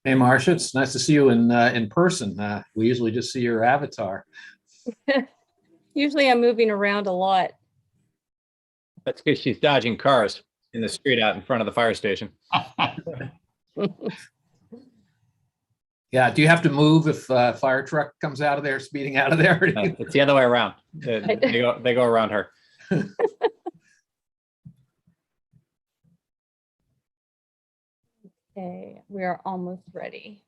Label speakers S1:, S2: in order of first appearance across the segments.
S1: Hey, Marcia, it's nice to see you in person. We usually just see your avatar.
S2: Usually I'm moving around a lot.
S3: That's because she's dodging cars in the street out in front of the fire station.
S1: Yeah, do you have to move if a fire truck comes out of there, speeding out of there?
S3: It's the other way around. They go around her.
S2: Okay, we are almost ready.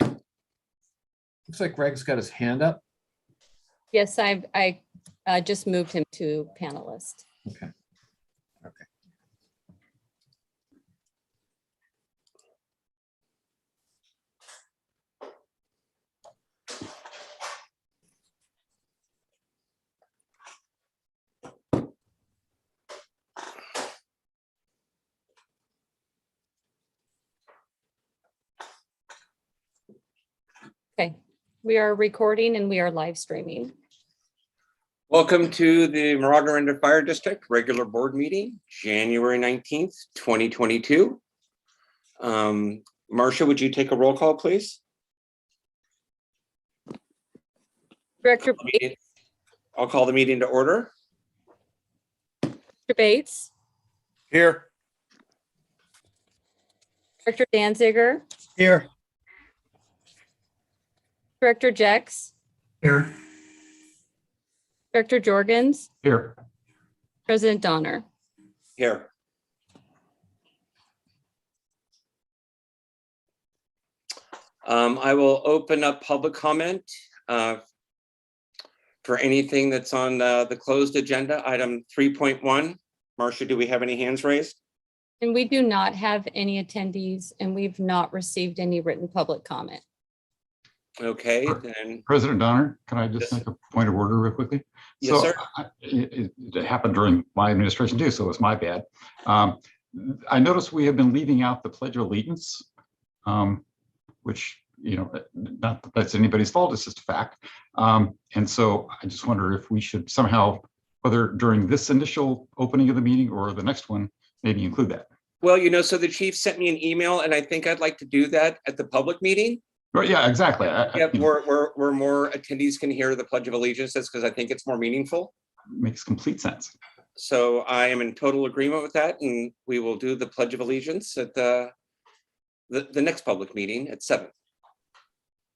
S1: Looks like Greg's got his hand up.
S2: Yes, I just moved him to panelist.
S1: Okay. Okay.
S2: Okay, we are recording and we are live streaming.
S4: Welcome to the Moraga-Orinda Fire District regular board meeting, January 19th, 2022. Marcia, would you take a roll call, please?
S2: Director Bates,
S4: I'll call the meeting to order.
S2: Director Bates,
S4: Here.
S2: Director Danziger,
S4: Here.
S2: Director Jex,
S1: Here.
S2: Director Jorgens,
S1: Here.
S2: President Donner.
S4: Here. I will open up public comment for anything that's on the closed agenda, item 3.1. Marcia, do we have any hands raised?
S2: And we do not have any attendees and we've not received any written public comment.
S4: Okay, then.
S5: President Donner, can I just
S4: Yes.
S5: make a point of order real quickly?
S4: Yes, sir.
S5: It happened during my administration too, so it's my bad. I noticed we have been leaving out the Pledge of Allegiance, which, not that that's anybody's fault, it's just a fact. And so I just wonder if we should somehow, whether during this initial opening of the meeting or the next one, maybe include that.
S4: Well, so the chief sent me an email and I think I'd like to do that at the public meeting.
S5: Right, yeah, exactly.
S4: Yep, where more attendees can hear the Pledge of Allegiance, because I think it's more meaningful.
S5: Makes complete sense.
S4: So I am in total agreement with that, and we will do the Pledge of Allegiance at the next public meeting at 7.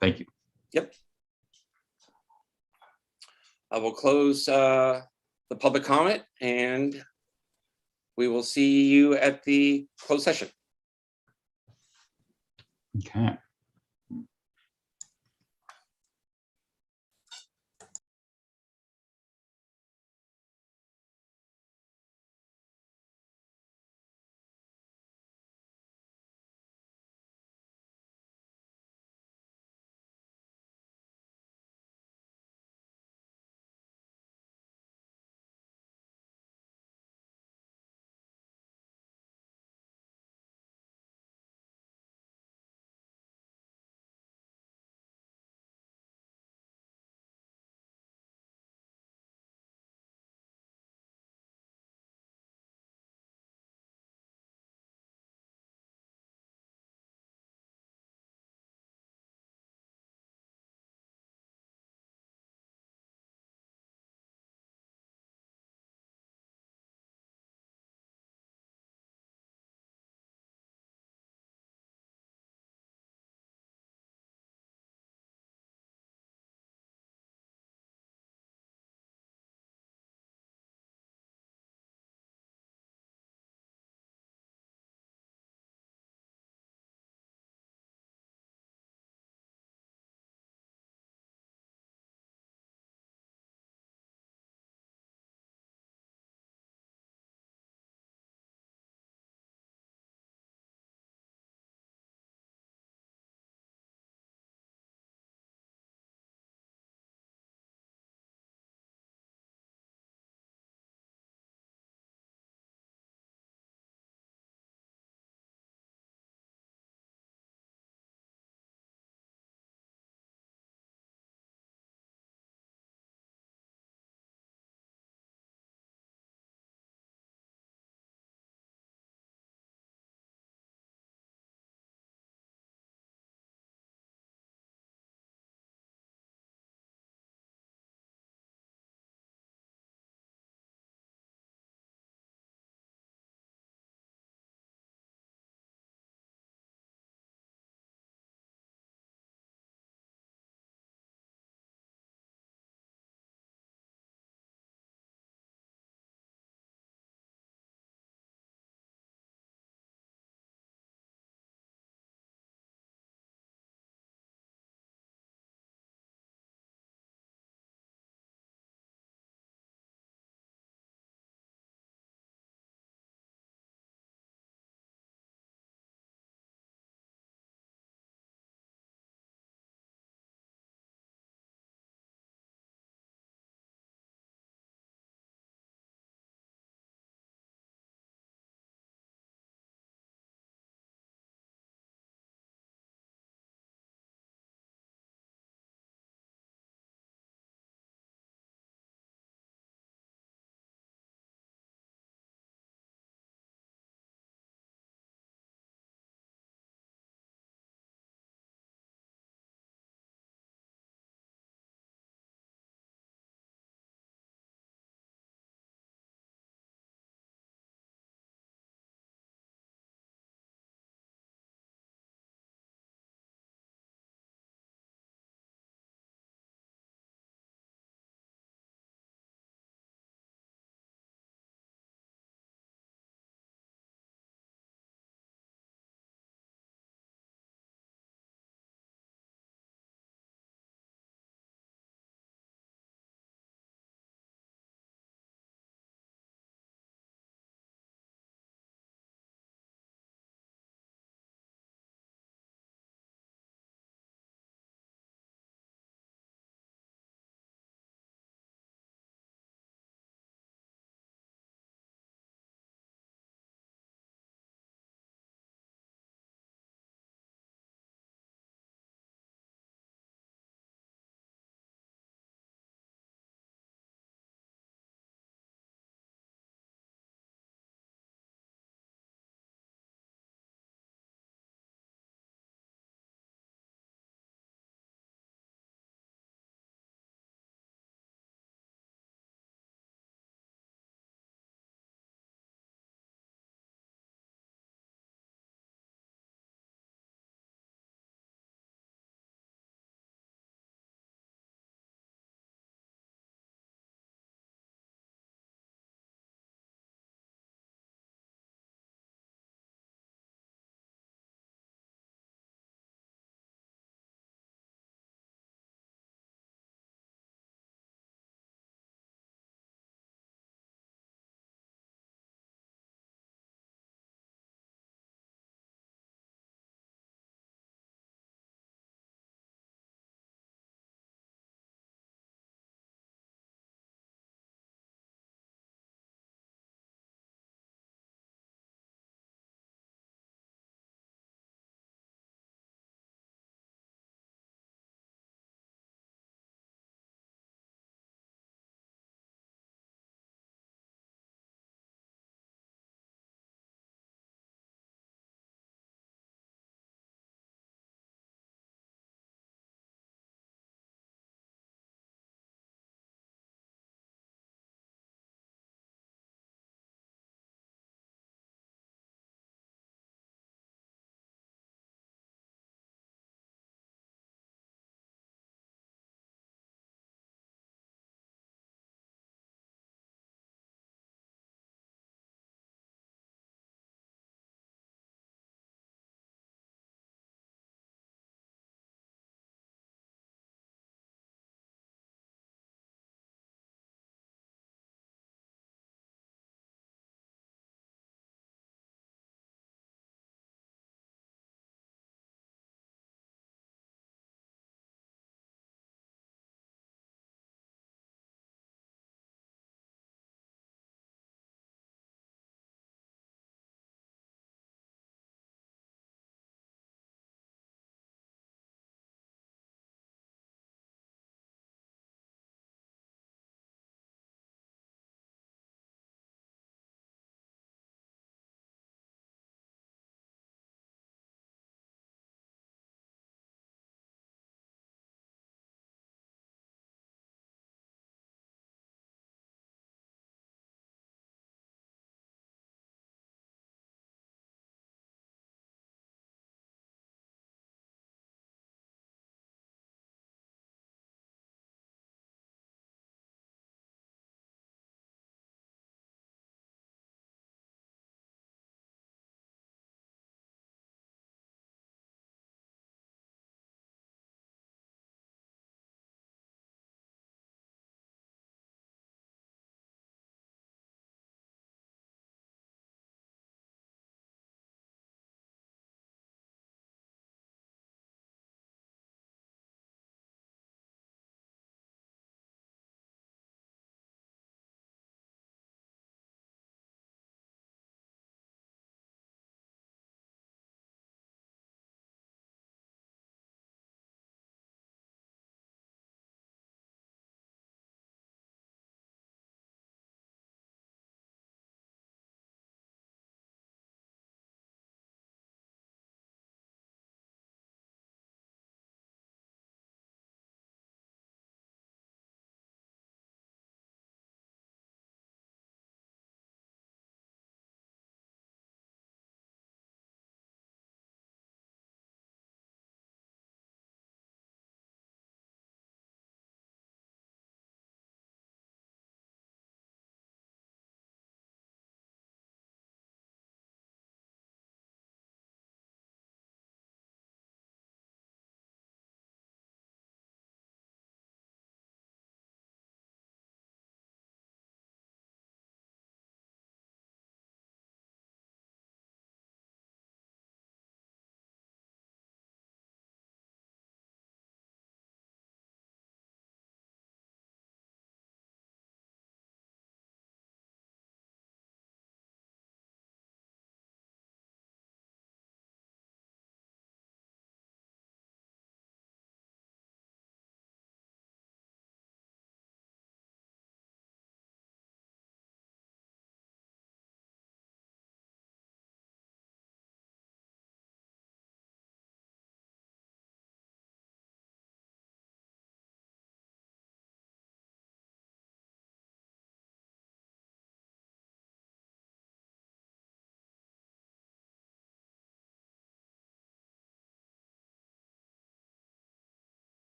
S5: Thank you.
S4: Yep. I will close the public comment, and we will see you at the closed session.
S5: Okay.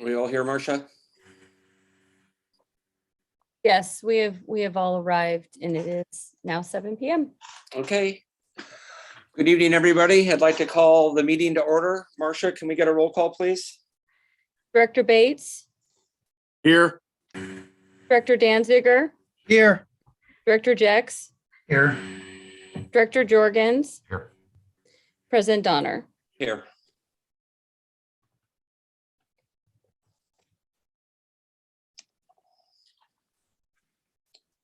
S4: We all hear Marcia?
S2: Yes, we have all arrived and it is now 7 p.m.
S4: Okay. Good evening, everybody. I'd like to call the meeting to order. Marcia, can we get a roll call, please?
S2: Director Bates,
S6: Here.
S2: Director Danziger,
S6: Here.
S2: Director Jex,
S1: Here.
S2: Director Jorgens,
S5: Here.
S2: President Donner.
S4: Here.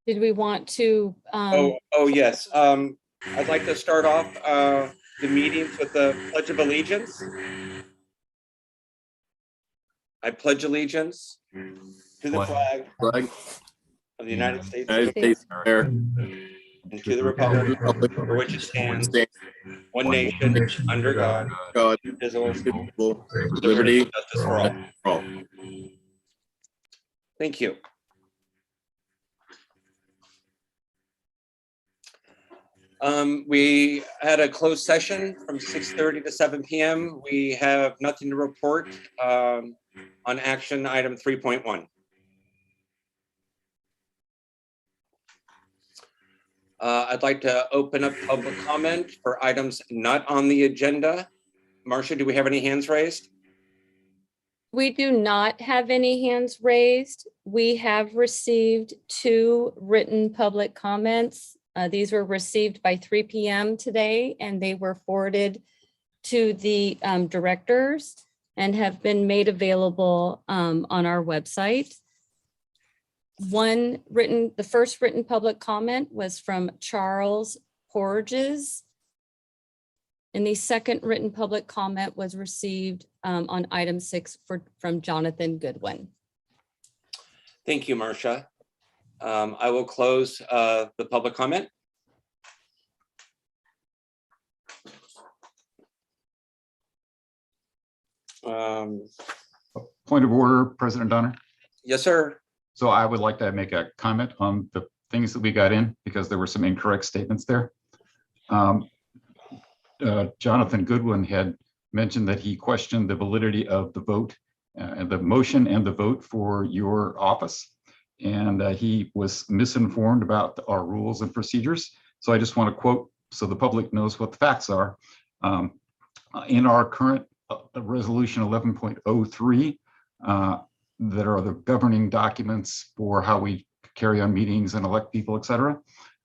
S2: Did we want to?
S4: Oh, yes. I'd like to start off the meetings with the Pledge of Allegiance. I pledge allegiance to the flag
S6: Flag.
S4: of the United States
S6: United
S4: of America
S6: States of America.
S4: and to the republic for which it stands, one nation, under God,
S6: God.
S4: indivisible,
S6: Indivisible, with liberty.
S4: and justice for all.
S6: for all.
S4: Thank you. We had a closed session from 6:30 to 7 p.m. We have nothing to report on action item 3.1. I'd like to open up public comment for items not on the agenda. Marcia, do we have any hands raised?
S2: We do not have any hands raised. We have received 2 written public comments. These were received by 3 p.m. today, and they were forwarded to the directors and have been made available on our website. The first written public comment was from Charles Porges. And the second written public comment was received on item 6 from Jonathan Goodwin.
S4: Thank you, Marcia. I will close the public comment.
S5: Point of order, President Donner.
S4: Yes, sir.
S5: So I would like to make a comment on the things that we got in because there were some incorrect statements there. Jonathan Goodwin had mentioned that he questioned the validity of the vote, the motion and the vote for your office. And he was misinformed about our rules and procedures. So I just want to quote so the public knows what the facts are. In our current resolution 11.03, that are the governing documents for how we carry on meetings and elect people, et cetera.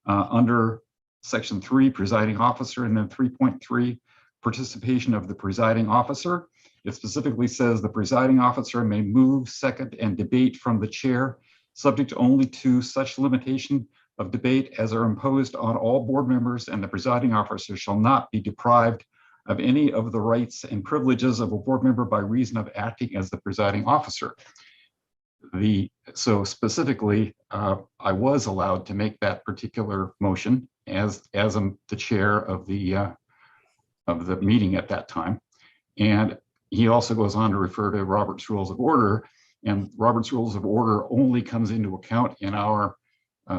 S5: Under section 3, presiding officer, and then 3.3, participation of the presiding officer. It specifically says the presiding officer may move, second, and debate from the chair, subject only to such limitation of debate as are imposed on all board members, and the presiding officer shall not be deprived of any of the rights and privileges of a board member by reason of acting as the presiding officer. So specifically, I was allowed to make that particular motion as the chair of the meeting at that time. And he also goes on to refer to Robert's Rules of Order, and Robert's Rules of Order only comes into account in our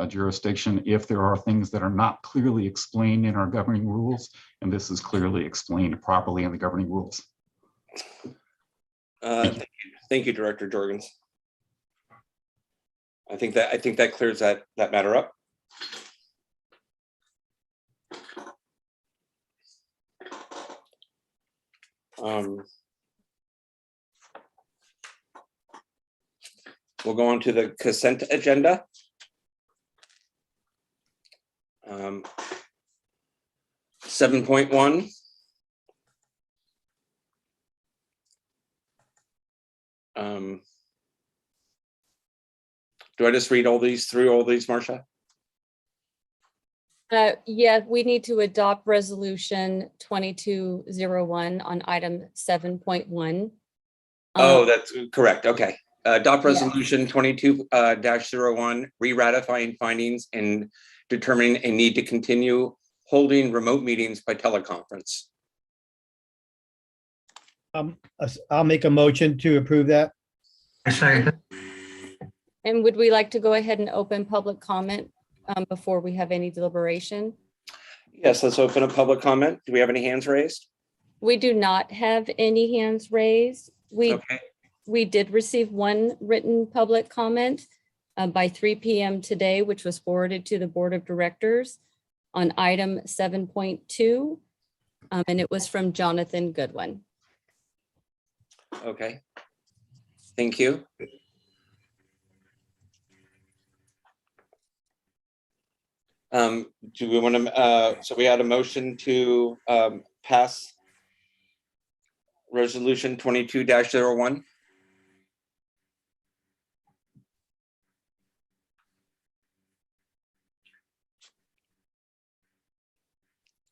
S5: jurisdiction if there are things that are not clearly explained in our governing rules, and this is clearly explained properly in the governing rules.
S4: Thank you, Director Jorgens. I think that clears that matter up. We'll go on to the consent agenda. 7.1. Do I just read through all these, Marcia?
S2: Yeah, we need to adopt resolution 2201 on item 7.1.
S4: Oh, that's correct. Okay. Adopt
S2: Yeah.
S4: resolution 22-01, re-ratifying findings and determining a need to continue holding remote meetings by teleconference.
S7: I'll make a motion to approve that.
S2: And would we like to go ahead and open public comment before we have any deliberation?
S4: Yes, let's open a public comment. Do we have any hands raised?
S2: We do not have any hands raised. We
S4: Okay.
S2: We did receive one written public comment by 3 p.m. today, which was forwarded to the Board of Directors on item 7.2, and it was from Jonathan Goodwin.
S4: Okay. Thank you. Do we want to, so we had a motion to pass resolution 22-01.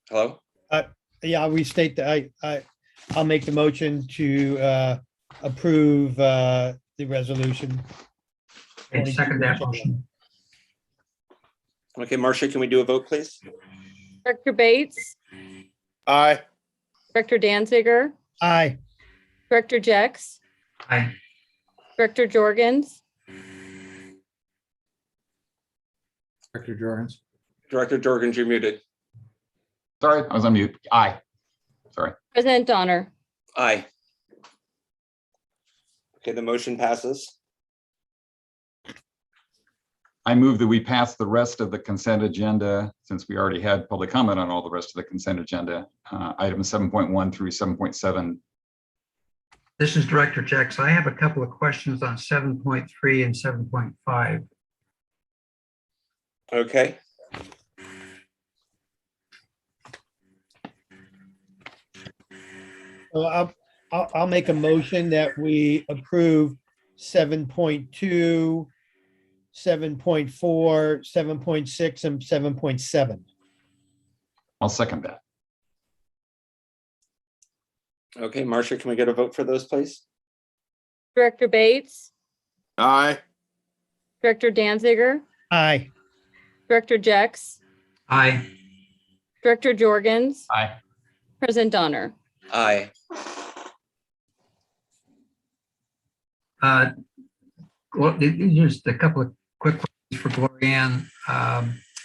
S4: Hello?
S7: Yeah, I'll restate that. I'll make the motion to approve the resolution.
S8: Okay, second that motion.
S4: Okay, Marcia, can we do a vote, please?
S2: Director Bates,
S6: Aye.
S2: Director Danziger,
S7: Aye.
S2: Director Jex,
S8: Aye.
S2: Director Jorgens,
S1: Director Jorgens.
S4: Director Jorgens, you're muted.
S5: Sorry, I was on mute. Aye. Sorry.
S2: President Donner.
S4: Aye. Okay, the motion passes.
S5: I move that we pass the rest of the consent agenda, since we already had public comment on all the rest of the consent agenda, items 7.1 through 7.7.
S8: This is Director Jex. I have a couple of questions on 7.3 and 7.5.
S4: Okay,
S7: So I'll make a motion that we approve 7.2, 7.4, 7.6, and 7.7.
S5: I'll second that.
S4: okay, Marcia, can we get a vote for those, please?
S2: Director Bates,
S6: Aye.
S2: Director Danziger,
S7: Aye.
S2: Director Jex,
S8: Aye.
S2: Director Jorgens,
S5: Aye.
S2: President Donner.
S4: Aye.
S8: Well, just a couple of quick questions for Glorianne.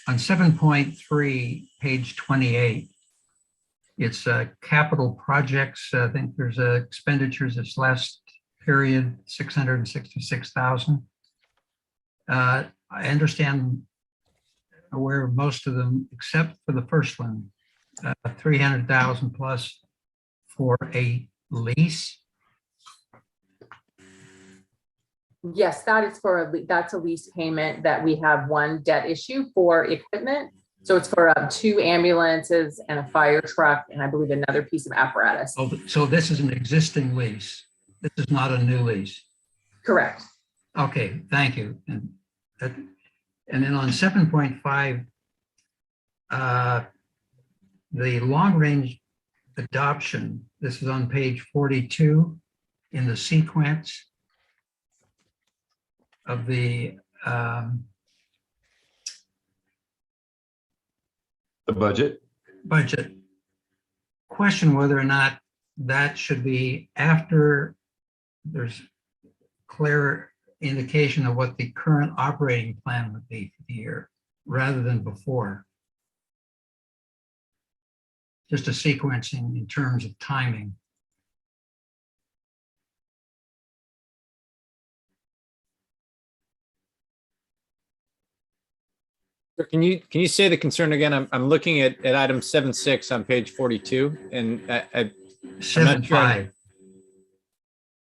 S8: On 7.3, page 28, it's capital projects. I think there's expenditures this last period, 666,000. I understand, aware of most of them, except for the first one, 300,000 plus for a lease.
S9: Yes, that is for, that's a lease payment that we have one debt issue for equipment. So it's for 2 ambulances and a fire truck, and I believe another piece of apparatus.
S8: Oh, so this is an existing lease. This is not a new lease.
S9: Correct.
S8: Okay, thank you. And then on 7.5, the long-range adoption, this is on page 42 in the sequence of the
S5: budget.
S8: Question whether or not that should be after there's clear indication of what the current operating plan would be for the year, rather than before. Just a sequencing in terms of timing.
S3: Can you say the concern again? I'm looking at item 7.6 on page 42, and I'm not sure
S8: 7.5,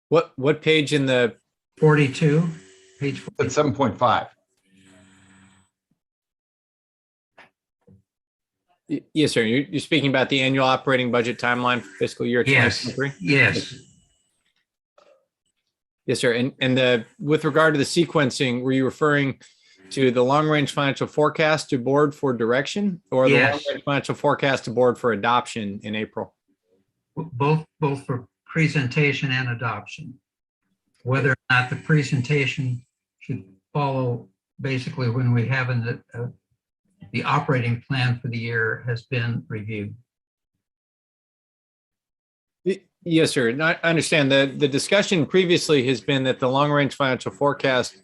S3: what page in the
S8: 42, page 42.
S5: It's 7.5.
S3: Yes, sir. You're speaking about the annual operating budget timeline for fiscal year
S8: Yes,
S3: 2023?
S8: yes.
S3: Yes, sir. And with regard to the sequencing, were you referring to the long-range financial forecast to board for direction, or the
S8: Yes.
S3: long-range financial forecast to board for adoption in April?
S8: Both for presentation and adoption. Whether or not the presentation should follow basically when we have the operating plan for the year has been reviewed.
S3: Yes, sir. And I understand that the discussion previously has been that the long-range financial forecast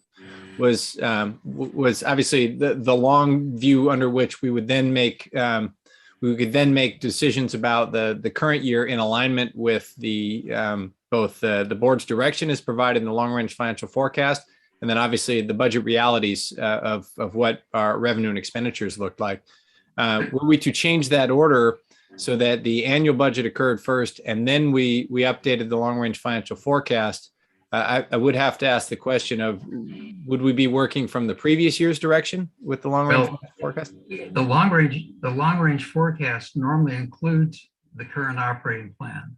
S3: was obviously the long view under which we would then make we could then make decisions about the current year in alignment with the both the board's direction as provided in the long range financial forecast, and then obviously the budget realities of what our revenue and expenditures looked like. Were we to change that order so that the annual budget occurred first and then we updated the long range financial forecast, I would have to ask the question of, would we be working from the previous year's direction with the long range forecast?
S8: The long range forecast normally includes the current operating plan.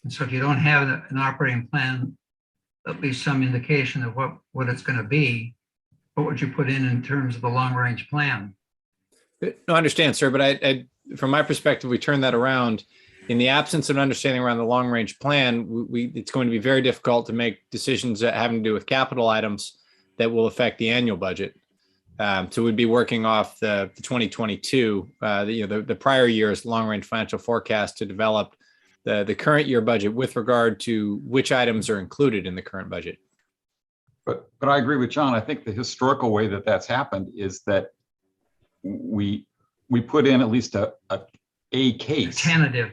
S8: And so if you don't have an operating plan, at least some indication of what it's going to be, what would you put in terms of the long range plan?
S3: No, I understand, sir, but I from my perspective, we turn that around. In the absence of understanding around the long range plan, it's going to be very difficult to make decisions that having to do with capital items that will affect the annual budget. So we'd be working off the 2022, the prior year's long range financial forecast to develop the current year budget with regard to which items are included in the current budget.
S5: But I agree with John. I think the historical way that that's happened is that we put in at least a case.
S8: Tentative.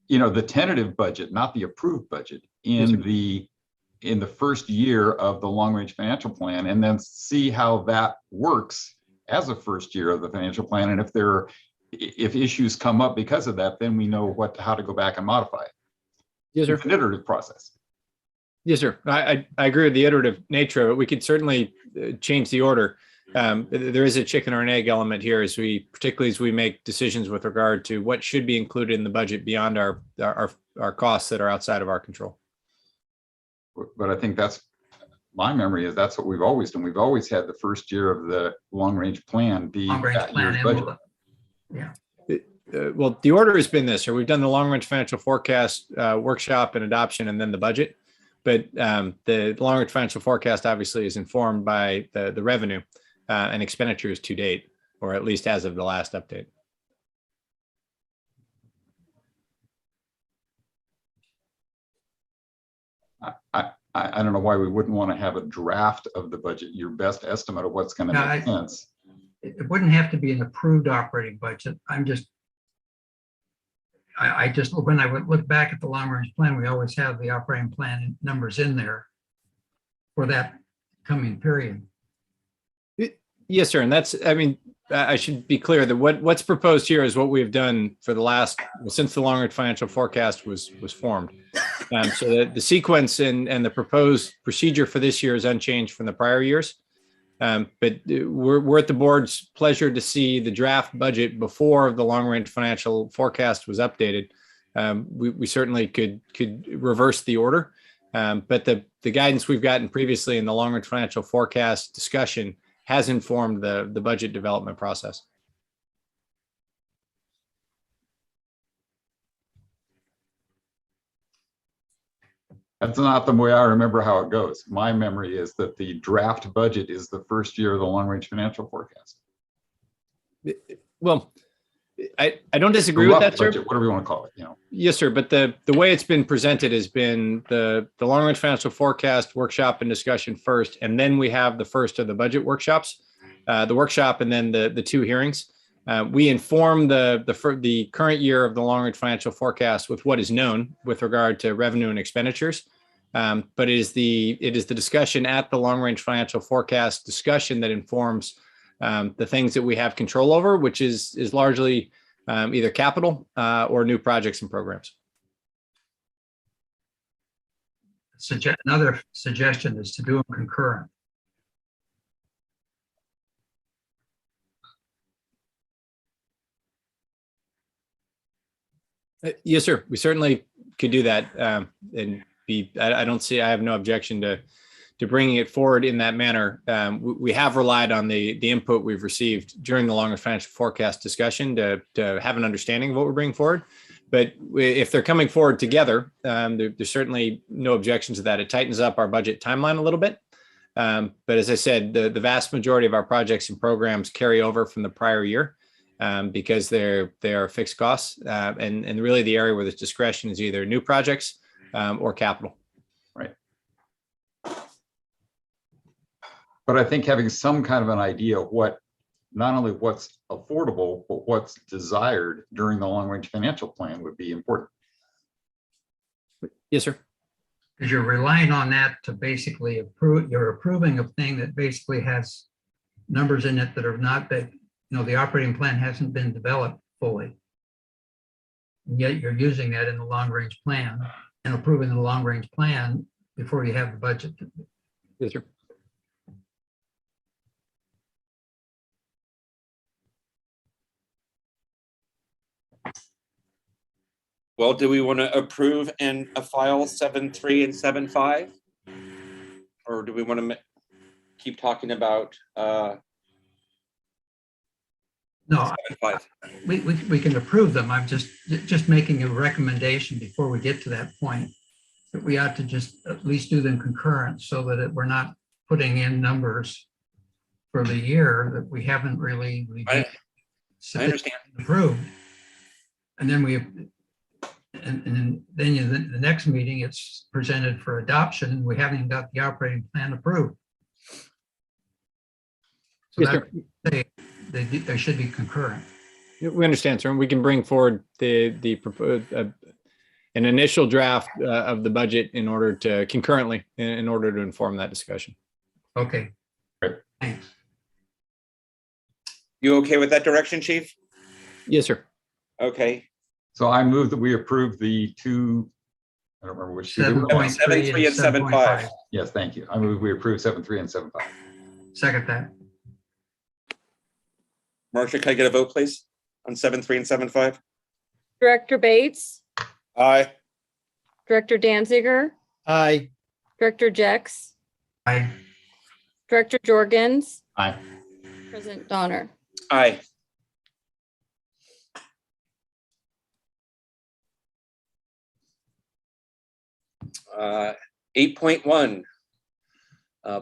S5: The tentative budget, not the approved budget, in the first year of the long range financial plan, and then see how that works as a first year of the financial plan. And if issues come up because of that, then we know how to go back and modify it.
S3: Yes, sir.
S5: It's an iterative process.
S3: Yes, sir. I agree with the iterative nature of it. We could certainly change the order. There is a chicken or an egg element here, particularly as we make decisions with regard to what should be included in the budget beyond our costs that are outside of our control.
S5: But I think my memory is that's what we've always done. We've always had the first year of the long range plan be that year's budget.
S8: Yeah.
S3: Well, the order has been this, or we've done the long range financial forecast workshop and adoption, and then the budget. But the long range financial forecast obviously is informed by the revenue and expenditures to date, or at least as of the last update.
S5: I don't know why we wouldn't want to have a draft of the budget, your best estimate of what's going to make sense.
S8: It wouldn't have to be an approved operating budget. I just, when I would look back at the long range plan, we always have the operating plan numbers in there for that coming period.
S3: Yes, sir. And I should be clear that what's proposed here is what we've done for since the long range financial forecast was formed. So the sequence and the proposed procedure for this year is unchanged from the prior years. But we're at the board's pleasure to see the draft budget before the long range financial forecast was updated. We certainly could reverse the order. But the guidance we've gotten previously in the long range financial forecast discussion has informed the budget development process.
S5: That's not the way I remember how it goes. My memory is that the draft budget is the first year of the long range financial forecast.
S3: Well, I don't disagree with that,
S5: budget,
S3: sir.
S5: Whatever you want to call it,
S3: Yes, sir. But the way it's been presented has been the long range financial forecast workshop and discussion first, and then we have the first of the budget workshops, the workshop, and then the two hearings. We inform the current year of the long range financial forecast with what is known with regard to revenue and expenditures. But it is the discussion at the long range financial forecast discussion that informs the things that we have control over, which is largely either capital or new projects and programs.
S8: Another suggestion is to do them concurrent.
S3: Yes, sir. We certainly could do that, and I have no objection to bringing it forward in that manner. We have relied on the input we've received during the longer financial forecast discussion to have an understanding of what we're bringing forward. But if they're coming forward together, there's certainly no objection to that. It tightens up our budget timeline a little bit. But as I said, the vast majority of our projects and programs carry over from the prior year. Because they are fixed costs, and really the area where there's discretion is either new projects or capital.
S5: Right. But I think having some kind of an idea of what not only what's affordable, but what's desired during the long-range financial plan would be important.
S3: Yes, sir.
S8: Because you're relying on that to basically approve, you're approving a thing that basically has numbers in it that are not that, the operating plan hasn't been developed fully. And yet you're using that in the long-range plan and approving the long-range plan before you have the budget.
S3: Yes, sir.
S4: Well, do we want to approve and file 7.3 and 7.5? Or do we want to keep talking about
S8: No,
S4: 7.5?
S8: we can approve them. I'm just making a recommendation before we get to that point, that we ought to just at least do them concurrent so that we're not putting in numbers for the year that we haven't really
S4: I understand.
S8: approved. And then the next meeting, it's presented for adoption, and we haven't even got the operating plan approved. So
S3: Yes, sir.
S8: they should be concurrent.
S3: We understand, sir. And we can bring forward the proposed an initial draft of the budget in order to concurrently in order to inform that discussion.
S8: Okay.
S5: Great.
S8: Thanks.
S4: You okay with that direction, Chief?
S3: Yes, sir.
S4: Okay.
S5: So I move that we approve the two, I don't remember which.
S8: 7.3
S4: 7.3 and 7.5.
S5: Yes, thank you. I move we approve 7.3 and 7.5.
S8: Second that.
S4: Marcia, can I get a vote, please, on 7.3 and 7.5?
S2: Director Bates,
S6: Aye.
S2: Director Danziger,
S7: Aye.
S2: Director Jex,
S8: Aye.
S2: Director Jorgens,
S5: Aye.
S2: President Donner.
S4: Aye. Uh, 8.1,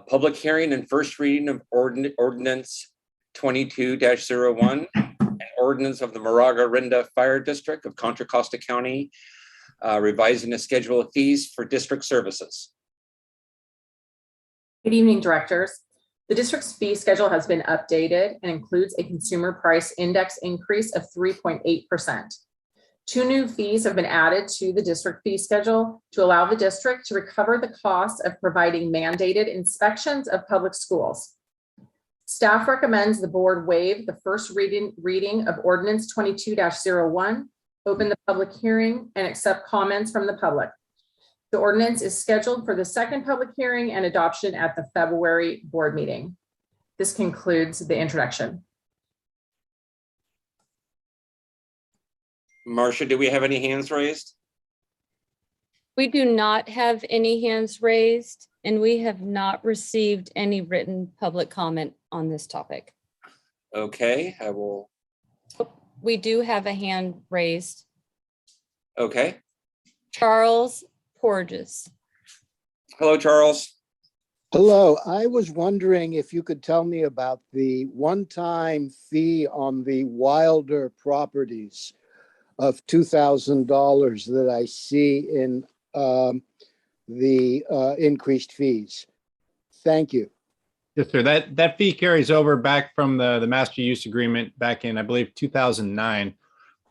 S4: public hearing and first reading of ordinance 22-01, an ordinance of the Moraga-Orinda Fire District of Contra Costa County, revising the schedule of fees for district services.
S9: Good evening, directors. The district's fee schedule has been updated and includes a consumer price index increase of 3.8%. Two new fees have been added to the district fee schedule to allow the district to recover the cost of providing mandated inspections of public schools. Staff recommends the board waive the first reading of ordinance 22-01, open the public hearing, and accept comments from the public. The ordinance is scheduled for the second public hearing and adoption at the February board meeting. This concludes the introduction.
S4: Marcia, do we have any hands raised?
S2: We do not have any hands raised, and we have not received any written public comment on this topic.
S4: Okay, I will.
S2: We do have a hand raised.
S4: Okay.
S2: Charles Porges.
S4: Hello, Charles.
S10: Hello, I was wondering if you could tell me about the one-time fee on the Wilder properties of $2,000 that I see in the increased fees. Thank you.
S3: Yes, sir. That fee carries over back from the master use agreement back in, I believe, 2009.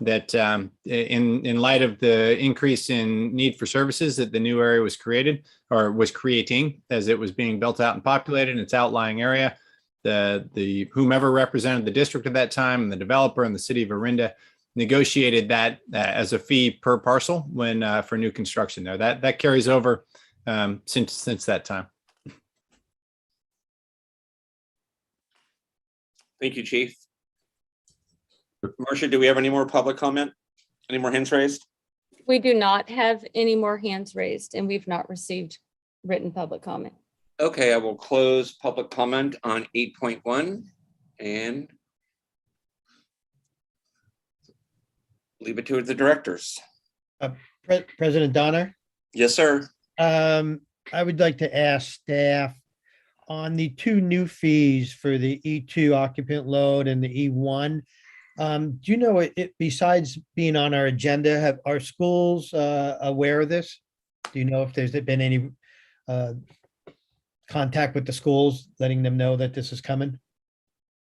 S3: That in light of the increase in need for services that the new area was created or was creating as it was being built out and populated in its outlying area, the whomever represented the district at that time and the developer and the city of Orinda negotiated that as a fee per parcel when for new construction there. That carries over since that time.
S4: Thank you, Chief. Marcia, do we have any more public comment? Any more hands raised?
S2: We do not have any more hands raised, and we've not received written public comment.
S4: Okay, I will close public comment on 8.1 and leave it to the directors.
S7: President Donner,
S4: Yes, sir.
S7: I would like to ask staff on the two new fees for the E2 occupant load and the E1. Do you know it besides being on our agenda, have our schools aware of this? Do you know if there's been any contact with the schools, letting them know that this is coming?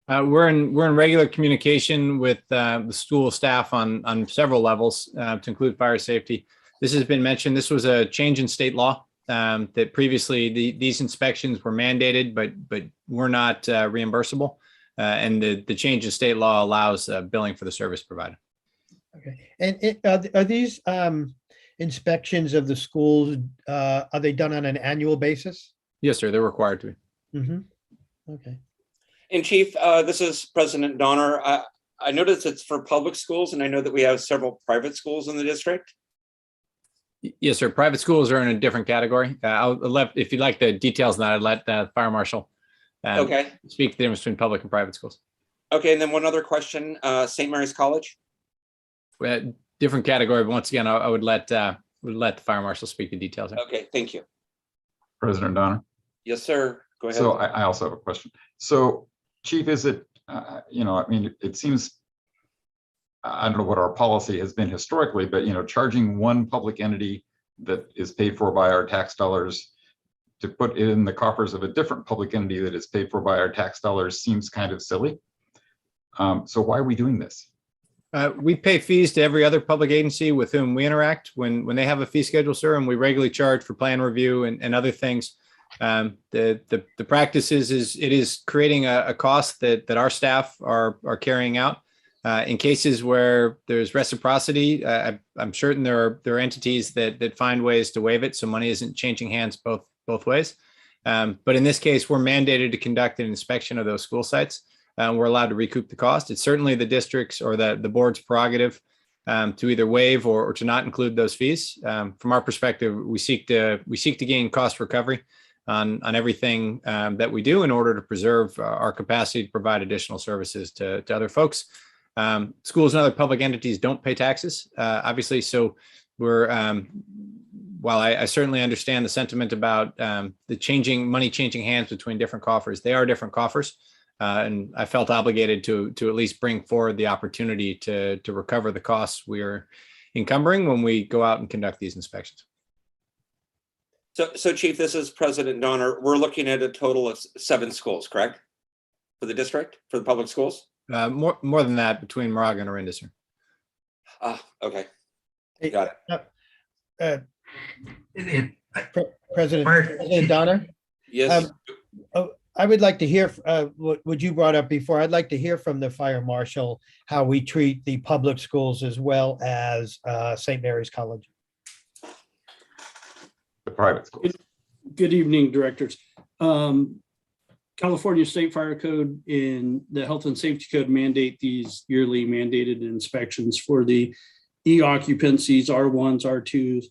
S3: We're in regular communication with the school staff on several levels to include fire safety. This has been mentioned. This was a change in state law that previously these inspections were mandated, but were not reimbursable. And the change in state law allows billing for the service provided.
S7: Okay, and are these inspections of the schools, are they done on an annual basis?
S3: Yes, sir. They're required to be.
S7: Mhm. Okay.
S4: And Chief, this is President Donner. I noticed it's for public schools, and I know that we have several private schools in the district.
S3: Yes, sir. Private schools are in a different category. If you'd like the details on that, I'd let the fire marshal
S4: Okay.
S3: speak to the difference between public and private schools.
S4: Okay, and then one other question, St. Mary's College?
S3: Different category, but once again, I would let the fire marshal speak the details.
S4: Okay, thank you.
S5: President Donner.
S4: Yes, sir. Go ahead.
S5: So I also have a question. So Chief, is it, I mean, it seems, I don't know what our policy has been historically, but, charging one public entity that is paid for by our tax dollars to put it in the coffers of a different public entity that is paid for by our tax dollars seems kind of silly. So why are we doing this?
S3: We pay fees to every other public agency with whom we interact when they have a fee schedule, sir, and we regularly charge for plan review and other things. The practice is it is creating a cost that our staff are carrying out. In cases where there's reciprocity, I'm certain there are entities that find ways to waive it, so money isn't changing hands both ways. But in this case, we're mandated to conduct an inspection of those school sites. We're allowed to recoup the cost. It's certainly the district's or the board's prerogative to either waive or to not include those fees. From our perspective, we seek to gain cost recovery on everything that we do in order to preserve our capacity to provide additional services to other folks. Schools and other public entities don't pay taxes, obviously. So we're, while I certainly understand the sentiment about the money changing hands between different coffers, they are different coffers. And I felt obligated to at least bring forward the opportunity to recover the costs we are encumbering when we go out and conduct these inspections.
S4: So Chief, this is President Donner. We're looking at a total of 7 schools, correct? For the district, for the public schools?
S3: More than that between Moraga and Orinda, sir.
S4: Okay.
S7: Hey,
S4: Got it.
S7: President Donner?
S4: Yes.
S7: I would like to hear what you brought up before. I'd like to hear from the fire marshal how we treat the public schools as well as St. Mary's College.
S5: The private schools.
S11: Good evening, directors. California State Fire Code and the Health and Safety Code mandate these yearly mandated inspections for the E occupancies, R1s, R2s,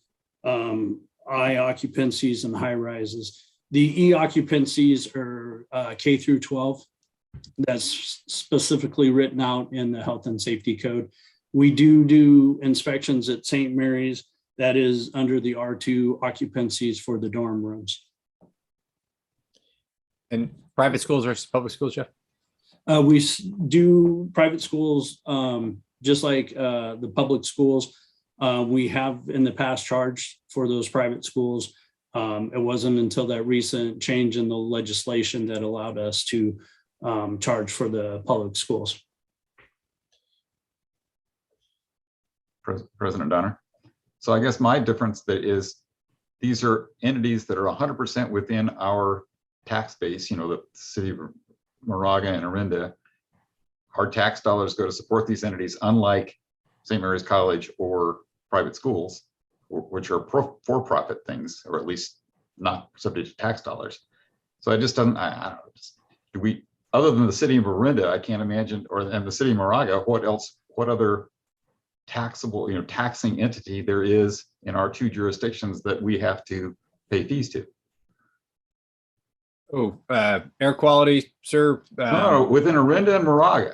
S11: I occupancies, and high rises. The E occupancies are K through 12. That's specifically written out in the Health and Safety Code. We do inspections at St. Mary's. That is under the R2 occupancies for the dorm rooms.
S3: And private schools versus public schools, Jeff?
S11: We do private schools just like the public schools. We have in the past charged for those private schools. It wasn't until that recent change in the legislation that allowed us to charge for the public schools.
S5: President Donner. So I guess my difference is these are entities that are 100% within our tax base, the city of Moraga and Orinda. Our tax dollars go to support these entities, unlike St. Mary's College or private schools, which are for-profit things, or at least not subject to tax dollars. So I just don't, I don't know, other than the city of Orinda, I can't imagine, and the city of Moraga, what other taxable, taxing entity there is in our 2 jurisdictions that we have to pay fees to?
S3: Oh, air quality, sir.
S5: No, within Orinda and Moraga.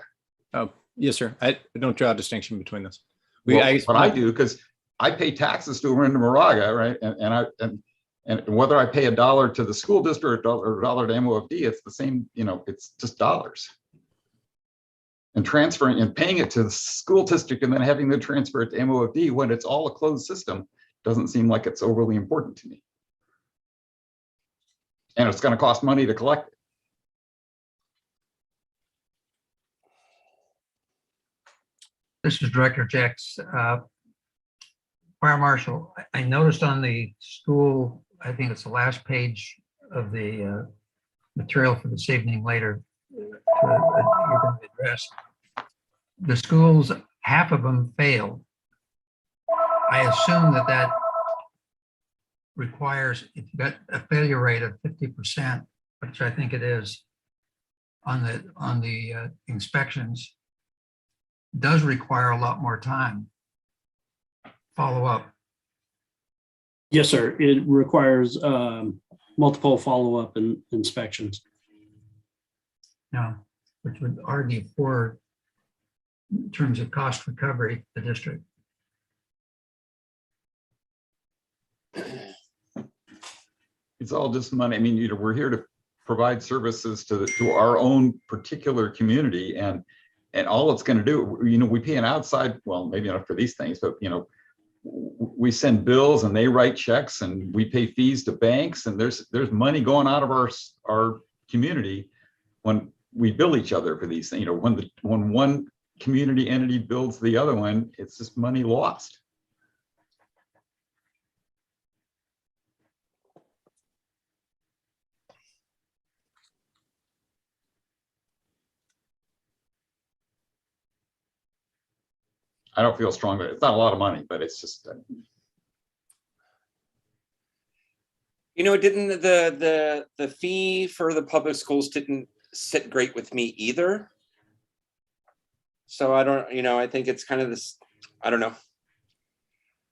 S3: Oh, yes, sir. I don't draw a distinction between those.
S5: But I do, because I pay taxes to Orinda, Moraga, right? And whether I pay $1 to the school district or $1 to MOFD, it's the same. It's just dollars. And transferring and paying it to the school district and then having them transfer it to MOFD when it's all a closed system doesn't seem like it's overly important to me. And it's going to cost money to collect it.
S8: This is Director Jex. Fire Marshal, I noticed on the school, I think it's the last page of the material for this evening later, you're going to address. The schools, half of them failed. I assume that requires, if you got a failure rate of 50%, which I think it is on the inspections, does require a lot more time. Follow up.
S11: Yes, sir. It requires multiple follow-up and inspections.
S8: Now, which would argue for, in terms of cost recovery, the district.
S5: It's all just money. I mean, we're here to provide services to our own particular community, and all it's going to do, we pay an outside, well, maybe not for these things, but we send bills and they write checks and we pay fees to banks, and there's money going out of our community when we bill each other for these things. When one community entity bills the other one, it's just money lost. I don't feel strongly. It's not a lot of money, but it's just.
S4: Didn't the fee for the public schools didn't sit great with me either. So I don't, I think it's kind of this, I don't know.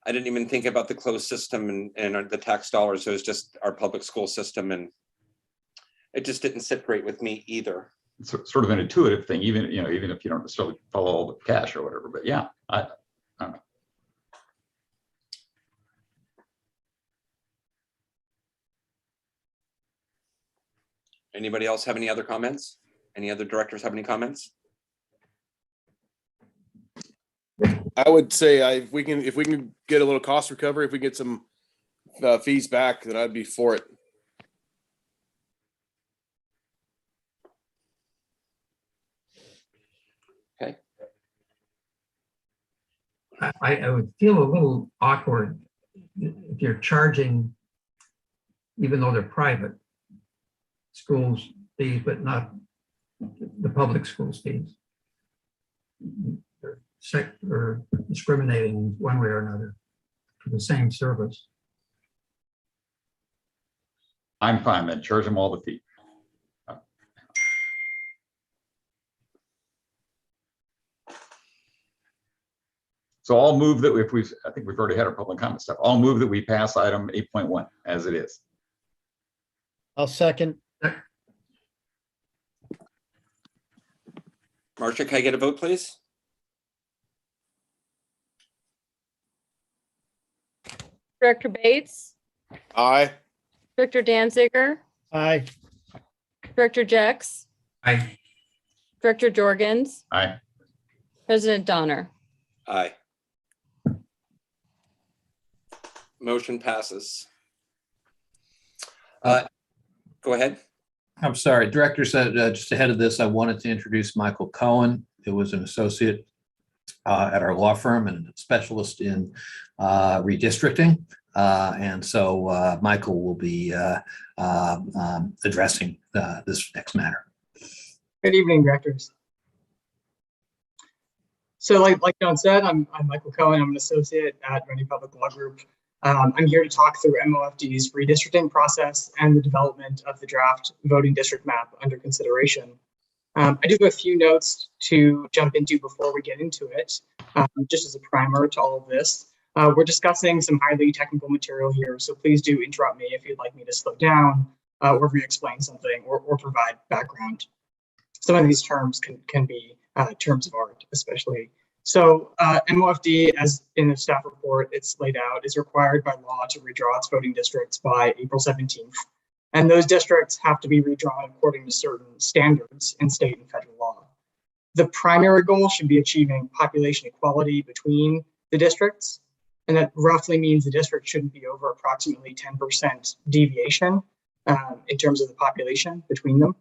S4: I didn't even think about the closed system and the tax dollars. So it was just our public school system, and it just didn't sit great with me either.
S5: It's sort of an intuitive thing, even if you don't necessarily follow all the cash or whatever. But yeah, I don't know.
S4: Anybody else have any other comments? Any other directors have any comments?
S6: I would say if we can get a little cost recovery, if we get some fees back, then I'd be for it.
S4: Okay.
S8: I would feel a little awkward if you're charging, even though they're private schools fees, but not the public schools fees. Or discriminating one way or another for the same service.
S5: I'm fine then. Charge them all the fee. So I'll move that I think we've already had our public comment stuff. I'll move that we pass item 8.1 as it is.
S7: I'll second.
S4: Marcia, can I get a vote, please?
S2: Director Bates,
S6: Aye.
S2: Director Danziger,
S7: Aye.
S2: Director Jex,
S8: Aye.
S2: Director Jorgens,
S5: Aye.
S2: President Donner.
S4: Aye. Motion passes. Go ahead.
S1: I'm sorry, Director said, just ahead of this, I wanted to introduce Michael Cohen, who was an associate at our law firm and a specialist in redistricting. And so Michael will be addressing this next matter.
S12: Good evening, directors. So like John said, I'm Michael Cohen. I'm an associate at Rennie Public Law Group. I'm here to talk through MOFD's redistricting process and the development of the draft voting district map under consideration. I do have a few notes to jump into before we get into it, just as a primer to all of this. We're discussing some highly technical material here, so please do interrupt me if you'd like me to slow down or re-explain something or provide background. Some of these terms can be terms of art, especially. So MOFD, as in the staff report, it's laid out, is required by law to redraw its voting districts by April 17th. And those districts have to be redrawn according to certain standards in state and federal law. The primary goal should be achieving population equality between the districts. And that roughly means the district shouldn't be over approximately 10% deviation in terms of the population between them.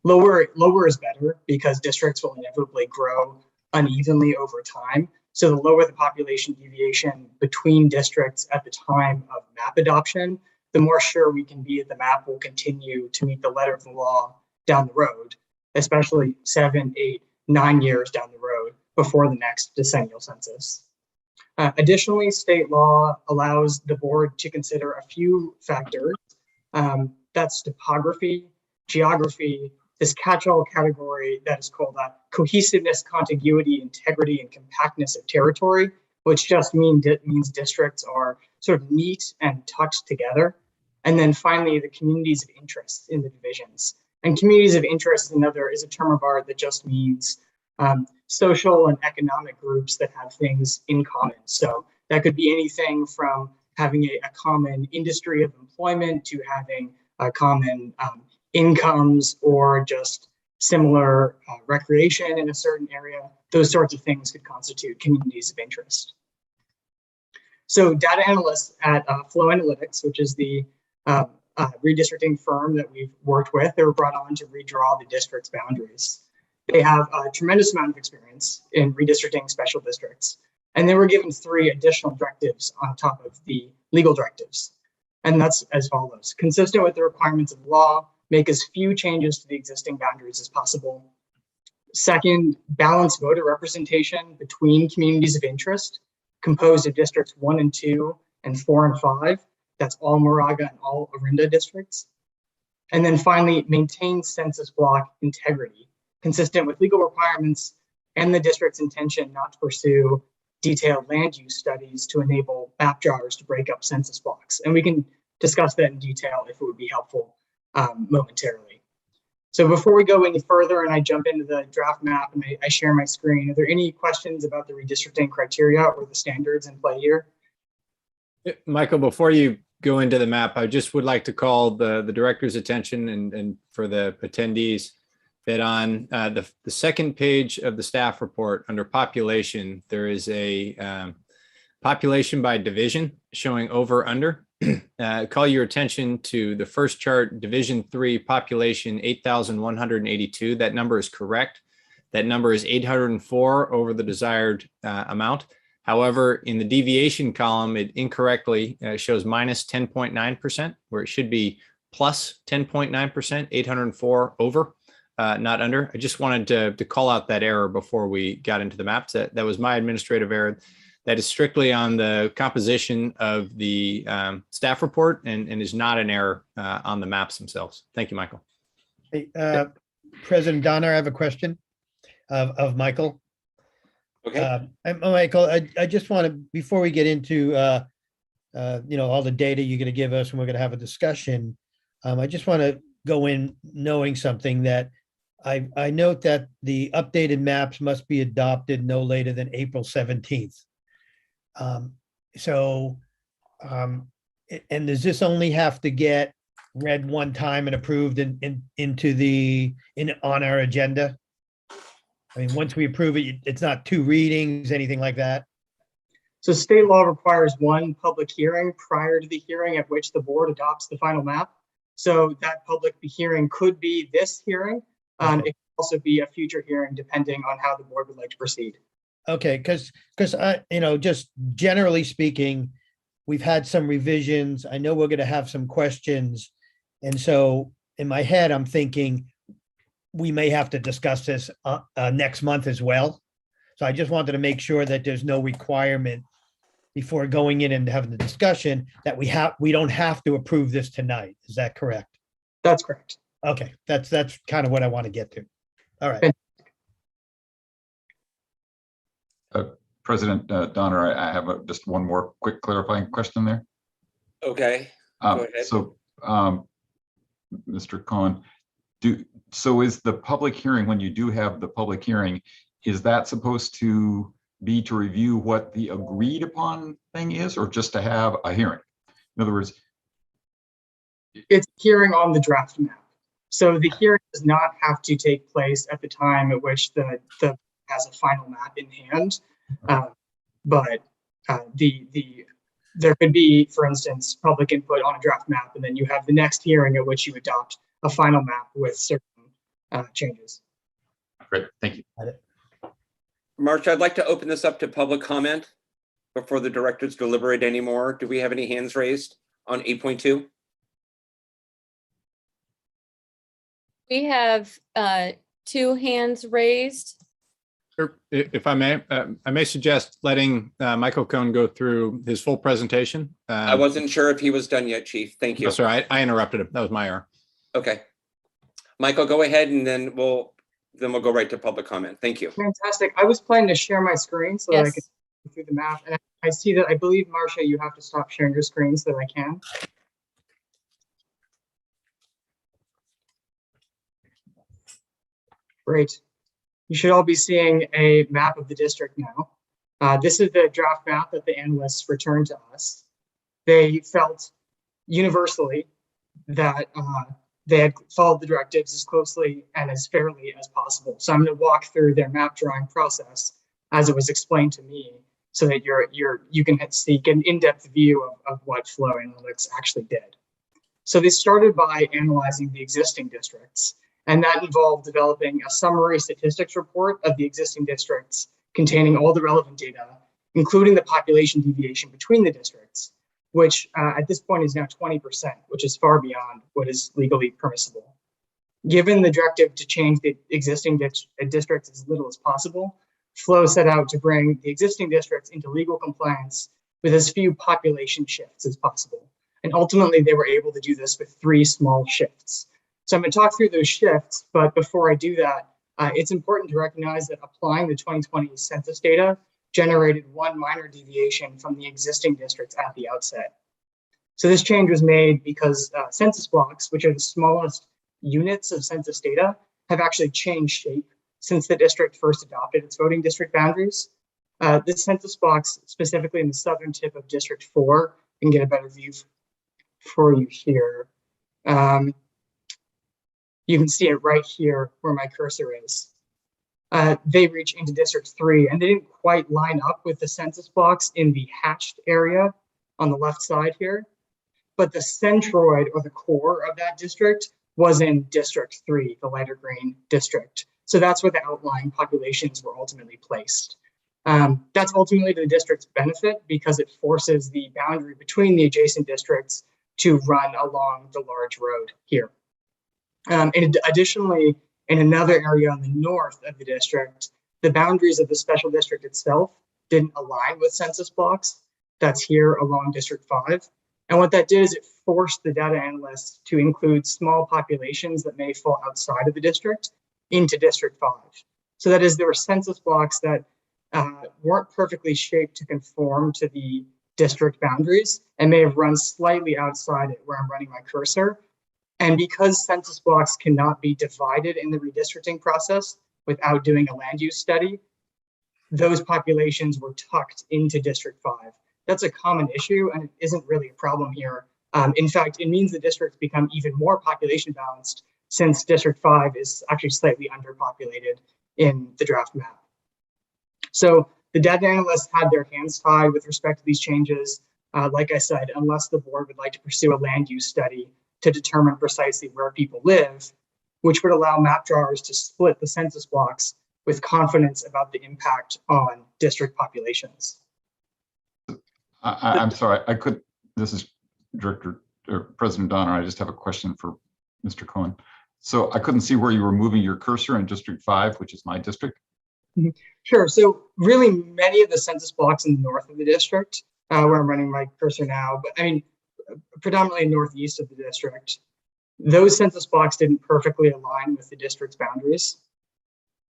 S12: Lower is better because districts will inevitably grow unevenly over time. So the lower the population deviation between districts at the time of map adoption, the more sure we can be that the map will continue to meet the letter of the law down the road, especially 7, 8, 9 years down the road before the next decennial census. Additionally, state law allows the board to consider a few factors. That's topography, geography, this catch-all category that is called cohesiveness, contiguity, integrity, and compactness of territory, which just means districts are sort of neat and tucked together. And then finally, the communities of interest in the divisions. And communities of interest is a term of art that just means social and economic groups that have things in common. So that could be anything from having a common industry of employment to having a common incomes or just similar recreation in a certain area. Those sorts of things could constitute communities of interest. So data analysts at Flow Analytics, which is the redistricting firm that we've worked with, they were brought on to redraw the district's boundaries. They have a tremendous amount of experience in redistricting special districts, and they were given 3 additional directives on top of the legal directives. And that's as follows: consistent with the requirements of the law, make as few changes to the existing boundaries as possible. Second, balance voter representation between communities of interest composed of districts 1 and 2 and 4 and 5. That's all Moraga and all Orinda districts. And then finally, maintain census block integrity, consistent with legal requirements and the district's intention not to pursue detailed land use studies to enable map drawers to break up census blocks. And we can discuss that in detail if it would be helpful momentarily. So before we go any further and I jump into the draft map and I share my screen, are there any questions about the redistricting criteria or the standards in play here?
S3: Michael, before you go into the map, I just would like to call the director's attention and for the attendees that on the second page of the staff report under population, there is a population by division showing over under. Call your attention to the first chart, division 3, population 8,182. That number is correct. That number is 804 over the desired amount. However, in the deviation column, it incorrectly shows minus 10.9%, where it should be plus 10.9%, 804 over, not under. I just wanted to call out that error before we got into the maps. That was my administrative error. That is strictly on the composition of the staff report and is not an error on the maps themselves. Thank you, Michael.
S7: Hey, President Donner, I have a question of Michael.
S4: Okay.
S7: Michael, I just want to, before we get into all the data you're going to give us and we're going to have a discussion, I just want to go in knowing something that I note that the updated maps must be adopted no later than April 17th. And does this only have to get read one time and approved on our agenda? I mean, once we approve it, it's not 2 readings, anything like that?
S12: So state law requires 1 public hearing prior to the hearing at which the board adopts the final map. So that public hearing could be this hearing. It could also be a future hearing depending on how the board would like to proceed.
S7: Okay, because just generally speaking, we've had some revisions. I know we're going to have some questions. And so in my head, I'm thinking we may have to discuss this next month as well. So I just wanted to make sure that there's no requirement before going in and having the discussion that we don't have to approve this tonight. Is that correct?
S12: That's correct.
S7: Okay, that's kind of what I want to get to. All right.
S5: President Donner, I have just one more quick clarifying question there.
S4: Okay. Go ahead.
S5: So, Mr. Cohen, so is the public hearing, when you do have the public hearing, is that supposed to be to review what the agreed upon thing is, or just to have a hearing? In other words,
S12: it's hearing on the draft map. So the hearing does not have to take place at the time at which the has a final map in hand, but there could be, for instance, public input on a draft map, and then you have the next hearing at which you adopt a final map with certain changes.
S5: Great, thank you.
S4: Marcia, I'd like to open this up to public comment before the directors deliberate anymore. Do we have any hands raised on 8.2?
S2: We have 2 hands raised.
S3: If I may suggest letting Michael Cohen go through his full presentation.
S4: I wasn't sure if he was done yet, Chief. Thank you.
S3: No, sorry, I interrupted him. That was my error.
S4: Okay. Michael, go ahead, and then we'll go right to public comment. Thank you.
S12: Fantastic. I was planning to share my screen so that I could
S2: Yes.
S12: go through the map. And I see that, I believe, Marcia, you have to stop sharing your screen so that I can. Great. You should all be seeing a map of the district now. This is the draft map that the analysts returned to us. They felt universally that they had followed the directives as closely and as fairly as possible. So I'm going to walk through their map drawing process as it was explained to me, so that you can get an in-depth view of what Flow Analytics actually did. So they started by analyzing the existing districts, and that involved developing a summary statistics report of the existing districts containing all the relevant data, including the population deviation between the districts, which at this point is now 20%, which is far beyond what is legally permissible. Given the directive to change the existing districts as little as possible, Flow set out to bring the existing districts into legal compliance with as few population shifts as possible. And ultimately, they were able to do this with 3 small shifts. So I'm going to talk through those shifts, but before I do that, it's important to recognize that applying the 2020 census data generated 1 minor deviation from the existing districts at the outset. So this change was made because census blocks, which are the smallest units of census data, have actually changed shape since the district first adopted its voting district boundaries. The census blocks, specifically in the southern tip of District 4, and get a better view for you here. You can see it right here where my cursor is. They reach into District 3, and they didn't quite line up with the census blocks in the hatched area on the left side here. But the centroid, or the core of that district, was in District 3, the lighter green district. So that's where the outlying populations were ultimately placed. That's ultimately to the district's benefit because it forces the boundary between the adjacent districts to run along the large road here. And additionally, in another area on the north of the district, the boundaries of the special district itself didn't align with census blocks. That's here along District 5. And what that did is it forced the data analysts to include small populations that may fall outside of the district into District 5. So that is, there were census blocks that weren't perfectly shaped to conform to the district boundaries and may have run slightly outside it where I'm running my cursor. And because census blocks cannot be divided in the redistricting process without doing a land use study, those populations were tucked into District 5. That's a common issue, and it isn't really a problem here. In fact, it means the districts become even more population balanced since District 5 is actually slightly underpopulated in the draft map. So the data analysts had their hands tied with respect to these changes, like I said, unless the board would like to pursue a land use study to determine precisely where people live, which would allow map drawers to split the census blocks with confidence about the impact on district populations.
S5: I'm sorry, this is Director or President Donner. I just have a question for Mr. Cohen. So I couldn't see where you were moving your cursor in District 5, which is my district.
S12: Sure. So really many of the census blocks in the north of the district, where I'm running my cursor now, but I mean, predominantly northeast of the district, those census blocks didn't perfectly align with the district's boundaries.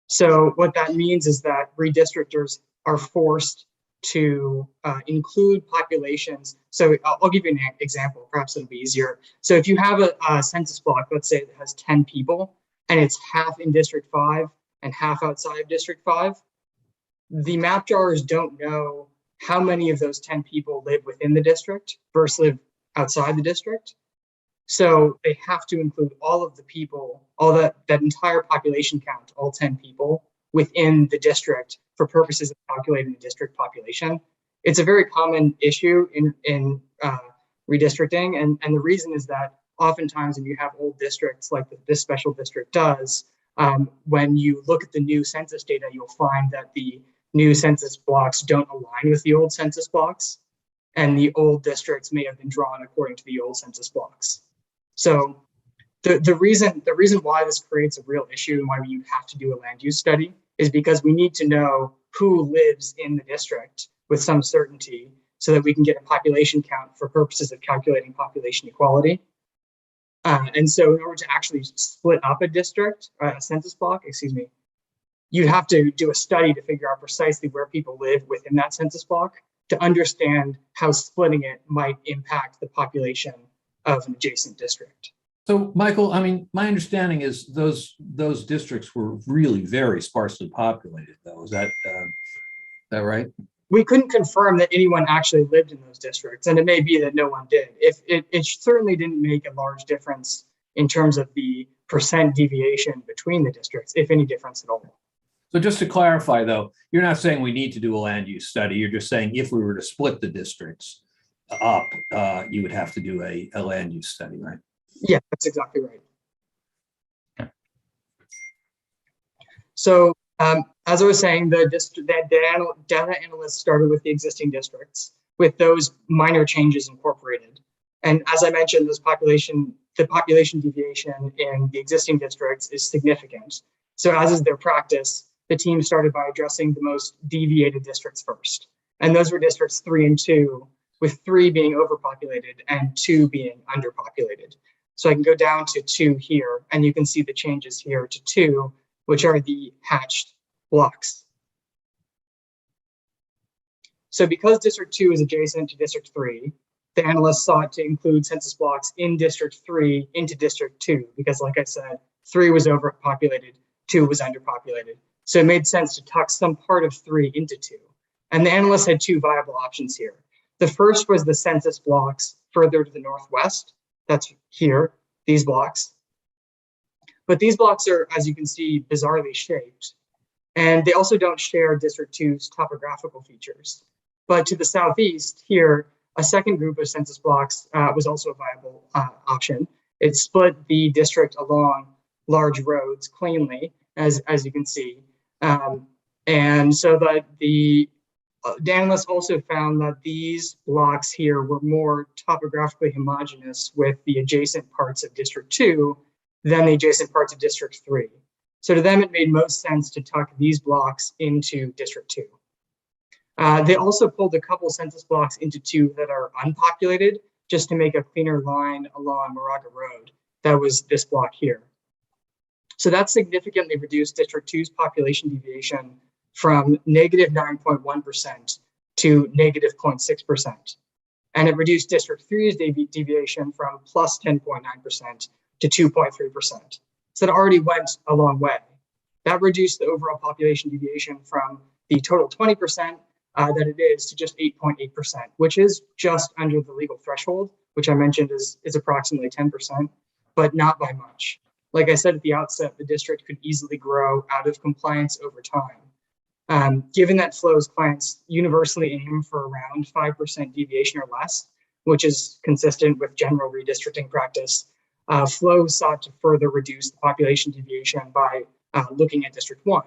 S12: So what that means is that redistrictors are forced to include populations. So I'll give you an example, perhaps it'll be easier. So if you have a census block, let's say that has 10 people, and it's half in District 5 and half outside of District 5, the map drawers don't know how many of those 10 people live within the district versus live outside the district. So they have to include all of the people, all that entire population count, all 10 people within the district for purposes of calculating the district population. It's a very common issue in redistricting. And the reason is that oftentimes when you have old districts like this special district does, when you look at the new census data, you'll find that the new census blocks don't align with the old census blocks, and the old districts may have been drawn according to the old census blocks. So the reason why this creates a real issue and why you have to do a land use study is because we need to know who lives in the district with some certainty so that we can get a population count for purposes of calculating population equality. And so in order to actually split up a district, a census block, excuse me, you'd have to do a study to figure out precisely where people live within that census block to understand how splitting it might impact the population of an adjacent district.
S1: So, Michael, I mean, my understanding is those districts were really very sparsely populated, though. Is that right?
S12: We couldn't confirm that anyone actually lived in those districts, and it may be that no one did. If it certainly didn't make a large difference in terms of the percent deviation between the districts, if any difference at all.
S1: So just to clarify, though, you're not saying we need to do a land use study. You're just saying if we were to split the districts up, you would have to do a land use study, right?
S12: Yeah, that's exactly right. So as I was saying, the data analysts started with the existing districts with those minor changes incorporated. And as I mentioned, the population deviation in the existing districts is significant. So as is their practice, the team started by addressing the most deviated districts first. And those were districts 3 and 2, with 3 being overpopulated and 2 being underpopulated. So I can go down to 2 here, and you can see the changes here to 2, which are the hatched blocks. So because District 2 is adjacent to District 3, the analysts sought to include census blocks in District 3 into District 2, because like I said, 3 was overpopulated, 2 was underpopulated. So it made sense to tuck some part of 3 into 2. And the analysts had 2 viable options here. The first was the census blocks further to the northwest. That's here, these blocks. But these blocks are, as you can see, bizarrely shaped. And they also don't share District 2's topographical features. But to the southeast here, a second group of census blocks was also a viable option. It split the district along large roads cleanly, as you can see. And so that the analysts also found that these blocks here were more topographically homogeneous with the adjacent parts of District 2 than the adjacent parts of District 3. So to them, it made most sense to tuck these blocks into District 2. They also pulled a couple census blocks into 2 that are unpopulated, just to make a cleaner line along Moraga Road. That was this block here. So that significantly reduced District 2's population deviation from negative 9.1% to negative 0.6%. And it reduced District 3's deviation from plus 10.9% to 2.3%. So it already went a long way. That reduced the overall population deviation from the total 20% that it is to just 8.8%, which is just under the legal threshold, which I mentioned is approximately 10%, but not by much. Like I said at the outset, the district could easily grow out of compliance over time. Given that Flow's clients universally aim for around 5% deviation or less, which is consistent with general redistricting practice, Flow sought to further reduce the population deviation by looking at District 1.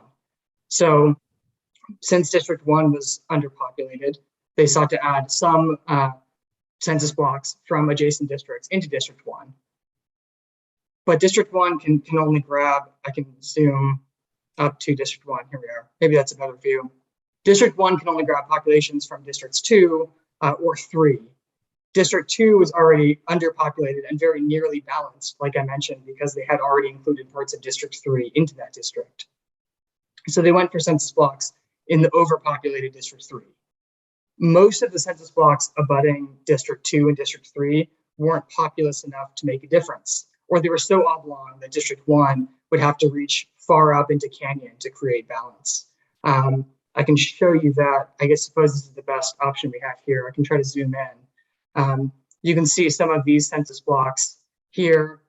S12: So since District 1 was underpopulated, they sought to add some census blocks from adjacent districts into District 1. But District 1 can only grab, I can zoom up to District 1, here we are. Maybe that's a better view. District 1 can only grab populations from Districts 2 or 3. District 2 was already underpopulated and very nearly balanced, like I mentioned, because they had already included parts of District 3 into that district. So they went for census blocks in the overpopulated District 3. Most of the census blocks abutting District 2 and District 3 weren't populous enough to make a difference, or they were so oblong that District 1 would have to reach far up into canyon to create balance. I can show you that. I suppose this is the best option we have here. I can try to zoom in. You can see some of these census blocks here.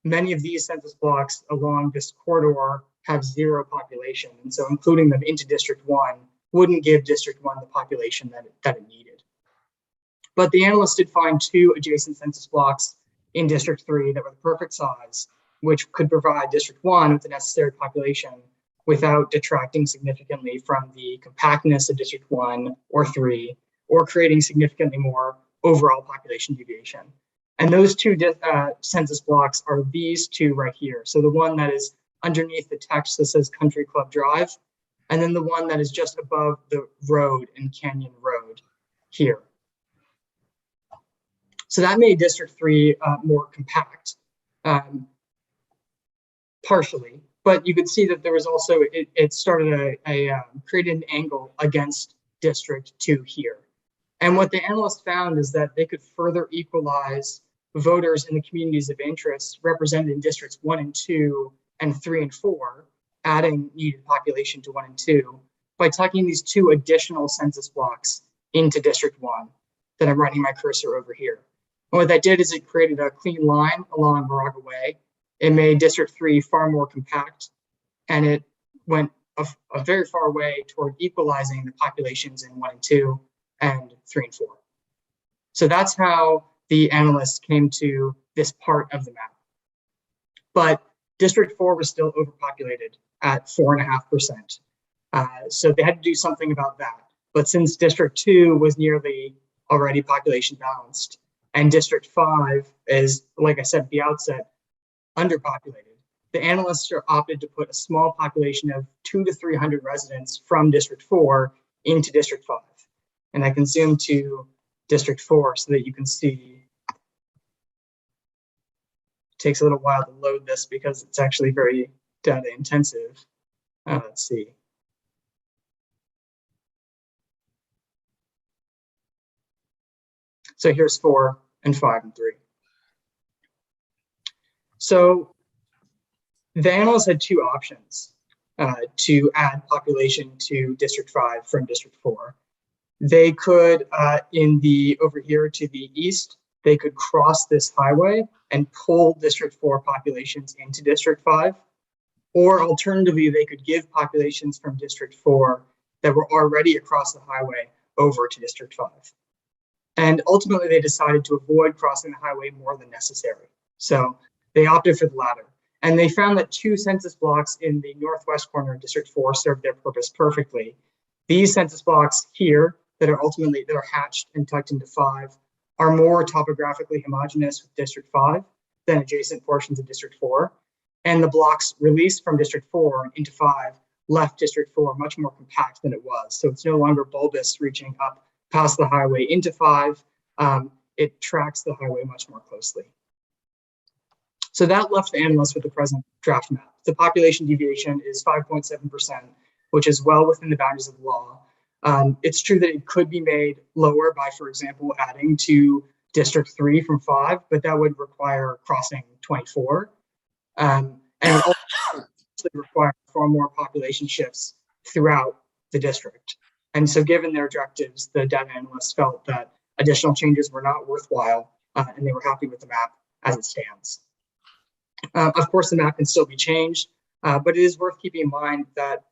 S12: Many of these census blocks along this corridor have 0 population. And so including them into District 1 wouldn't give District 1 the population that it needed. But the analysts did find 2 adjacent census blocks in District 3 that were the perfect size, which could provide District 1 with the necessary population without detracting significantly from the compactness of District 1 or 3, or creating significantly more overall population deviation. And those two census blocks are these two right here. So the one that is underneath the text that says Country Club Drive, and then the one that is just above the road in Canyon Road here. So that made District 3 more compact, partially. But you could see that there was also, it started created an angle against District 2 here. And what the analysts found is that they could further equalize voters in the communities of interest represented in Districts 1 and 2 and 3 and 4, adding needed population to 1 and 2, by tucking these two additional census blocks into District 1 that I'm running my cursor over here. And what that did is it created a clean line along Moraga Way. It made District 3 far more compact, and it went a very far way toward equalizing the populations in 1 and 2 and 3 and 4. So that's how the analysts came to this part of the map. But District 4 was still overpopulated at 4.5%. So they had to do something about that. But since District 2 was nearly already population balanced, and District 5 is, like I said at the outset, underpopulated, the analysts opted to put a small population of 200 to 300 residents from District 4 into District 5. And I can zoom to District 4 so that you can see. It takes a little while to load this because it's actually very data intensive. Let's see. So here's 4 and 5 and 3. So the analysts had two options to add population to District 5 from District 4. They could, over here to the east, they could cross this highway and pull District 4 populations into District 5. Or alternatively, they could give populations from District 4 that were already across the highway over to District 5. And ultimately, they decided to avoid crossing the highway more than necessary. So they opted for the latter. And they found that two census blocks in the northwest corner of District 4 served their purpose perfectly. These census blocks here that are hatched and tucked into 5 are more topographically homogeneous with District 5 than adjacent portions of District 4. And the blocks released from District 4 into 5 left District 4 much more compact than it was. So it's no longer bulbous reaching up past the highway into 5. It tracks the highway much more closely. So that left the analysts with the present draft map. The population deviation is 5.7%, which is well within the boundaries of the law. It's true that it could be made lower by, for example, adding to District 3 from 5, but that would require crossing 24. And it also require far more population shifts throughout the district. And so given their objectives, the data analysts felt that additional changes were not worthwhile, and they were happy with the map as it stands. Of course, the map can still be changed, but it is worth keeping in mind that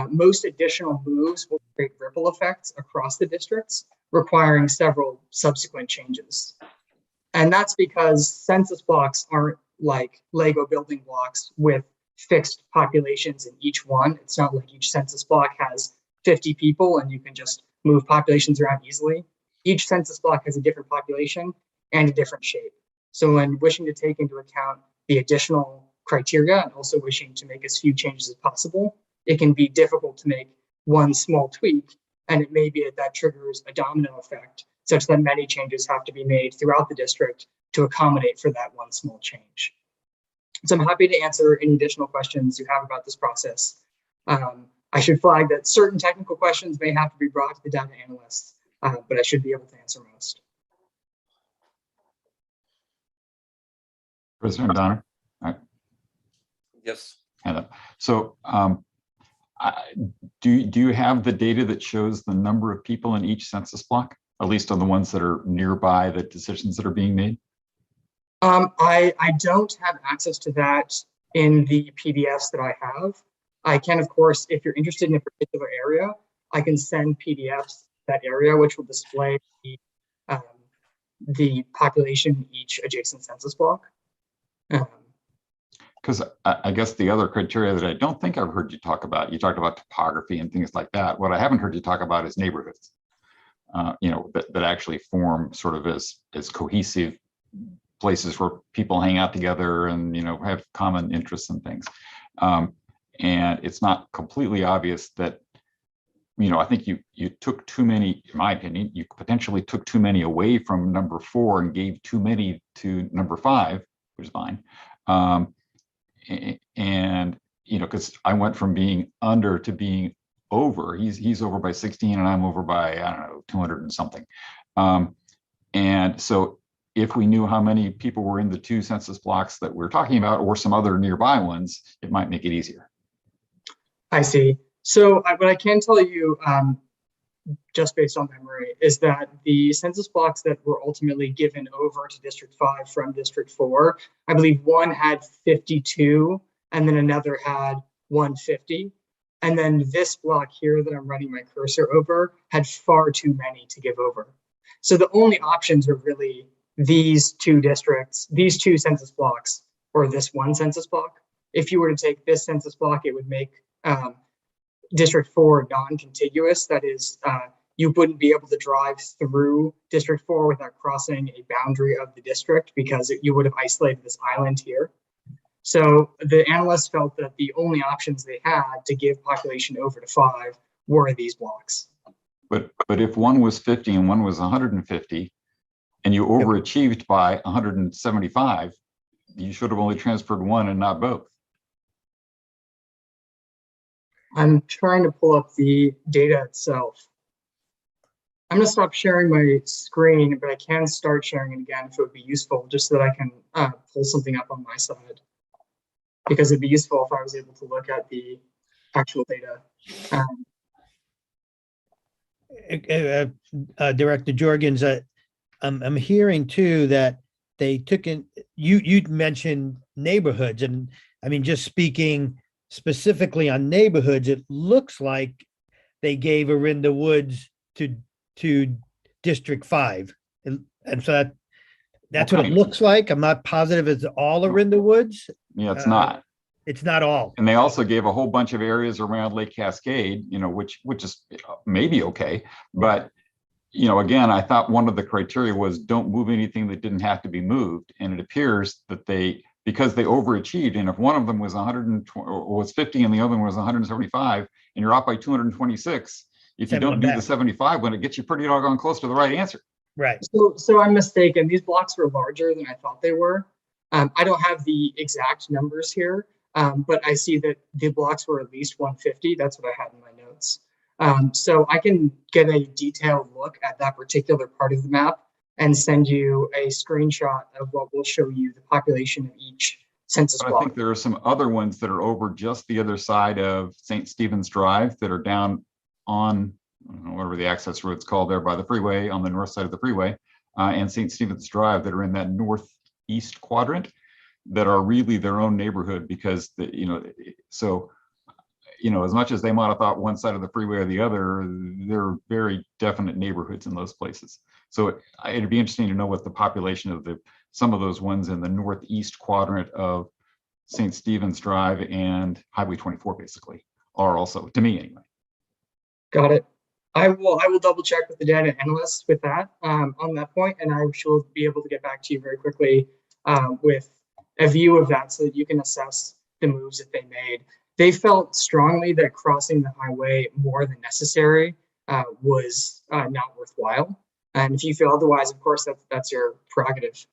S12: most additional moves will create ripple effects across the districts, requiring several subsequent changes. And that's because census blocks aren't like Lego building blocks with fixed populations in each one. It's not like each census block has 50 people and you can just move populations around easily. Each census block has a different population and a different shape. So when wishing to take into account the additional criteria and also wishing to make as few changes as possible, it can be difficult to make one small tweak, and it may be that triggers a domino effect, such that many changes have to be made throughout the district to accommodate for that one small change. So I'm happy to answer any additional questions you have about this process. I should flag that certain technical questions may have to be brought to the data analysts, but I should be able to answer most.
S5: President Donner.
S4: Yes.
S5: So do you have the data that shows the number of people in each census block, at least on the ones that are nearby the decisions that are being made?
S12: I don't have access to that in the PDFs that I have. I can, of course, if you're interested in a particular area, I can send PDFs to that area, which will display the population in each adjacent census block.
S5: because I guess the other criteria that I don't think I've heard you talk about, you talked about topography and things like that. What I haven't heard you talk about is neighborhoods, that actually form sort of as cohesive places where people hang out together and, have common interests and things. And it's not completely obvious that, I think you took too many, in my opinion, you potentially took too many away from number 4 and gave too many to number 5, which is fine. And, because I went from being under to being over. He's over by 16 and I'm over by, I don't know, 200 and something. And so if we knew how many people were in the 2 census blocks that we're talking about, or some other nearby ones, it might make it easier.
S12: I see. So what I can tell you, just based on memory, is that the census blocks that were ultimately given over to District 5 from District 4, I believe one had 52 and then another had 150. And then this block here that I'm running my cursor over had far too many to give over. So the only options are really these 2 districts, these 2 census blocks, or this 1 census block. If you were to take this census block, it would make District 4 non-contiguous. That is, you wouldn't be able to drive through District 4 without crossing a boundary of the district, because you would have isolated this island here. So the analysts felt that the only options they had to give population over to 5 were these blocks.
S5: But if one was 50 and one was 150, and you overachieved by 175, you should have only transferred one and not both.
S12: I'm trying to pull up the data itself. I'm going to stop sharing my screen, but I can start sharing it again if it would be useful, just so that I can pull something up on my side. Because it'd be useful if I was able to look at the actual data.
S7: Director Jorgens, I'm hearing too that they took in, you'd mentioned neighborhoods, and I mean, just speaking specifically on neighborhoods, it looks like they gave Orinda Woods to District 5. And so that's what it looks like. I'm not positive it's all Orinda Woods.
S5: Yeah, it's not.
S7: It's not all.
S5: And they also gave a whole bunch of areas around Lake Cascade, which is maybe okay. But, again, I thought one of the criteria was don't move anything that didn't have to be moved. And it appears that because they overachieved, and if one of them was 120 or was 50 and the other one was 175, and you're off by 226, if you don't do the 75 one, it gets you pretty doggone close to the right answer.
S7: Right.
S12: So I'm mistaken. These blocks were larger than I thought they were. I don't have the exact numbers here, but I see that the blocks were at least 150. That's what I had in my notes. So I can get a detailed look at that particular part of the map and send you a screenshot of what will show you the population of each census
S5: But
S12: block.
S5: I think there are some other ones that are over just the other side of St. Stephen's Drive that are down on, I don't know, whatever the access road's called there by the freeway, on the north side of the freeway, and St. Stephen's Drive that are in that northeast quadrant that are really their own neighborhood, because as much as they might have thought one side of the freeway or the other, there are very definite neighborhoods in those places. So it'd be interesting to know what the population of some of those ones in the northeast quadrant of St. Stephen's Drive and Highway 24 basically are also, to me anyway.
S12: Got it. I will double check with the data analysts with that on that point, and I shall be able to get back to you very quickly with a view of that, so that you can assess the moves that they made. They felt strongly that crossing the highway more than necessary was not worthwhile. And if you feel otherwise, of course, that's your prerogative.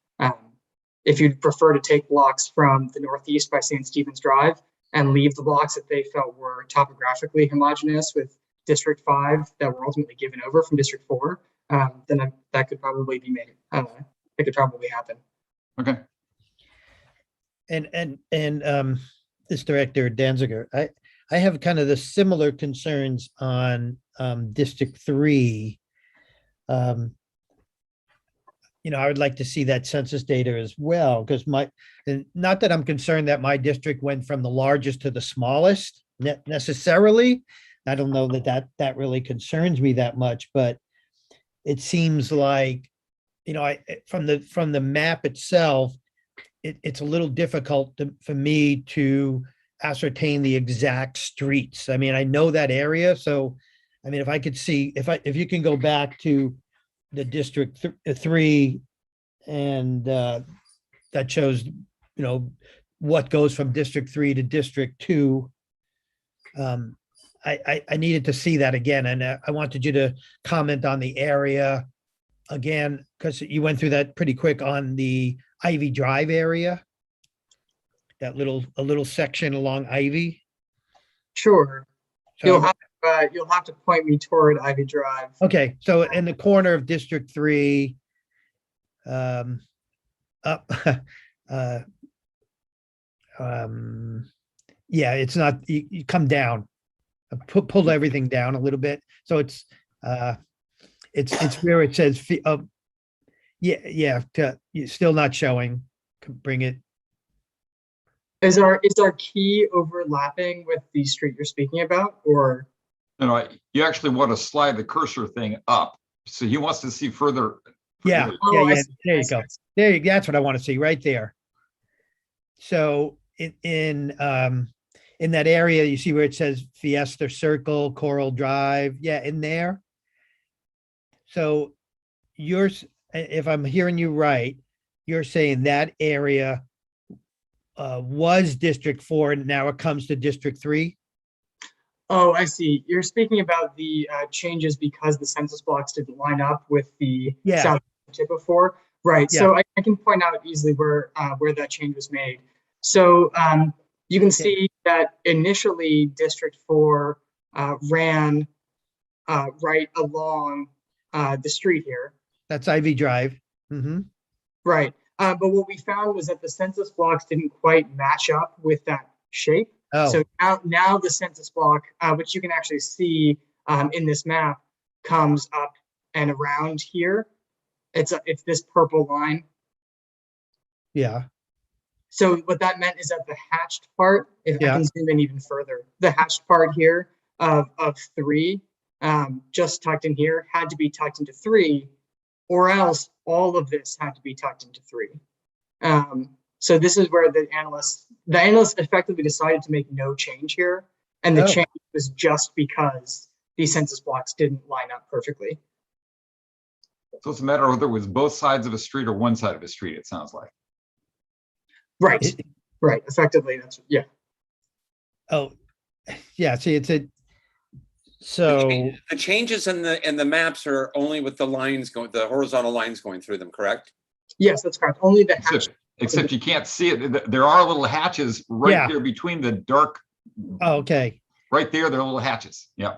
S12: If you'd prefer to take blocks from the northeast by St. Stephen's Drive and leave the blocks that they felt were topographically homogeneous with District 5 that were ultimately given over from District 4, then that could probably be made. It could probably happen.
S5: Okay.
S7: And this Director Danziger, I have kind of the similar concerns on District 3. I would like to see that census data as well, because not that I'm concerned that my district went from the largest to the smallest necessarily. I don't know that really concerns me that much, but it seems like, from the map itself, it's a little difficult for me to ascertain the exact streets. I mean, I know that area, so, I mean, if I could see, if you can go back to the District 3 and that shows, what goes from District 3 to District 2. I needed to see that again, and I wanted you to comment on the area again, because you went through that pretty quick on the Ivy Drive area. A little section along Ivy.
S12: Sure.
S7: So,
S12: You'll have to point me toward Ivy Drive.
S7: okay, so in the corner of District 3, up, yeah, it's not, you come down, pull everything down a little bit. So it's where it says, yeah, you're still not showing. Bring it.
S12: Is our key overlapping with the street you're speaking about, or?
S5: No, you actually want to slide the cursor thing up. So he wants to see further.
S7: Yeah,
S12: Oh, I
S7: yeah,
S12: see,
S7: there
S12: I
S7: you
S12: see,
S7: go.
S12: I see.
S7: There, that's what I want to see, right there. So in that area, you see where it says Fiesta Circle, Coral Drive, yeah, in there. So if I'm hearing you right, you're saying that area was District 4, and now it comes to District 3?
S12: Oh, I see. You're speaking about the changes because the census blocks didn't line up with the
S7: Yeah.
S12: south tip before. Right.
S7: Yeah.
S12: So I can point out easily where that change was made. So you can see that initially District 4 ran right along the street here.
S7: That's Ivy Drive. Mm-hmm.
S12: Right. But what we found was that the census blocks didn't quite match up with that shape.
S7: Oh.
S12: So now the census block, which you can actually see in this map, comes up and around here. It's this purple line.
S7: Yeah.
S12: So what that meant is that the hatched part, if I can zoom in even further, the hatched part here of 3, just tucked in here, had to be tucked into 3, or else all of this had to be tucked into 3. So this is where the analysts effectively decided to make no change here. And the change was just because these census blocks didn't line up perfectly.
S5: So it's a matter of whether it was both sides of a street or one side of a street, it sounds like.
S12: Right. Right. Effectively, that's, yeah.
S7: Oh, yeah. See, so
S4: the changes in the maps are only with the horizontal lines going through them, correct?
S12: Yes, that's correct. Only the hatch.
S5: Except you can't see it. There are little hatches right there between the dark.
S7: Oh, okay.
S5: Right there, there are little hatches. Yeah.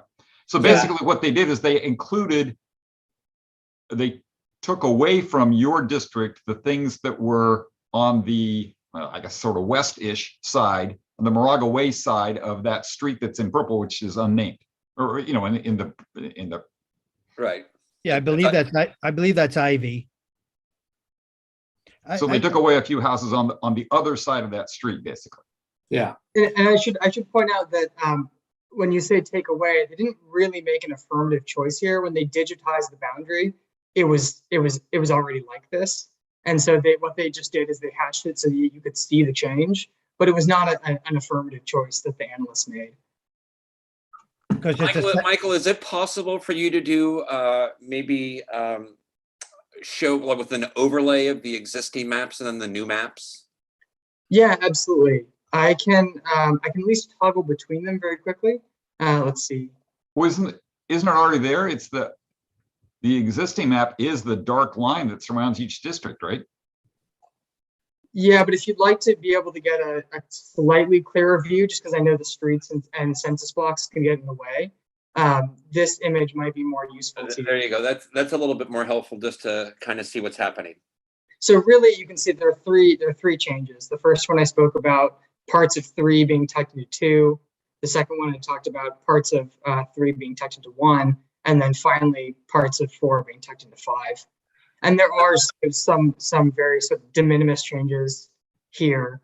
S5: So basically what they did is they took away from your district the things that were on the, I guess, sort of west-ish side, on the Moraga Way side of that street that's in purple, which is unnamed, or in the.
S4: Right.
S7: Yeah, I believe that's Ivy.
S5: So they took away a few houses on the other side of that street, basically.
S1: Yeah.
S12: And I should point out that when you say take away, they didn't really make an affirmative choice here. When they digitized the boundary, it was already like this. And so what they just did is they hashed it so you could see the change, but it was not an affirmative choice that the analysts made.
S4: Michael, is it possible for you to do maybe show with an overlay of the existing maps and then the new maps?
S12: Yeah, absolutely. I can at least toggle between them very quickly. Let's see.
S5: Well, isn't it already there? It's the existing map is the dark line that surrounds each district, right?
S12: Yeah, but if you'd like to be able to get a slightly clearer view, just because I know the streets and census blocks can get in the way, this image might be more useful to you.
S4: There you go. That's a little bit more helpful just to kind of see what's happening.
S12: So really, you can see there are three changes. The first one I spoke about, parts of 3 being tucked into 2. The second one I talked about parts of 3 being tucked into 1, and then finally parts of 4 being tucked into 5. And there are some very sort of de minimis changes here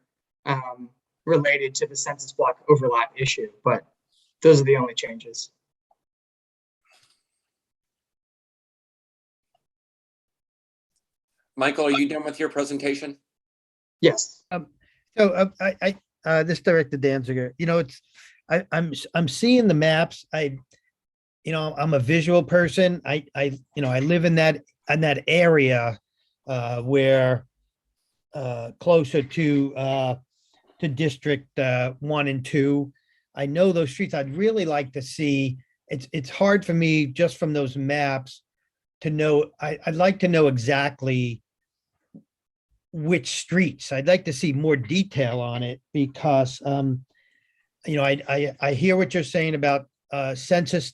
S12: related to the census block overlap issue, but those are the only changes.
S4: Michael, are you done with your presentation?
S12: Yes.
S7: This Director Danziger, I'm seeing the maps. I'm a visual person. I live in that area where closer to District 1 and 2. I know those streets. I'd really like to see. It's hard for me just from those maps to know. I'd like to know exactly which streets. I'd like to see more detail on it because I hear what you're saying about census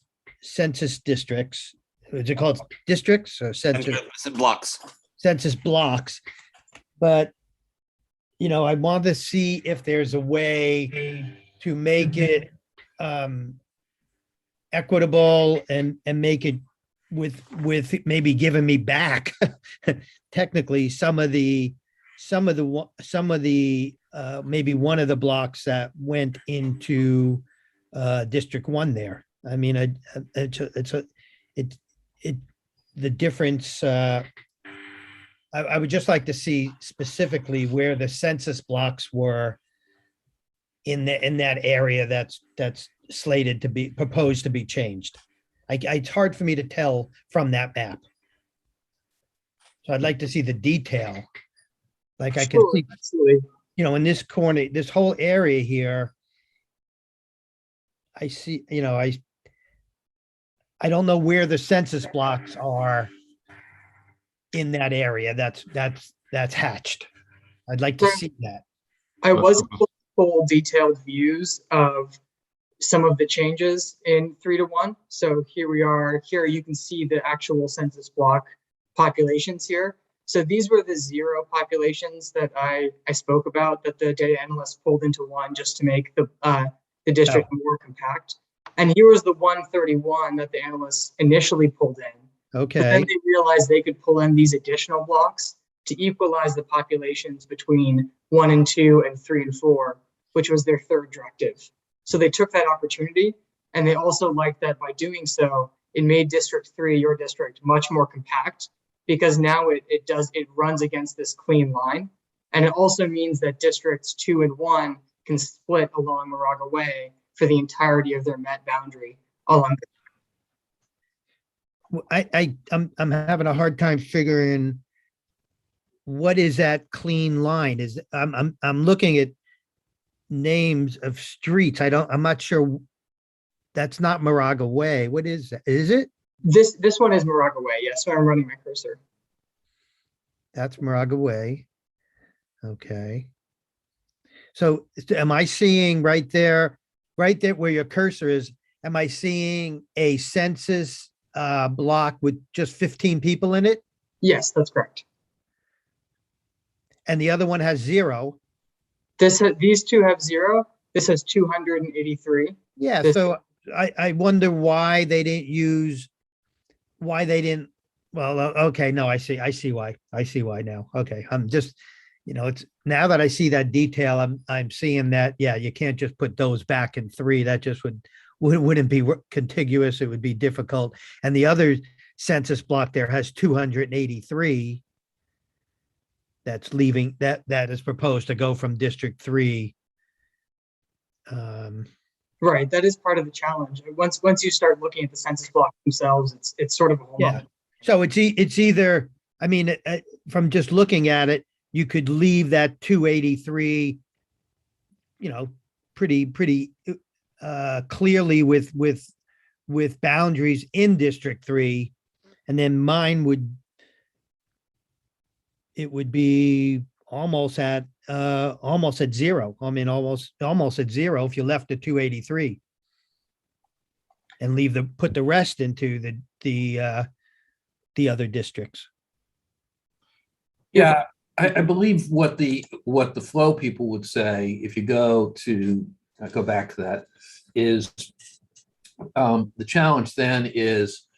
S7: districts. Is it called districts or census
S4: Blocks.
S7: census blocks? But I want to see if there's a way to make it equitable and make it with maybe giving me back technically some of the maybe one of the blocks that went into District 1 there. I mean, the difference. I would just like to see specifically where the census blocks were in that area that's slated to be proposed to be changed. It's hard for me to tell from that map. So I'd like to see the detail. Like I can
S12: Sure,
S7: see,
S12: absolutely.
S7: in this corner, this whole area here, I see, I don't know where the census blocks are in that area that's hatched. I'd like to see that.
S12: I was able to pull detailed views of some of the changes in 3 to 1. So here we are. Here you can see the actual census block populations here. So these were the 0 populations that I spoke about that the data analyst pulled into 1 just to make the district more compact. And here was the 131 that the analysts initially pulled in.
S7: Okay.
S12: But then they realized they could pull in these additional blocks to equalize the populations between 1 and 2 and 3 and 4, which was their third directive. So they took that opportunity, and they also liked that by doing so, it made District 3, your district, much more compact, because now it runs against this clean line. And it also means that Districts 2 and 1 can split along Moraga Way for the entirety of their Met boundary along.
S7: I'm having a hard time figuring what is that clean line. I'm looking at names of streets. I'm not sure. That's not Moraga Way. What is that? Is it?
S12: This one is Moraga Way. Yes, so I'm running my cursor.
S7: That's Moraga Way. Okay. So am I seeing right there where your cursor is? Am I seeing a census block with just 15 people in it?
S12: Yes, that's correct.
S7: And the other one has 0.
S12: These two have 0. This has 283.
S7: Yeah. So I wonder why they didn't. Well, okay. No, I see why. I see why now. Okay. I'm just, it's now that I see that detail, I'm seeing that, yeah, you can't just put those back in 3. That just wouldn't be contiguous. It would be difficult. And the other census block there has 283 that's leaving, that is proposed to go from District 3.
S12: Right, that is part of the challenge. Once you start looking at the census blocks themselves, it's sort of a whole nother.
S7: So it's either, I mean, from just looking at it, you could leave that 283, pretty clearly with boundaries in District 3, and then mine would be almost at 0. I mean, almost at 0 if you left the 283 and put the rest into the other districts.
S1: Yeah, I believe what the flow people would say, if you go back to that, is the challenge then is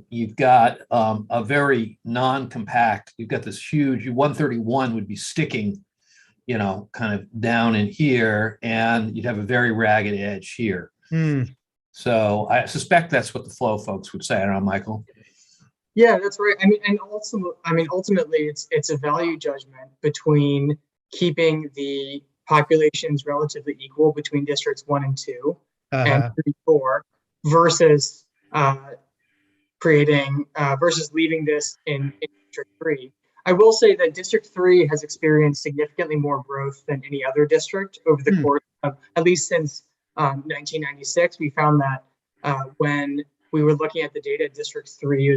S1: you've got a very non-compact, you've got this huge 131 would be sticking, kind of down in here, and you'd have a very ragged edge here. So I suspect that's what the flow folks would say. I don't know, Michael.
S12: Yeah, that's right. I mean, ultimately, it's a value judgment between keeping the populations relatively equal between districts 1 and 2 and
S7: Uh-huh.
S12: 3, 4 versus versus leaving this in District 3. I will say that District 3 has experienced significantly more growth than any other district over the course of, at least since 1996. We found that when we were looking at the data, District 3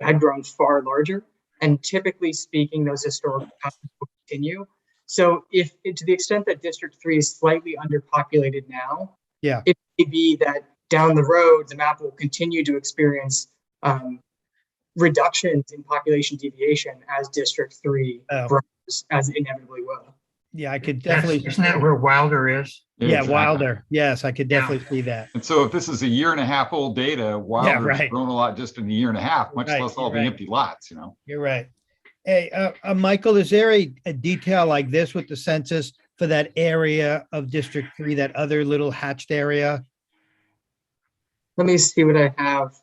S12: had grown far larger. And typically speaking, those historical patterns will continue. So if to the extent that District 3 is slightly underpopulated now,
S7: Yeah.
S12: it may be that down the road, the map will continue to experience reductions in population deviation as District 3 grows, as it inevitably will.
S7: Yeah, I could definitely.
S8: Isn't that where Wilder is?
S7: Yeah,
S5: exactly.
S7: Wilder. Yes, I could definitely see that.
S5: And so if this is a year and a half old data, Wilder's
S7: right.
S5: grown a lot just in a year and a half, much
S7: Right,
S5: less all
S7: you're
S5: the
S7: right.
S5: empty lots, you know?
S7: You're right. Hey, Michael, is there a detail like this with the census for that area of District 3, that other little hatched area?
S12: Let me see what I have.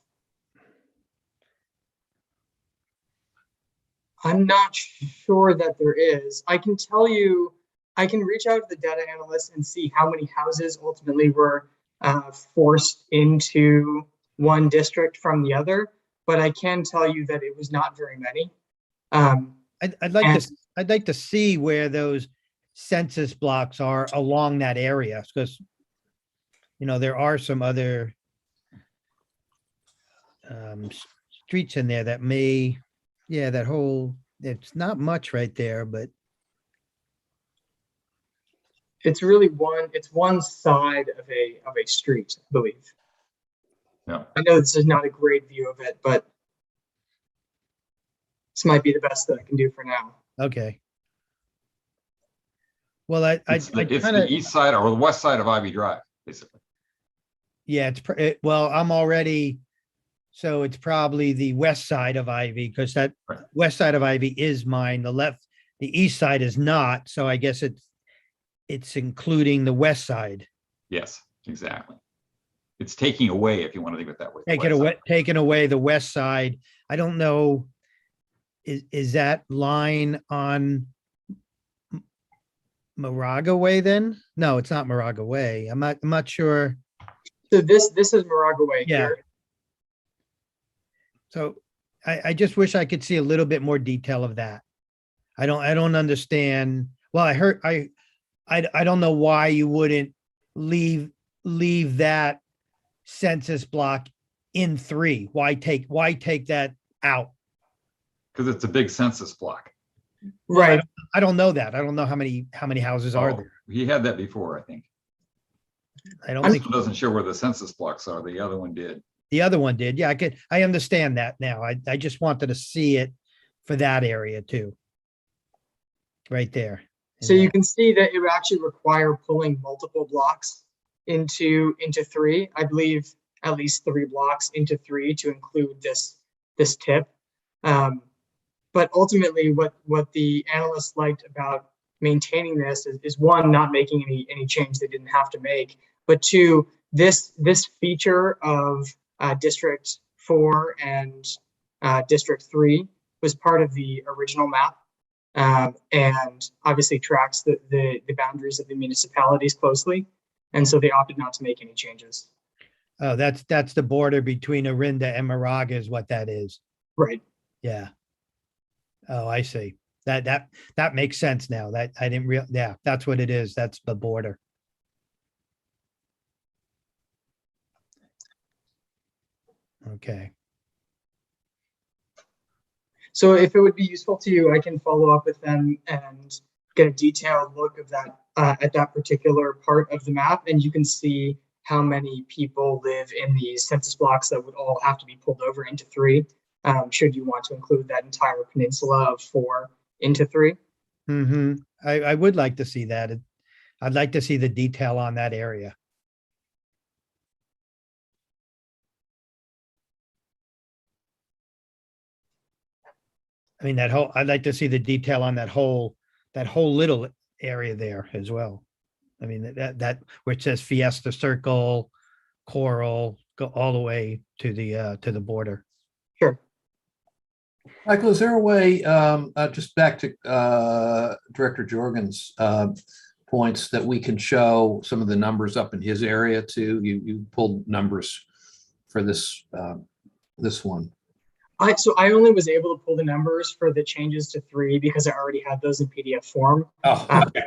S12: I'm not sure that there is. I can tell you, I can reach out to the data analyst and see how many houses ultimately were forced into one district from the other, but I can tell you that it was not very many.
S7: I'd like to see where those census blocks are along that area, because there are some other streets in there that may, that whole, it's not much right there, but
S12: it's really one side of a street, I believe.
S5: Yeah.
S12: I know this is not a great view of it, but this might be the best that I can do for now.
S7: okay. Well,
S5: It's the east side or the west side of Ivy Drive, basically.
S7: Yeah, well, I'm already, so it's probably the west side of Ivy, because that
S5: Right.
S7: west side of Ivy is mine. The east side is not. So I guess it's including the west side.
S5: Yes, exactly. It's taking away, if you want to think of it that way. the west side.
S7: Taking away the west side. I don't know. Is that line on Moraga Way then? No, it's not Moraga Way. I'm not sure.
S12: So this is Moraga Way
S7: Yeah.
S12: here.
S7: So I just wish I could see a little bit more detail of that. I don't understand. Well, I don't know why you wouldn't leave that census block in 3. Why take that out?
S5: Because it's a big census block.
S12: Right.
S7: I don't know that. I don't know how many houses are
S5: Oh,
S7: there.
S5: he had that before, I think.
S7: I don't
S5: This
S7: think
S5: one doesn't show where the census blocks are. The other one did.
S7: the other one did. Yeah, I understand that now. I just wanted to see it for that area too. Right there.
S12: So you can see that it would actually require pulling multiple blocks into 3. I believe at least 3 blocks into 3 to include this tip. But ultimately, what the analysts liked about maintaining this is one, not making any change they didn't have to make, but 2, this feature of District 4 and District 3 was part of the original map. And obviously tracks the boundaries of the municipalities closely. And so they opted not to make any changes.
S7: Oh, that's the border between Orinda and Moraga is what that is.
S12: Right.
S7: Yeah. Oh, I see. That makes sense now. That I didn't yeah, that's what it is. That's the border. Okay.
S12: So if it would be useful to you, I can follow up with them and get a detailed look of that at that particular part of the map. And you can see how many people live in these census blocks that would all have to be pulled over into 3. Should you want to include that entire peninsula of 4 into 3.
S7: Mm-hmm. I would like to see that. I'd like to see the detail on that area. I mean, I'd like to see the detail on that whole little area there as well. I mean, that where it says Fiesta Circle, Coral, go all the way to the border.
S12: Sure.
S1: Michael, is there a way, just back to Director Jorgen's points, that we can show some of the numbers up in his area too? You pulled numbers for this this one.
S12: So I only was able to pull the numbers for the changes to 3 because I already had those in PDF form.
S1: Oh,
S12: okay.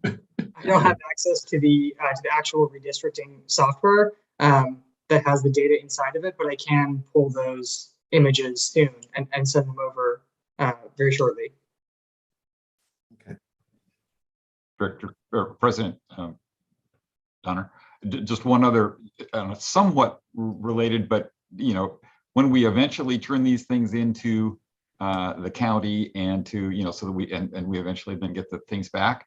S12: I don't have access to the actual redistricting software that has the data inside of it, but I can pull those images soon and send them over very shortly.
S1: okay.
S5: Director or President Donner, just one other somewhat related, but when we eventually turn these things into the county and to so that we eventually then get the things back.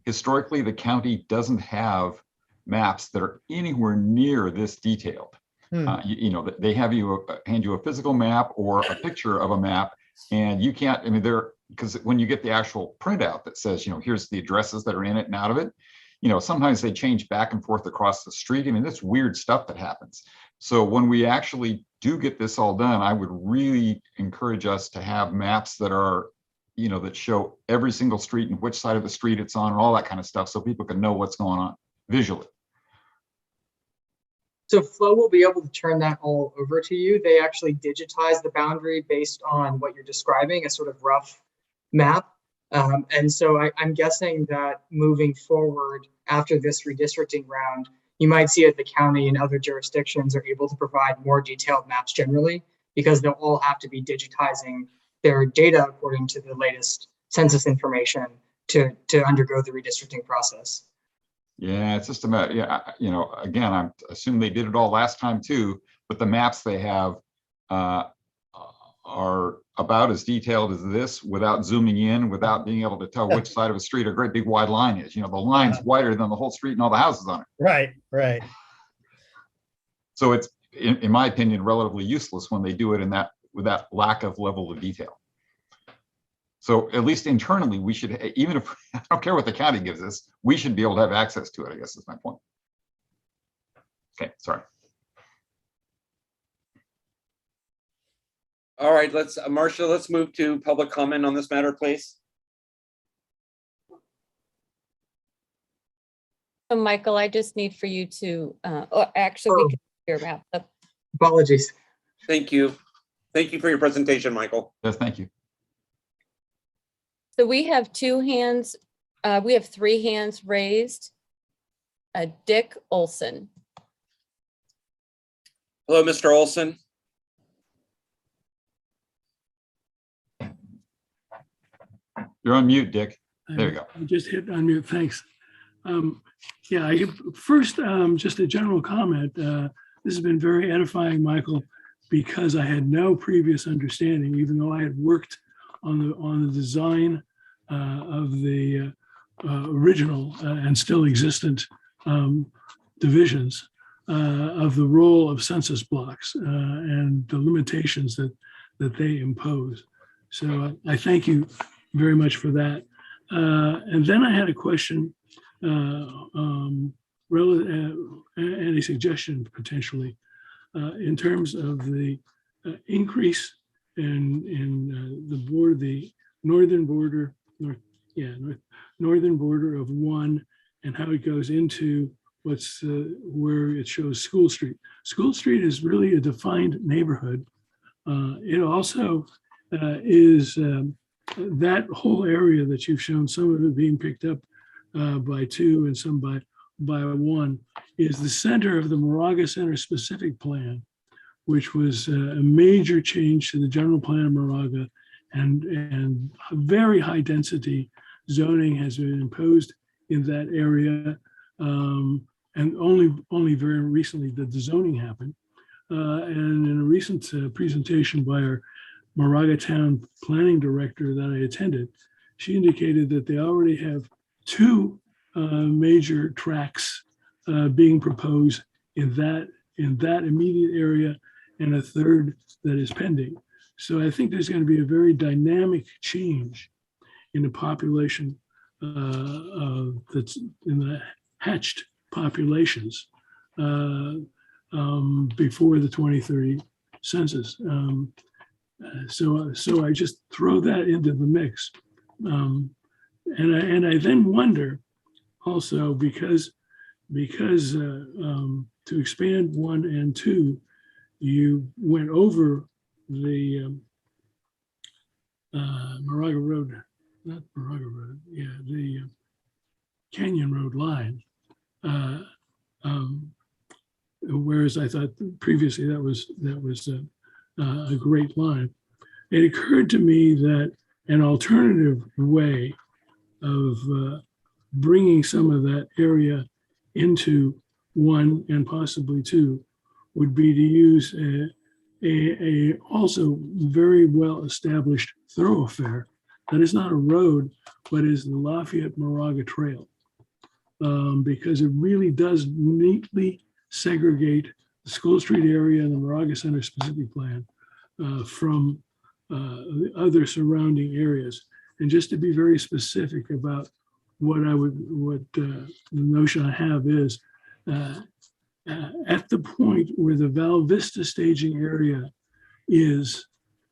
S5: Historically, the county doesn't have maps that are anywhere near this detailed. They have hand you a physical map or a picture of a map, and you can't. I mean, because when you get the actual printout that says, here's the addresses that are in it and out of it, sometimes they change back and forth across the street. I mean, that's weird stuff that happens. So when we actually do get this all done, I would really encourage us to have maps that are, that show every single street and which side of the street it's on and all that kind of stuff, so people can know what's going on visually.
S12: So Flow will be able to turn that all over to you. They actually digitize the boundary based on what you're describing, a sort of rough map. And so I'm guessing that moving forward after this redistricting round, you might see that the county and other jurisdictions are able to provide more detailed maps generally, because they'll all have to be digitizing their data according to the latest census information to undergo the redistricting process.
S5: Yeah, it's just a matter. Yeah, again, I assume they did it all last time too, but the maps they have are about as detailed as this, without zooming in, without being able to tell which side of a street a great big wide line is. The line's wider than the whole street and all the houses on it.
S7: Right.
S5: So it's, in my opinion, relatively useless when they do it with that lack of level of detail. So at least internally, we should, even if I don't care what the county gives us, we should be able to have access to it, I guess is my point. Okay, sorry.
S4: All right, Marcia, let's move to public comment on this matter, please.
S2: So Michael, I just need for you to, or actually, we can hear wrap up.
S12: Apologies.
S4: Thank you. Thank you for your presentation, Michael.
S5: Yes, thank you.
S2: So we have 2 hands, we have 3 hands raised. Dick Olson.
S4: Hello, Mr. Olson.
S5: You're on mute, Dick. There you go.
S13: I just hit unmute, thanks. Yeah, first, just a general comment. This has been very edifying, Michael, because I had no previous understanding, even though I had worked on the design of the original and still existent divisions of the role of census blocks and the limitations that they impose. So I thank you very much for that. And then I had a question and a suggestion potentially in terms of the increase in the northern border of 1, and how it goes into where it shows School Street. School Street is really a defined neighborhood. It also is that whole area that you've shown, some of it being picked up by 2 and some by 1, is the center of the Moraga Center specific plan, which was a major change to the general plan of Moraga, and very high density zoning has been imposed in that area. And only very recently did the zoning happen. And in a recent presentation by our Moraga Town Planning Director that I attended, she indicated that they already have 2 major tracks being proposed in that immediate area, and a 3rd that is pending. So I think there's going to be a very dynamic change in the population that's in the hatched populations before the 2030 census. So I just throw that into the mix. And I then wonder also because to expand 1 and 2, you went over the Moraga Road, not Moraga Road, yeah, the Canyon Road line. Whereas I thought previously that was a great line. It occurred to me that an alternative way of bringing some of that area into 1 and possibly 2 would be to use a also very well established thoroughfare that is not a road, but is the Lafayette Moraga Trail. Because it really does neatly segregate the School Street area and the Moraga Center specific plan from the other surrounding areas. And just to be very specific about what the notion I have is at the point where the Val Vista staging area is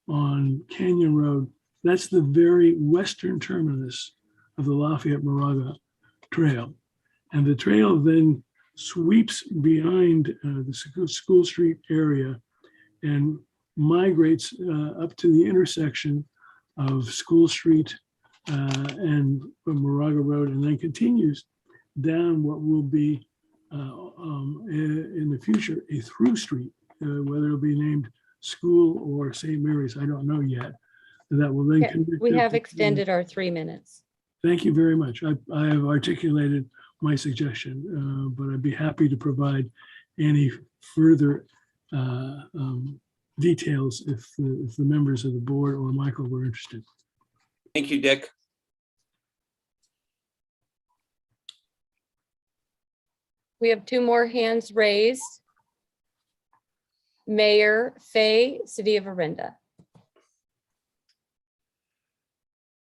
S13: on Canyon Road, that's the very western terminus of the Lafayette Moraga Trail. And the trail then sweeps behind the School Street area and migrates up to the intersection of School Street and Moraga Road, and then continues down what will be in the future a through street, whether it'll be named School or St. Mary's, I don't know yet. That will then connect.
S2: We
S13: up
S2: have
S13: to-
S2: extended our 3 minutes.
S13: Thank you very much. I have articulated my suggestion, but I'd be happy to provide any further details if the members of the board or Michael were interested.
S4: Thank you, Dick.
S2: We have 2 more hands raised. Mayor Fay, City of Orinda.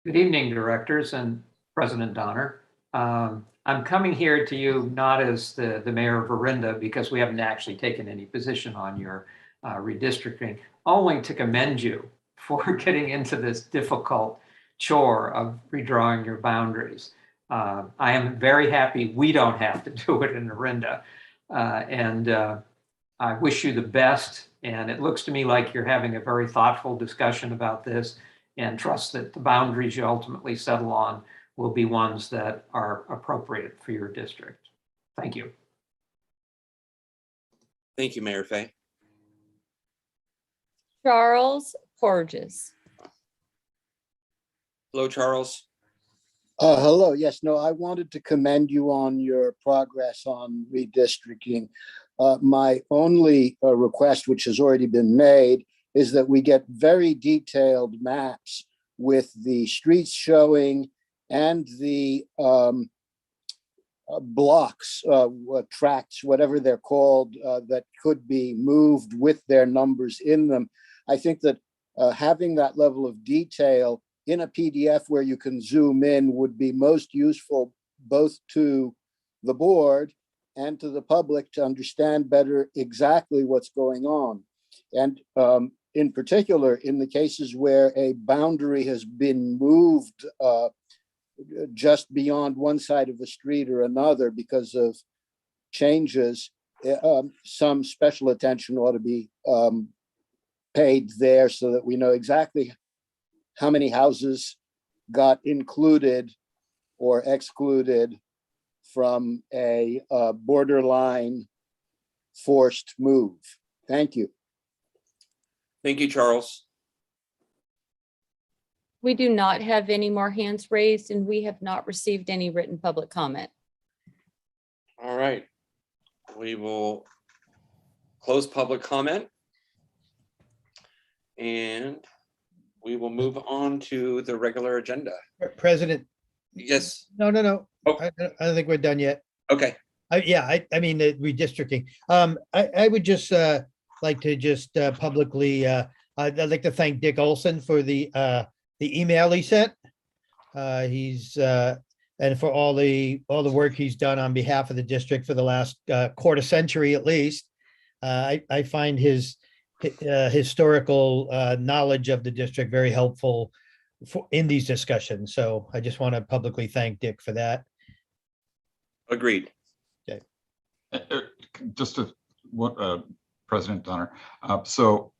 S14: Good evening, directors and President Donner. I'm coming here to you not as the mayor of Orinda because we haven't actually taken any position on your redistricting, only to commend you for getting into this difficult chore of redrawing your boundaries. I am very happy we don't have to do it in Orinda. I wish you the best. And it looks to me like you're having a very thoughtful discussion about this, and trust that the boundaries you ultimately settle on will be ones that are appropriate for your district. Thank you.
S4: Thank you, Mayor Fay.
S2: Charles Porges.
S4: Hello, Charles.
S10: Hello. Yes, no, I wanted to commend you on your progress on redistricting. My only request, which has already been made, is that we get very detailed maps with the streets showing and the blocks, tracts, whatever they're called, that could be moved with their numbers in them. I think that having that level of detail in a PDF where you can zoom in would be most useful both to the board and to the public to understand better exactly what's going on. And in particular, in the cases where a boundary has been moved just beyond one side of the street or another because of changes, some special attention ought to be paid there so that we know exactly how many houses got included or excluded from a borderline forced move. Thank you.
S4: Thank you, Charles.
S2: We do not have any more hands raised, and we have not received any written public comment.
S4: All right. We will close public comment. And we will move on to the regular agenda.
S7: President,
S4: Yes.
S7: no.
S4: Oh.
S7: I don't think we're done yet.
S4: Okay.
S7: I mean, the redistricting. I would just like to just publicly, I'd like to thank Dick Olson for the email he sent. He's and for all the work he's done on behalf of the district for the last quarter century at least. I find his historical knowledge of the district, very helpful in these discussions. So I just want to publicly thank Dick for that.
S4: Agreed.
S5: Just to what President Donner. So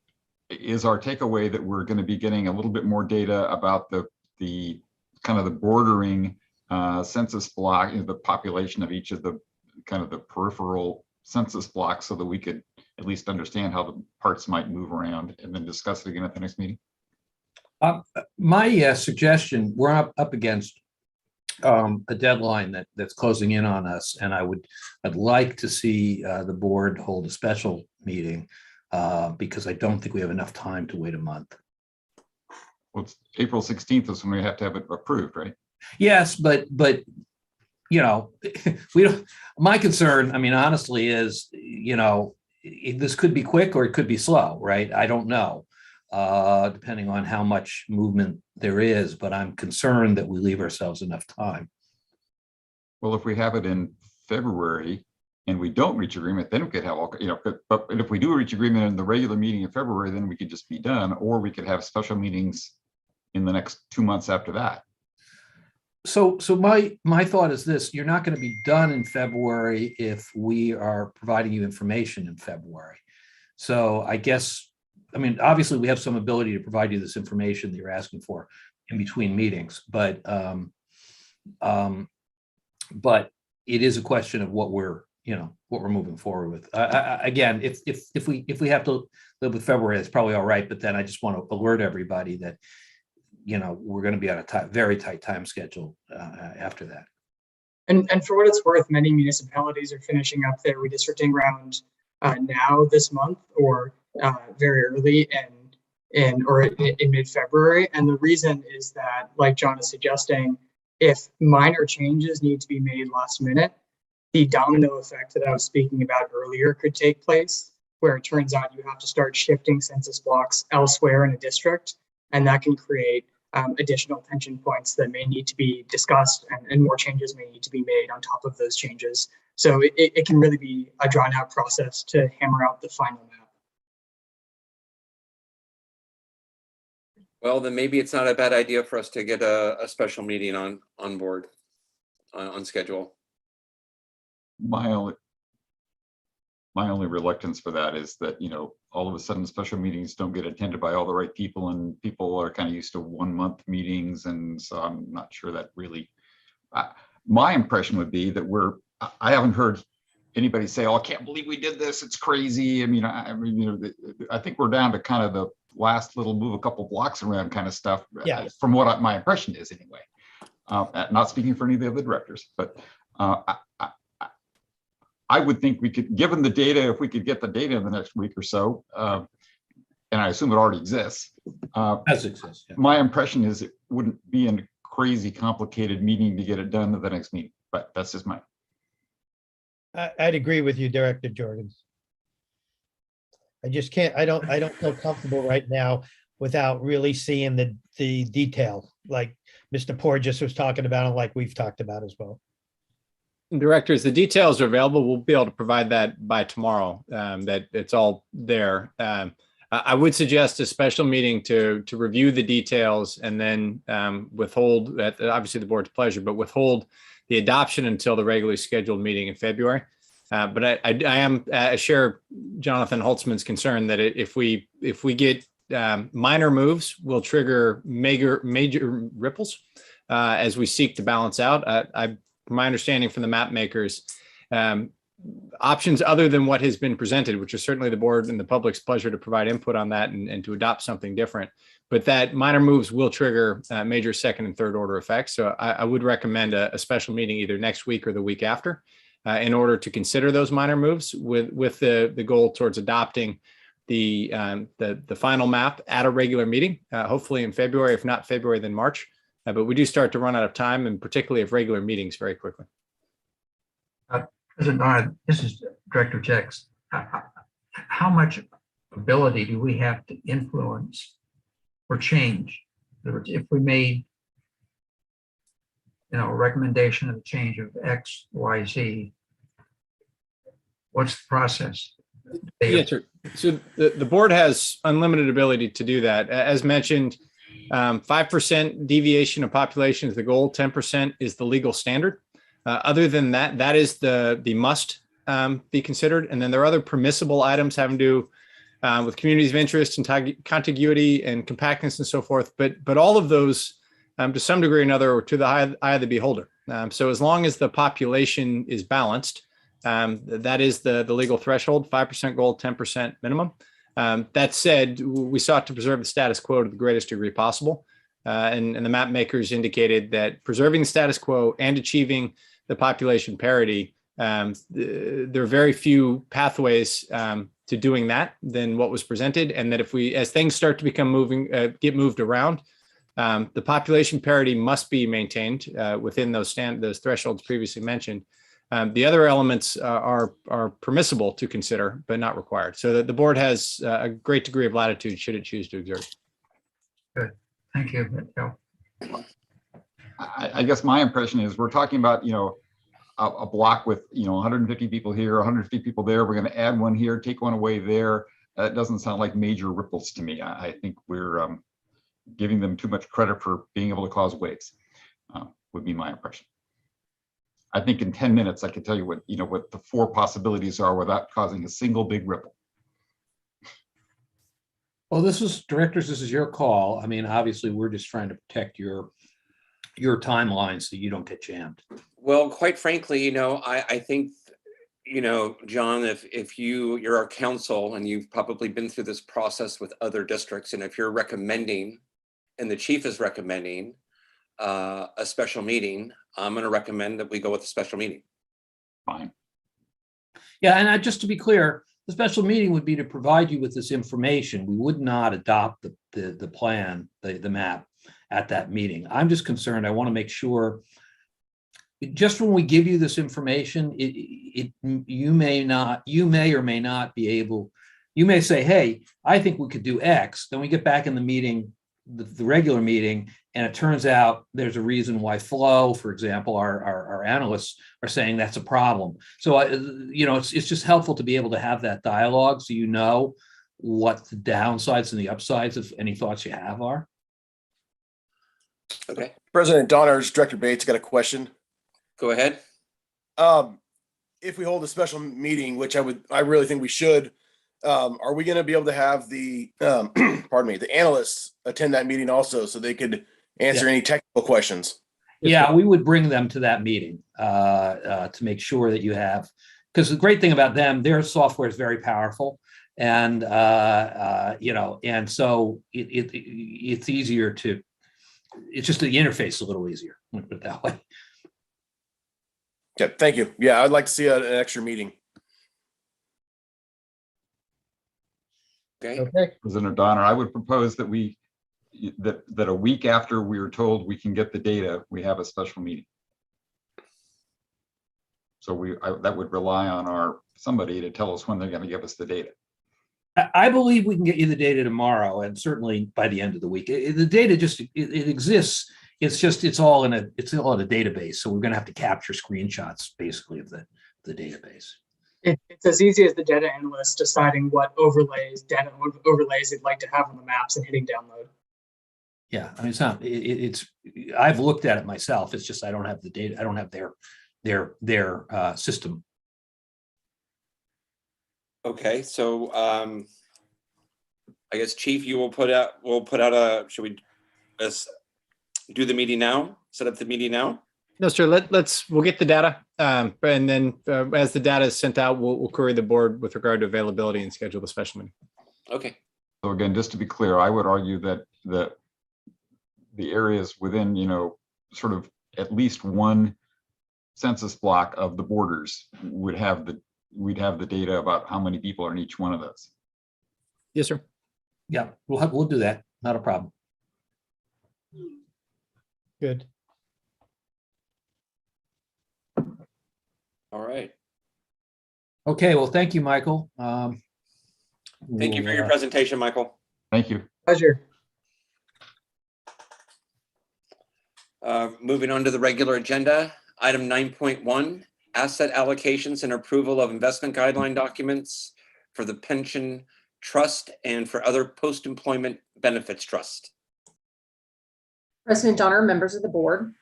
S5: is our takeaway that we're going to be getting a little bit more data about the kind of the bordering census block, the population of each of the kind of the peripheral census blocks, so that we could at least understand how the parts might move around, and then discuss it again at the next meeting?
S1: My suggestion, we're up against a deadline that's closing in on us, and I'd like to see the board hold a special meeting because I don't think we have enough time to wait a month.
S5: Well, it's April 16th is when we have to have it approved, right?
S1: Yes, but you know, we don't. My concern, I mean, honestly, is this could be quick or it could be slow, right? I don't know, depending on how much movement there is. But I'm concerned that we leave ourselves enough time.
S5: Well, if we have it in February and we don't reach agreement, then we could have all, but if we do reach agreement in the regular meeting in February, then we could just be done, or we could have special meetings in the next 2 months after that.
S1: So my thought is this: you're not going to be done in February if we are providing you information in February. So I guess, I mean, obviously we have some ability to provide you this information that you're asking for in between meetings, but it is a question of what we're moving forward with. Again, if we have to live with February, that's probably all right. But then I just want to alert everybody that we're going to be on a very tight time schedule after that.
S12: And for what it's worth, many municipalities are finishing up their redistricting round now this month, or very early in mid-February. And the reason is that, like John is suggesting, if minor changes need to be made last minute, the domino effect that I was speaking about earlier could take place, where it turns out you have to start shifting census blocks elsewhere in a district, and that can create additional tension points that may need to be discussed, and more changes may need to be made on top of those changes. So it can really be a drawn out process to hammer out the final map.
S4: Well, then maybe it's not a bad idea for us to get a special meeting on board, on schedule.
S5: My only reluctance for that is that, all of a sudden special meetings don't get attended by all the right people, and people are kind of used to 1 month meetings. And so I'm not sure that really, my impression would be that I haven't heard anybody say, "Oh, I can't believe we did this. It's crazy." I mean, I think we're down to kind of the last little move a couple blocks around kind of stuff.
S7: Yeah.
S5: From what my impression is anyway. Not speaking for any of the other directors, but I would think we could, given the data, if we could get the data in the next week or so, and I assume it already exists.
S1: As exists. Yeah.
S5: My impression is it wouldn't be a crazy complicated meeting to get it done at the next meeting, but that's just mine.
S7: I'd agree with you, Director Jorgens. I just can't, I don't feel comfortable right now without really seeing the detail, like Mr. Porges was talking about, and like we've talked about as well.
S3: Directors, the details are available. We'll be able to provide that by tomorrow, that it's all there. I would suggest a special meeting to review the details, and then withhold, at obviously the board's pleasure, but withhold the adoption until the regularly scheduled meeting in February. But I share Jonathan Holtzman's concern that if we get minor moves, will trigger major ripples as we seek to balance out. From my understanding from the map makers, options other than what has been presented, which is certainly the board and the public's pleasure to provide input on that and to adopt something different, but that minor moves will trigger major second and third order effects. So I would recommend a special meeting either next week or the week after in order to consider those minor moves with the goal towards adopting the final map at a regular meeting, hopefully in February, if not February, then March. But we do start to run out of time, and particularly of regular meetings, very quickly.
S8: President Dodd, this is Director Jex. How much ability do we have to influence or change? In other words, if we made, a recommendation of a change of X, Y, Z, what's the process?
S3: Yes, sir. So the board has unlimited ability to do that. As mentioned, 5% deviation of population is the goal, 10% is the legal standard. Other than that, that is the must be considered. And then there are other permissible items having to do with communities of interest and contiguity and compactness and so forth. But all of those, to some degree or another, are to the eye of the beholder. So as long as the population is balanced, that is the legal threshold, 5% goal, 10% minimum. That said, we sought to preserve the status quo to the greatest degree possible. And the map makers indicated that preserving the status quo and achieving the population parity, there are very few pathways to doing that than what was presented. And that as things start to become get moved around, the population parity must be maintained within those thresholds previously mentioned. The other elements are permissible to consider, but not required. So that the board has a great degree of latitude should it choose to exert.
S8: Good, thank you. Bill.
S5: I guess my impression is we're talking about, a block with, 150 people here, 150 people there. We're going to add one here, take one away there. That doesn't sound like major ripples to me. I think we're giving them too much credit for being able to cause waves, would be my impression. I think in 10 minutes, I can tell you what the 4 possibilities are without causing a single big ripple.
S1: Well, directors, this is your call. I mean, obviously, we're just trying to protect your timeline so you don't get jammed.
S4: Well, quite frankly, I think, John, if you're our counsel and you've probably been through this process with other districts, and if you're recommending, and the chief is recommending a special meeting, I'm going to recommend that we go with a special meeting.
S5: Fine.
S1: Yeah, and just to be clear, the special meeting would be to provide you with this information. We would not adopt the plan, the map at that meeting. I'm just concerned. I want to make sure, just when we give you this information, you may or may not be able, you may say, hey, I think we could do X. Then we get back in the meeting, the regular meeting, and it turns out there's a reason why Flo, for example, our analysts are saying that's a problem. So, it's just helpful to be able to have that dialogue so you know what the downsides and the upsides of any thoughts you have are.
S4: Okay,
S6: President Donner, Director Bates, got a question.
S4: go ahead.
S6: If we hold a special meeting, which I really think we should, are we going to be able to have the the analysts attend that meeting also so they could answer any technical questions?
S1: Yeah, we would bring them to that meeting to make sure that you have, because the great thing about them, their software is very powerful, and and so it's easier to. It's just the interface is a little easier. Let me put it that way.
S6: Okay, thank you. Yeah, I'd like to see an extra meeting.
S4: Okay.
S5: President Donner, I would propose that that a week after we are told we can get the data, we have a special meeting. So that would rely on somebody to tell us when they're going to give us the data.
S1: I believe we can get you the data tomorrow, and certainly by the end of the week. The data it exists. It's all in a database. So we're going to have to capture screenshots, basically, of the database.
S12: It's as easy as the data analyst deciding what data overlays they'd like to have on the maps and hitting download.
S1: Yeah, I mean, it's not. I've looked at it myself. It's just I don't have the data. I don't have their system.
S4: Okay, so I guess Chief, we'll put out should we do the meeting now? Set up the meeting now?
S3: No, sir. We'll get the data, and then as the data is sent out, we'll query the board with regard to availability and schedule the special meeting.
S4: Okay.
S5: So again, just to be clear, I would argue that the areas within, sort of at least one census block of the borders we'd have the data about how many people are in each one of those.
S3: Yes, sir.
S1: Yeah, we'll do that. Not a problem.
S7: Good.
S4: All right.
S1: Okay. Well, thank you, Michael.
S4: Thank you for your presentation, Michael.
S5: Thank you.
S12: Pleasure.
S4: Moving on to the regular agenda, item 9.1, asset allocations and approval of investment guideline documents for the pension trust and for other post-employment benefits trust.
S9: President Donner, members of the board,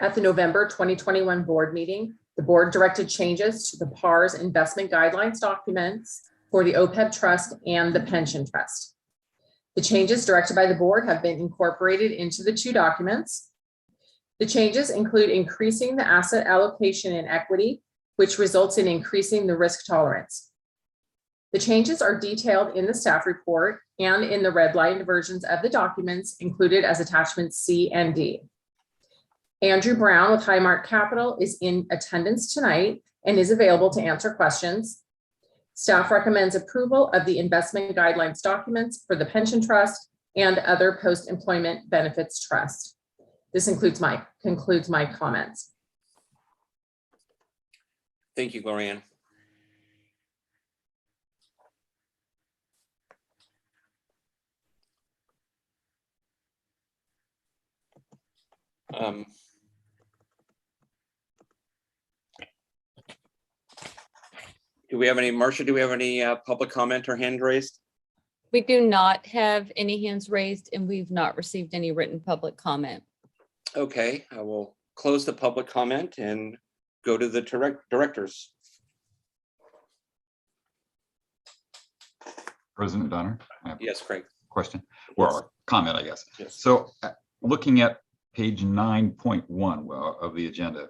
S9: at the November 2021 board meeting, the board directed changes to the PARS investment guidelines documents for the OPEB trust and the pension trust. The changes directed by the board have been incorporated into the two documents. The changes include increasing the asset allocation in equity, which results in increasing the risk tolerance. The changes are detailed in the staff report and in the redlined versions of the documents included as attachments C and D. Andrew Brown with Highmark Capital is in attendance tonight and is available to answer questions. Staff recommends approval of the investment guidelines documents for the pension trust and other post-employment benefits trust. This concludes my comments.
S4: Thank you, Glorianne. Do we have any, Marcia, do we have any public comment or hand raised?
S2: We do not have any hands raised, and we've not received any written public comment.
S4: Okay, I will close the public comment and go to the directors.
S5: President Donner? I have a
S4: Yes, Craig.
S5: question, or comment, I guess.
S4: Yes.
S5: So looking at page 9.1 of the agenda,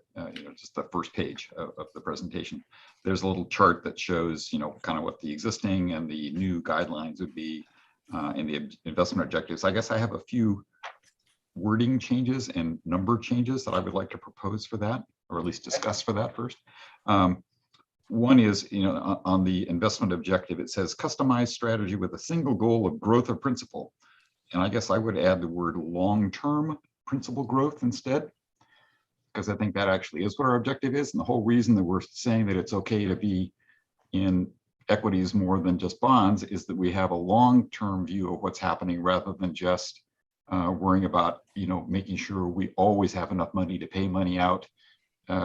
S5: just the first page of the presentation, there's a little chart that shows, kind of what the existing and the new guidelines would be in the investment objectives. I guess I have a few wording changes and number changes that I would like to propose for that, or at least discuss for that first. One is, on the investment objective, it says customized strategy with a single goal of growth of principal. And I guess I would add the word long-term principal growth instead, because I think that actually is what our objective is. And the whole reason that we're saying that it's okay to be in equities more than just bonds is that we have a long-term view of what's happening rather than just worrying about, making sure we always have enough money to pay money out,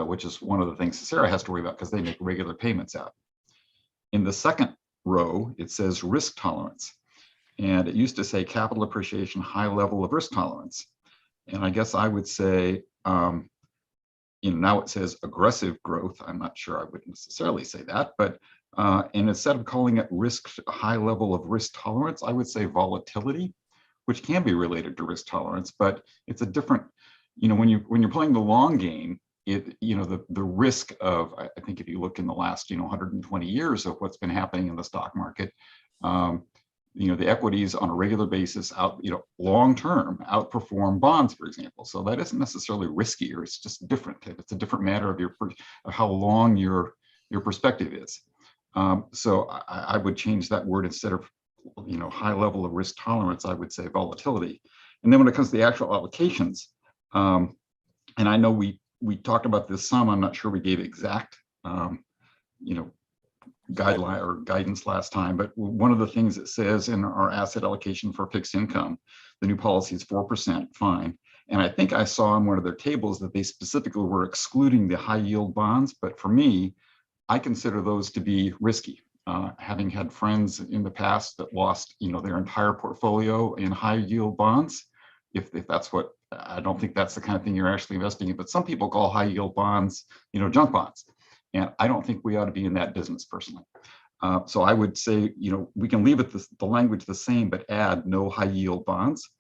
S5: which is one of the things Sarah has to worry about because they make regular payments out. In the second row, it says risk tolerance. And it used to say capital appreciation, high level of risk tolerance. And I guess I would say, now it says aggressive growth. I'm not sure I would necessarily say that, but and instead of calling it high level of risk tolerance, I would say volatility, which can be related to risk tolerance, but it's a different, when you're playing the long game, the risk of, I think if you look in the last, 120 years of what's been happening in the stock market, the equities on a regular basis long-term outperform bonds, for example. So that isn't necessarily riskier, it's just different. It's a different matter of how long your perspective is. So I would change that word instead of, high level of risk tolerance, I would say volatility. And then when it comes to the actual allocations, and I know we talked about this some, I'm not sure we gave exact, guideline or guidance last time, but one of the things it says in our asset allocation for fixed income, the new policy is 4%, fine. And I think I saw in one of their tables that they specifically were excluding the high yield bonds, but for me, I consider those to be risky. Having had friends in the past that lost, their entire portfolio in high yield bonds, if that's what, I don't think that's the kind of thing you're actually investing in, but some people call high yield bonds, junk bonds. And I don't think we ought to be in that business personally. So I would say, we can leave it the language the same, but add no high yield bonds.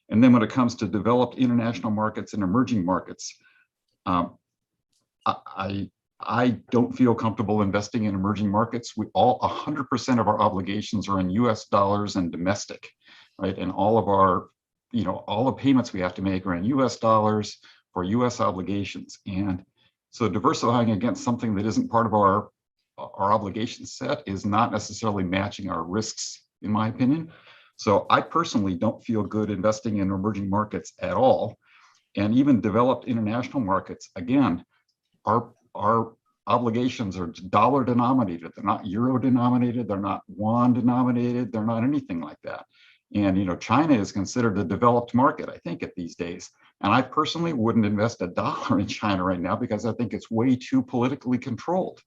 S5: And then when it comes to developed international markets and emerging markets, I don't feel comfortable investing in emerging markets. 100% of our obligations are in US dollars and domestic, right? And all of our, all the payments we have to make are in US dollars for US obligations. And so diversifying against something that isn't part of our obligation set is not necessarily matching our risks, in my opinion. So I personally don't feel good investing in emerging markets at all. And even developed international markets, again, our obligations are dollar denominated. They're not euro denominated. They're not yuan denominated. They're not anything like that. And, China is considered a developed market, I think, at these days. And I personally wouldn't invest $1 in China right now because I think it's way too politically controlled.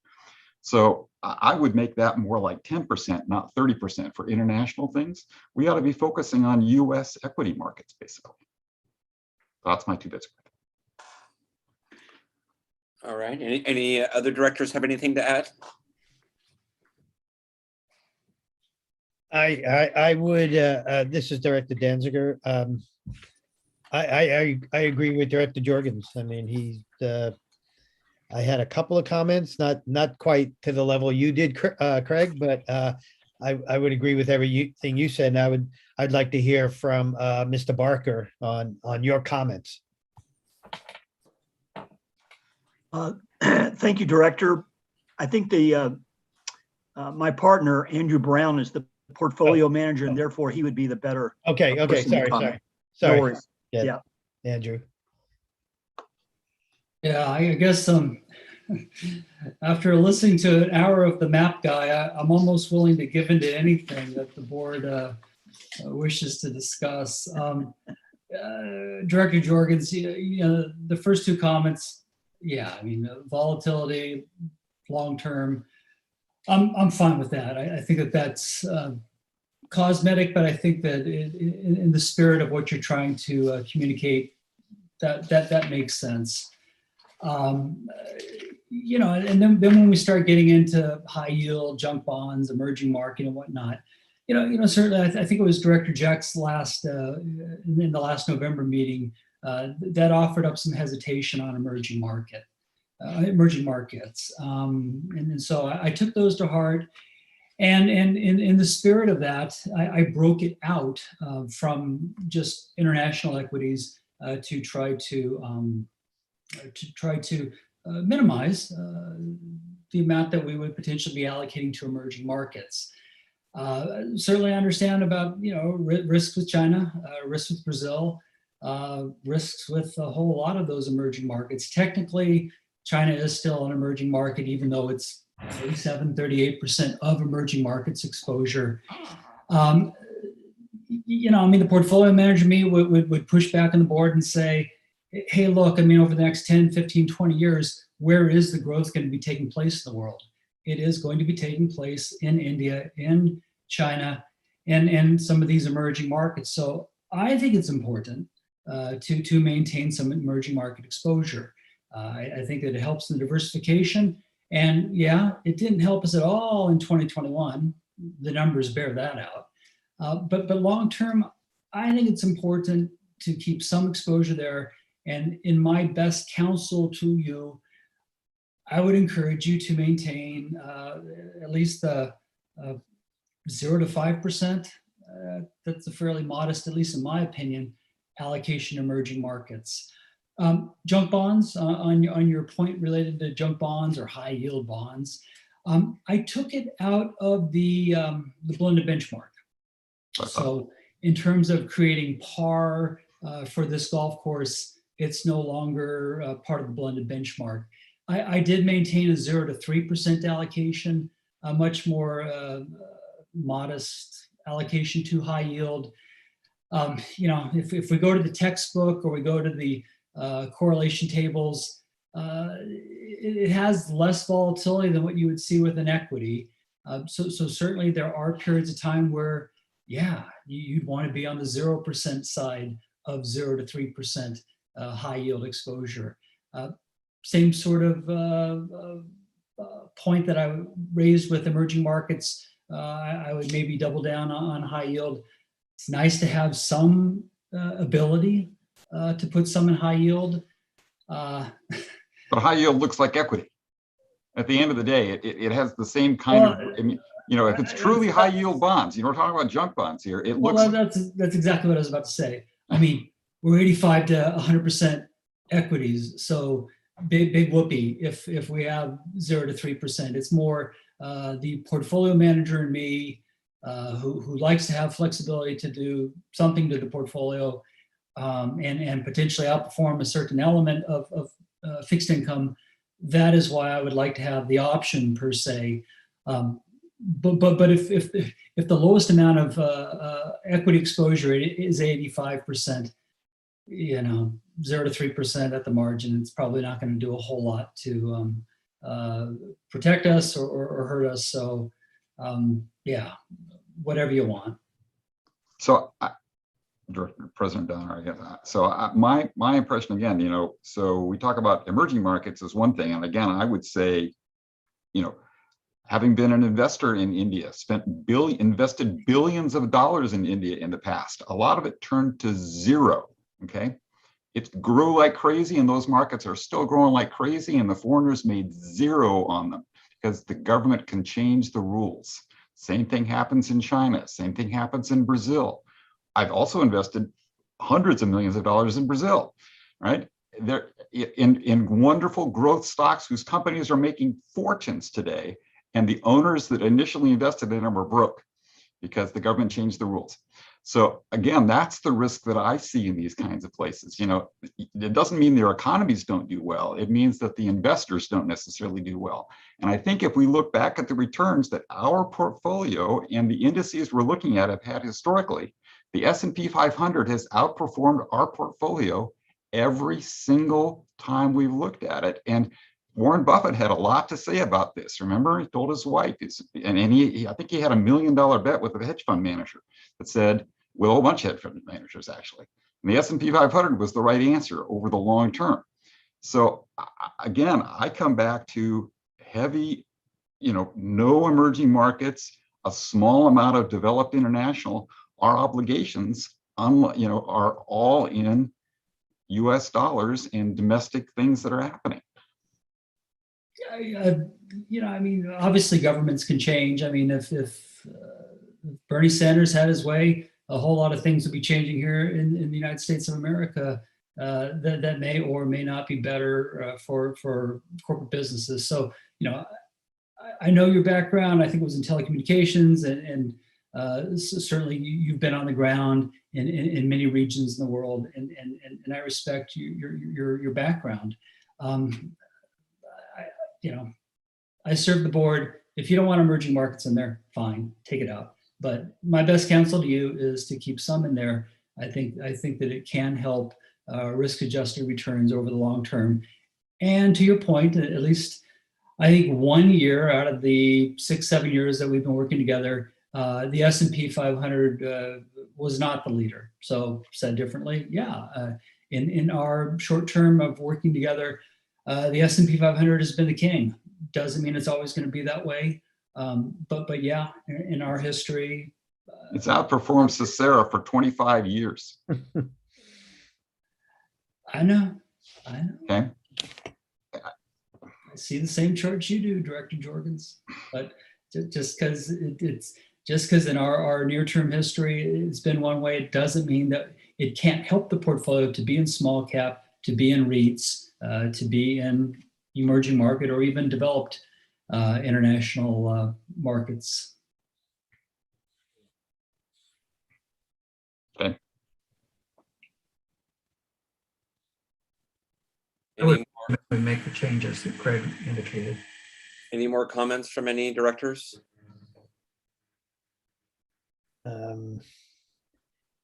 S5: So I would make that more like 10%, not 30% for international things. We ought to be focusing on US equity markets, basically. That's my 2 bits.
S4: All right. Any other directors have anything to add?
S7: I would, this is Director Danziger. I agree with Director Jorgens. I mean, I had a couple of comments, not quite to the level you did, Craig, but I would agree with everything you said. And I'd like to hear from Mr. Barker on your comments.
S15: Thank you, Director. I think my partner, Andrew Brown, is the portfolio manager, and therefore he would be the better.
S7: Okay,
S15: person to comment. No
S7: sorry.
S15: worries. Yeah.
S7: Andrew.
S16: Yeah, I guess after listening to an hour of the map guy, I'm almost willing to give into anything that the board wishes to discuss. Director Jorgens, you know, the first 2 comments, yeah, I mean, volatility, long term, I'm fine with that. I think that's cosmetic, but I think that in the spirit of what you're trying to communicate, that makes sense. You know, and then when we start getting into high yield, junk bonds, emerging market and whatnot, you know, certainly I think it was Director Jack's in the last November meeting that offered up some hesitation on emerging markets. And so I took those to heart. And in the spirit of that, I broke it out from just international equities to try to minimize the amount that we would potentially be allocating to emerging markets. Certainly, I understand about risks with China, risks with Brazil, risks with a whole lot of those emerging markets. Technically, China is still an emerging market, even though it's 37-38% of emerging markets exposure. You know, I mean, the portfolio manager me would push back on the board and say, hey, look, I mean, over the next 10, 15, 20 years, where is the growth going to be taking place in the world? It is going to be taking place in India, in China, and some of these emerging markets. So I think it's important to maintain some emerging market exposure. I think that it helps in the diversification. And yeah, it didn't help us at all in 2021. The numbers bear that out. But long term, I think it's important to keep some exposure there. And in my best counsel to you, I would encourage you to maintain at least 0 to 5%. That's a fairly modest, at least in my opinion, allocation to emerging markets. Junk bonds, on your point related to junk bonds or high yield bonds, I took it out of the blended benchmark. So in terms of creating par for this golf course, it's no longer part of the blended benchmark. I did maintain a 0 to 3% allocation, a much more modest allocation to high yield. You know, if we go to the textbook or we go to the correlation tables, it has less volatility than what you would see with an equity. So certainly there are periods of time where, yeah, you'd want to be on the 0% side of 0 to 3% high yield exposure. Same sort of point that I raised with emerging markets. I would maybe double down on high yield. It's nice to have some ability to put some in high yield.
S5: But high yield looks like equity. At the end of the day, it has the same kind of, I mean, you know, if it's truly high yield bonds, you know, we're talking about junk bonds here. It looks.
S16: Well, that's exactly what I was about to say. I mean, we're 85 to 100% equities. So big whoopee if we have 0 to 3%. It's more the portfolio manager and me who likes to have flexibility to do something to the portfolio and potentially outperform a certain element of fixed income. That is why I would like to have the option per se. But if the lowest amount of equity exposure is 85%, you know, 0 to 3% at the margin, it's probably not going to do a whole lot to protect us or hurt us. So yeah, whatever you want.
S5: So, President Donner, I guess. So my impression again, you know, so we talk about emerging markets as one thing, and again, I would say, you know, having been an investor in India, invested billions of dollars in India in the past, a lot of it turned to zero. Okay, it grew like crazy, and those markets are still growing like crazy, and the foreigners made zero on them because the government can change the rules. Same thing happens in China. Same thing happens in Brazil. I've also invested hundreds of millions of dollars in Brazil, right? They're in wonderful growth stocks whose companies are making fortunes today, and the owners that initially invested in them were broke because the government changed the rules. So again, that's the risk that I see in these kinds of places. You know, it doesn't mean their economies don't do well. It means that the investors don't necessarily do well. And I think if we look back at the returns that our portfolio and the indices we're looking at have had historically, the S&P 500 has outperformed our portfolio every single time we've looked at it. And Warren Buffett had a lot to say about this. Remember, he told his wife, I think he had $1 million bet with a hedge fund manager that said, well, a whole bunch of hedge fund managers actually, and the S&P 500 was the right answer over the long term. So again, I come back to heavy, you know, no emerging markets, a small amount of developed international. Our obligations, you know, are all in U.S. dollars and domestic things that are happening.
S16: You know, I mean, obviously governments can change. I mean, if Bernie Sanders had his way, a whole lot of things would be changing here in the United States of America that may or may not be better for corporate businesses. So, you know, I know your background. I think it was in telecommunications, and certainly you've been on the ground in many regions in the world, and I respect your background. You know, I serve the board. If you don't want emerging markets in there, fine, take it out. But my best counsel to you is to keep some in there. I think that it can help risk-adjusted returns over the long term. And to your point, at least I think 1 year out of the 6-7 years that we've been working together, the S&P 500 was not the leader. So said differently, yeah, in our short term of working together, the S&P 500 has been the king. Doesn't mean it's always going to be that way, but yeah, in our history,
S5: it's outperformed Sacera for 25 years.
S16: I know.
S5: Okay.
S16: I see the same charts you do, Director Jorgens, but just because in our near-term history it's been one way, it doesn't mean that it can't help the portfolio to be in small cap, to be in REITs, to be in emerging market or even developed international markets.
S5: Okay.
S8: We make the changes that Craig indicated.
S4: Any more comments from any directors?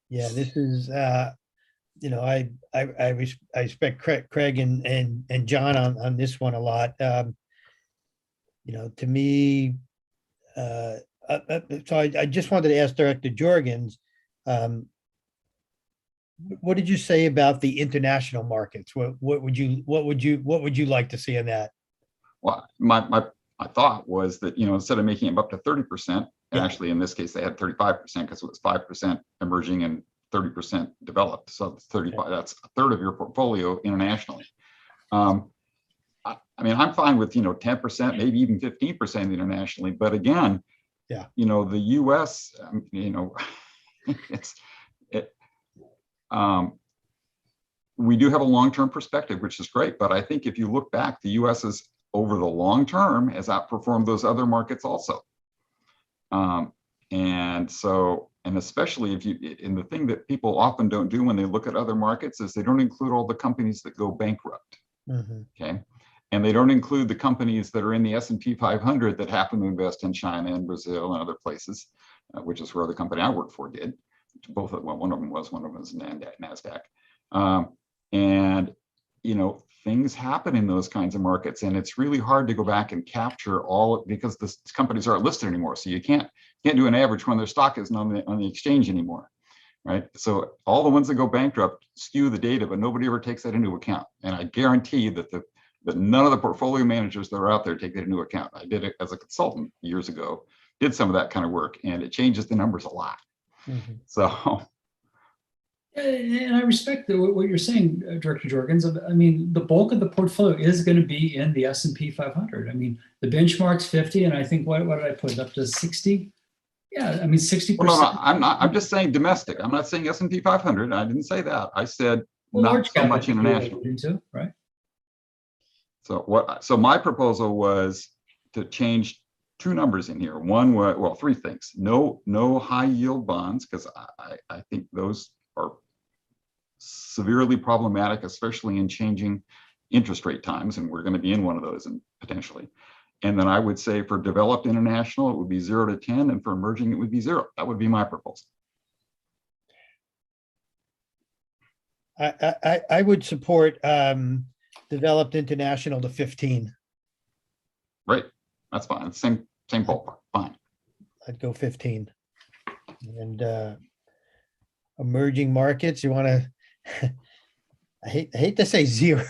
S7: Yeah, this is, you know, I respect Craig and John on this one a lot. You know, to me, so I just wanted to ask Director Jorgens, what did you say about the international markets? What would you like to see in that?
S5: Well, my thought was that, you know, instead of making it up to 30%, and actually in this case they had 35% because it was 5% emerging and 30% developed. So it's 35. That's a third of your portfolio internationally. I mean, I'm fine with, you know, 10%, maybe even 15% internationally. But again,
S7: yeah,
S5: you know, the U.S., you know, we do have a long-term perspective, which is great. But I think if you look back, the U.S. is over the long term has outperformed those other markets also. And so, and especially if you, and the thing that people often don't do when they look at other markets is they don't include all the companies that go bankrupt.
S7: Mm-hmm.
S5: Okay. And they don't include the companies that are in the S&P 500 that happen to invest in China and Brazil and other places, which is where the company I work for did. Both of them, one of them was NASDAQ. And things happen in those kinds of markets, and it's really hard to go back and capture all because the companies aren't listed anymore. So you can't do an average when their stock isn't on the exchange anymore, right? So all the ones that go bankrupt skew the data, but nobody ever takes that into account. And I guarantee that none of the portfolio managers that are out there take that into account. I did it as a consultant years ago, did some of that kind of work, and it changes the numbers a lot.
S7: Mhm.
S5: So.
S16: And I respect what you're saying, Director Jorgens. I mean, the bulk of the portfolio is going to be in the S&P 500. I mean, the benchmark's 50, and I think what did I put up to 60? Yeah, I mean 60%.
S5: Well, no, I'm not. I'm just saying domestic. I'm not saying S&P 500. I didn't say that. I said not so
S16: cap,
S5: much international.
S16: Into, right?
S5: So my proposal was to change two numbers in here. One was, well, three things. No high yield bonds, because I think those are severely problematic, especially in changing interest rate times, and we're going to be in one of those and potentially. And then I would say for developed international, it would be 0 to 10, and for emerging, it would be 0. That would be my proposal.
S7: I would support developed international to 15.
S5: Right, that's fine. Same ballpark. Fine.
S7: I'd go 15. And emerging markets, you want to? I hate to say 0,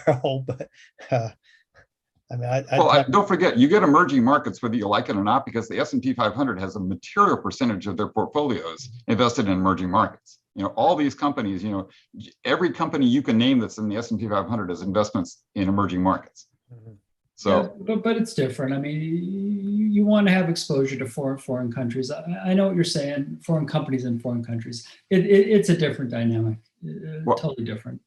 S7: but I mean,
S5: don't forget, you get emerging markets whether you like it or not, because the S&P 500 has a material percentage of their portfolios invested in emerging markets. All these companies, every company you can name that's in the S&P 500 has investments in emerging markets.
S7: Mm-hmm.
S5: So,
S16: yeah, but it's different. I mean, you want to have exposure to foreign countries. I know what you're saying. Foreign companies in foreign countries. It's a different dynamic. Totally different.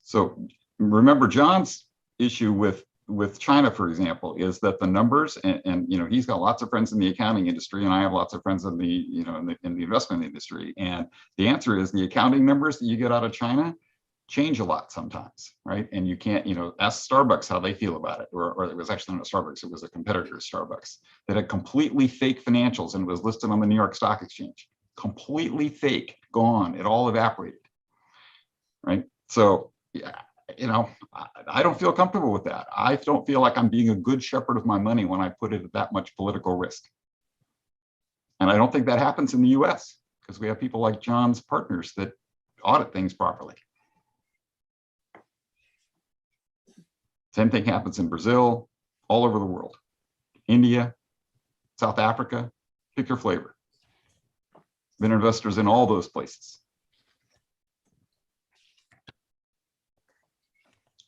S5: So remember, John's issue with China, for example, is that the numbers, and he's got lots of friends in the accounting industry, and I have lots of friends in the in the investment industry, and the answer is the accounting numbers that you get out of China change a lot sometimes, right? And you can't, ask Starbucks how they feel about it, or it was actually not Starbucks, it was a competitor of Starbucks that had completely fake financials and was listed on the New York Stock Exchange. Completely fake, gone, it all evaporated, right? So, yeah, I don't feel comfortable with that. I don't feel like I'm being a good shepherd of my money when I put it at that much political risk. And I don't think that happens in the US, because we have people like John's partners that audit things properly. Same thing happens in Brazil, all over the world. India, South Africa, pick your flavor. Been investors in all those places.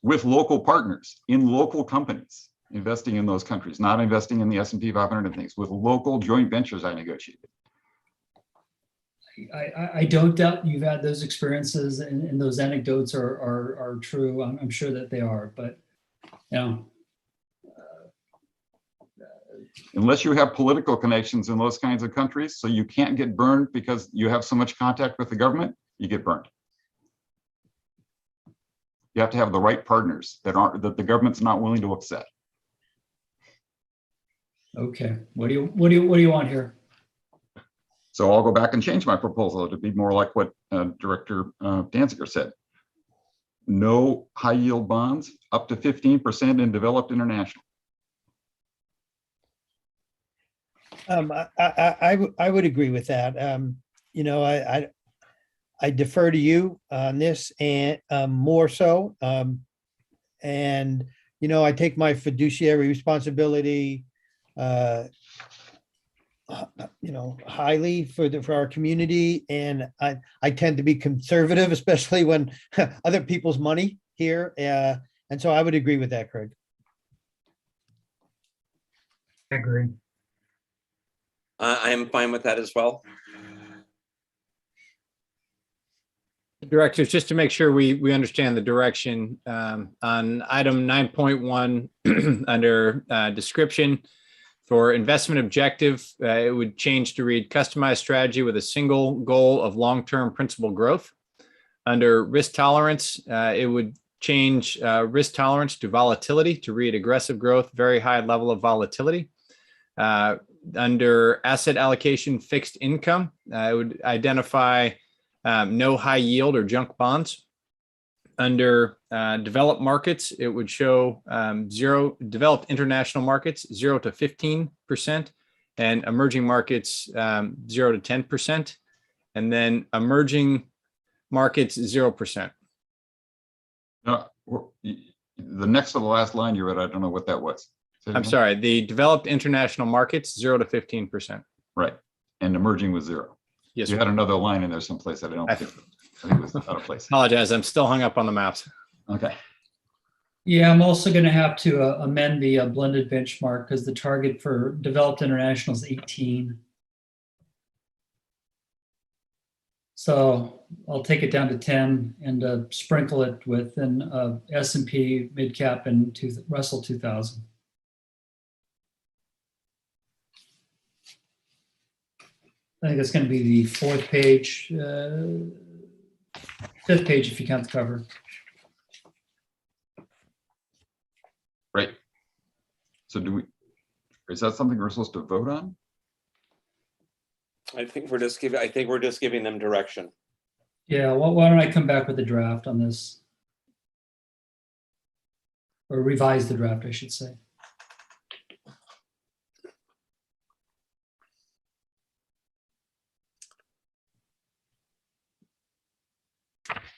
S5: With local partners in local companies, investing in those countries, not investing in the S&P 500 and things, with local joint ventures I negotiated.
S16: I don't doubt you've had those experiences, and those anecdotes are true. I'm sure that they are, but
S5: unless you have political connections in those kinds of countries, so you can't get burned because you have so much contact with the government, you get burned. You have to have the right partners that the government's not willing to upset.
S16: Okay, what do you want here?
S5: So I'll go back and change my proposal to be more like what Director Danziger said. No high yield bonds, up to 15% in developed international.
S7: I would agree with that. I defer to you on this, and more so. And I take my fiduciary responsibility, highly for our community, and I tend to be conservative, especially when other people's money here. And so I would agree with that, Craig.
S8: I agree.
S4: I am fine with that as well.
S3: Directors, just to make sure we understand the direction on item 9.1 under description for investment objective, it would change to read customized strategy with a single goal of long-term principal growth. Under risk tolerance, it would change risk tolerance to volatility to read aggressive growth, very high level of volatility. Under asset allocation fixed income, it would identify no high yield or junk bonds. Under developed markets, it would show zero, developed international markets, 0 to 15%, and emerging markets, 0 to 10%, and then emerging markets, 0%.
S5: No, the next to the last line you read, I don't know what that was. Say it
S3: I'm
S5: again?
S3: sorry, the developed international markets, 0 to 15%.
S5: Right. And emerging was 0.
S3: Yes,
S5: You
S3: sir.
S5: had another line in there someplace that I think it was out of place.
S3: Apologize, I'm still hung up on the maps.
S5: Okay.
S16: Yeah, I'm also going to have to amend the blended benchmark because the target for developed international is 18. So I'll take it down to 10 and sprinkle it with an S&P mid cap and Russell 2000. I think it's going to be the 4th page, 5th page if you count the cover.
S5: Right. So is that something we're supposed to vote on?
S4: I think we're just giving them direction.
S16: Yeah, why don't I come back with a draft on this? Or revise the draft, I should say.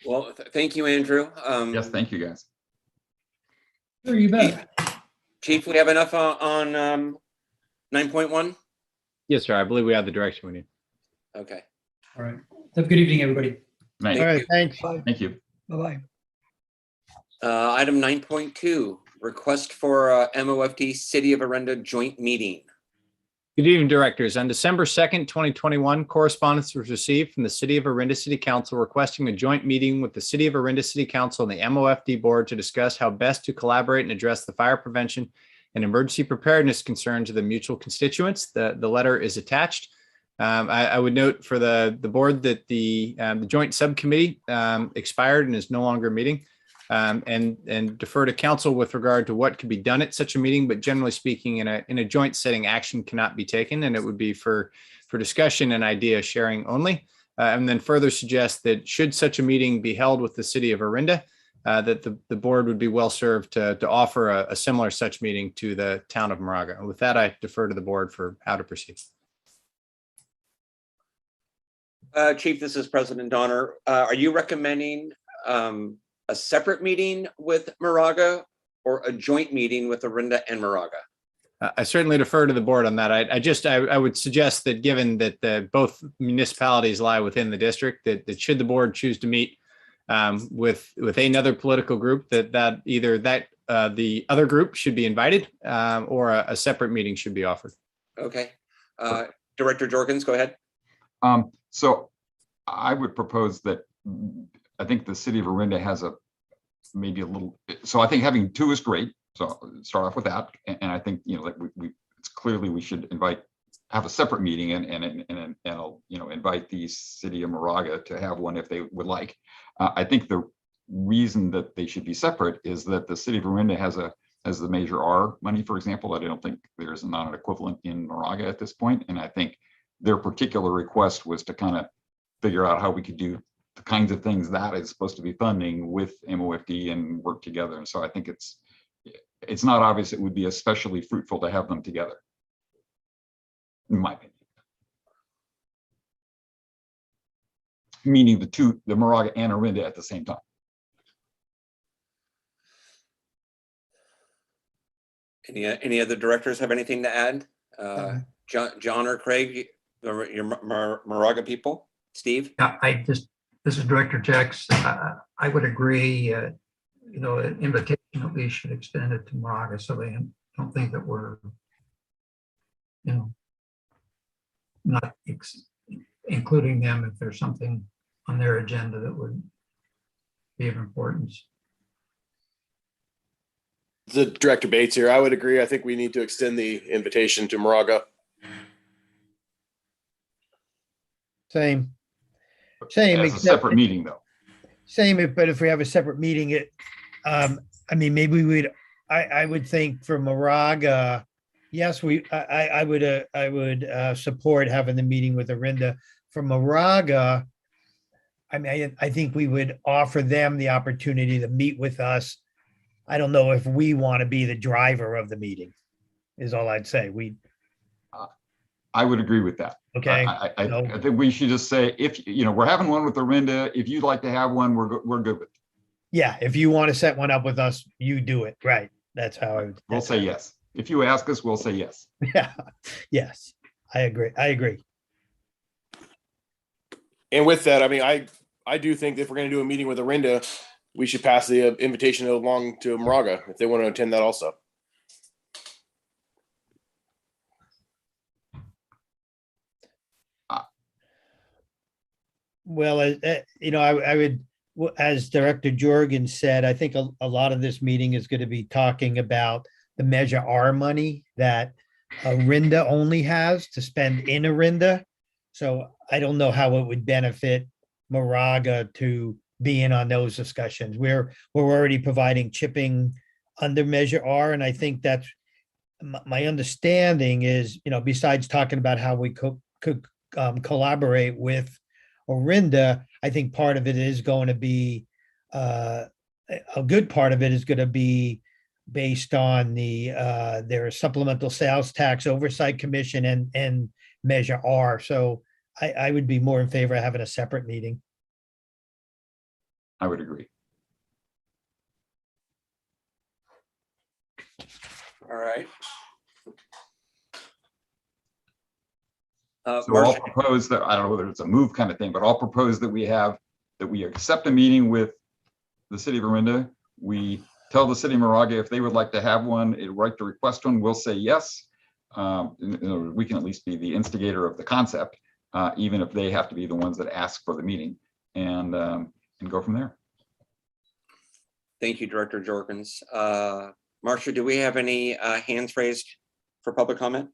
S4: Well, thank you, Andrew.
S5: Yes, thank you, guys.
S16: Sure, you bet.
S4: Chief, we have enough on 9.1?
S3: Yes, sir. I believe we have the direction we need.
S4: Okay.
S16: All right. Have a good evening, everybody.
S5: Nice.
S6: All right, thanks.
S5: Thank you.
S8: Bye-bye.
S4: Item 9.2, request for MOFD City of Orinda joint meeting.
S3: Good evening, directors. On December 2nd, 2021, correspondence was received from the City of Orinda City Council requesting a joint meeting with the City of Orinda City Council and the MOFD Board to discuss how best to collaborate and address the fire prevention and emergency preparedness concerns of the mutual constituents. The letter is attached. I would note for the board that the joint subcommittee expired and is no longer meeting. And defer to council with regard to what could be done at such a meeting, but generally speaking, in a joint setting, action cannot be taken, and it would be for discussion and idea sharing only. And then further suggest that should such a meeting be held with the City of Orinda, that the board would be well served to offer a similar such meeting to the town of Moraga. And with that, I defer to the board for how to proceed.
S4: Chief, this is President Donner. Are you recommending a separate meeting with Moraga or a joint meeting with Orinda and Moraga?
S3: I certainly defer to the board on that. I would suggest that given that both municipalities lie within the district, that should the board choose to meet with another political group, that either the other group should be invited or a separate meeting should be offered.
S4: Okay. Director Jorgens, go ahead.
S5: So I would propose that I think the City of Orinda has maybe a little, so I think having 2 is great. So start off with that. And I think, that it's clearly we should have a separate meeting and invite the City of Moraga to have one if they would like. I think the reason that they should be separate is that the City of Orinda has the Measure R money, for example, that I don't think there's not an equivalent in Moraga at this point. And I think their particular request was to kind of figure out how we could do the kinds of things that is supposed to be funding with MOFD and work together. And so I think it's not obvious it would be especially fruitful to have them together, in my opinion. Meaning the Moraga and Orinda at the same time.
S4: Any other directors have anything to add? John or Craig, your Moraga people? Steve?
S8: Yeah, this is Director Jex. I would agree, an invitation at least should extend it to Moraga so they don't think that we're, not including them if there's something on their agenda that would be of importance.
S6: The Director Bates here. I would agree. I think we need to extend the invitation to Moraga.
S7: Same.
S5: As a separate meeting, though.
S7: Same, but if we have a separate meeting, maybe I would think for Moraga, yes, I would support having the meeting with Orinda. For Moraga, I mean, I think we would offer them the opportunity to meet with us. I don't know if we want to be the driver of the meeting, is all I'd say.
S5: I would agree with that.
S7: Okay.
S5: I think we should just say, if, you know, we're having one with Orinda, if you'd like to have one, we're good with it.
S7: Yeah, if you want to set one up with us, you do it. Right. That's how I would.
S5: We'll say yes. If you ask us, we'll say yes.
S7: Yeah. Yes, I agree. I agree.
S6: And with that, I mean, I do think that if we're going to do a meeting with Orinda, we should pass the invitation along to Moraga if they want to attend that also.
S7: Well, you know, I would, as Director Jorgen said, I think a lot of this meeting is going to be talking about the Measure R money that Orinda only has to spend in Orinda. So I don't know how it would benefit Moraga to be in on those discussions. We're already providing chipping under Measure R, and I think that's my understanding is, you know, besides talking about how we could collaborate with Orinda, I think part of it is going to be a good part of it is going to be based on their supplemental sales tax oversight commission and Measure R. So I would be more in favor of having a separate meeting.
S5: I would agree.
S4: All right.
S5: So I'll
S4: Marcia,
S5: propose that, I don't know whether it's a move kind of thing, but I'll propose that we accept a meeting with the city of Orinda. We tell the city of Moraga if they would like to have one, write to request one, we'll say yes. You know, we can at least be the instigator of the concept, even if they have to be the ones that ask for the meeting, and go from there.
S4: thank you, Director Jorgens. Marcia, do we have any hands raised for public comment?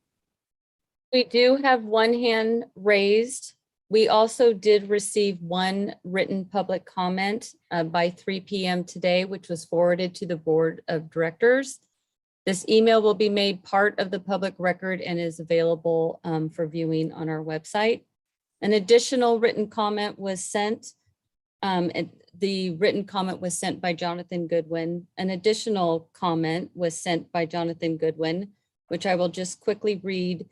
S2: We do have one hand raised. We also did receive one written public comment by 3 p.m. today, which was forwarded to the Board of Directors. This email will be made part of the public record and is available for viewing on our website. An additional written comment was sent. The written comment was sent by Jonathan Goodwin. An additional comment was sent by Jonathan Goodwin, which I will just quickly read.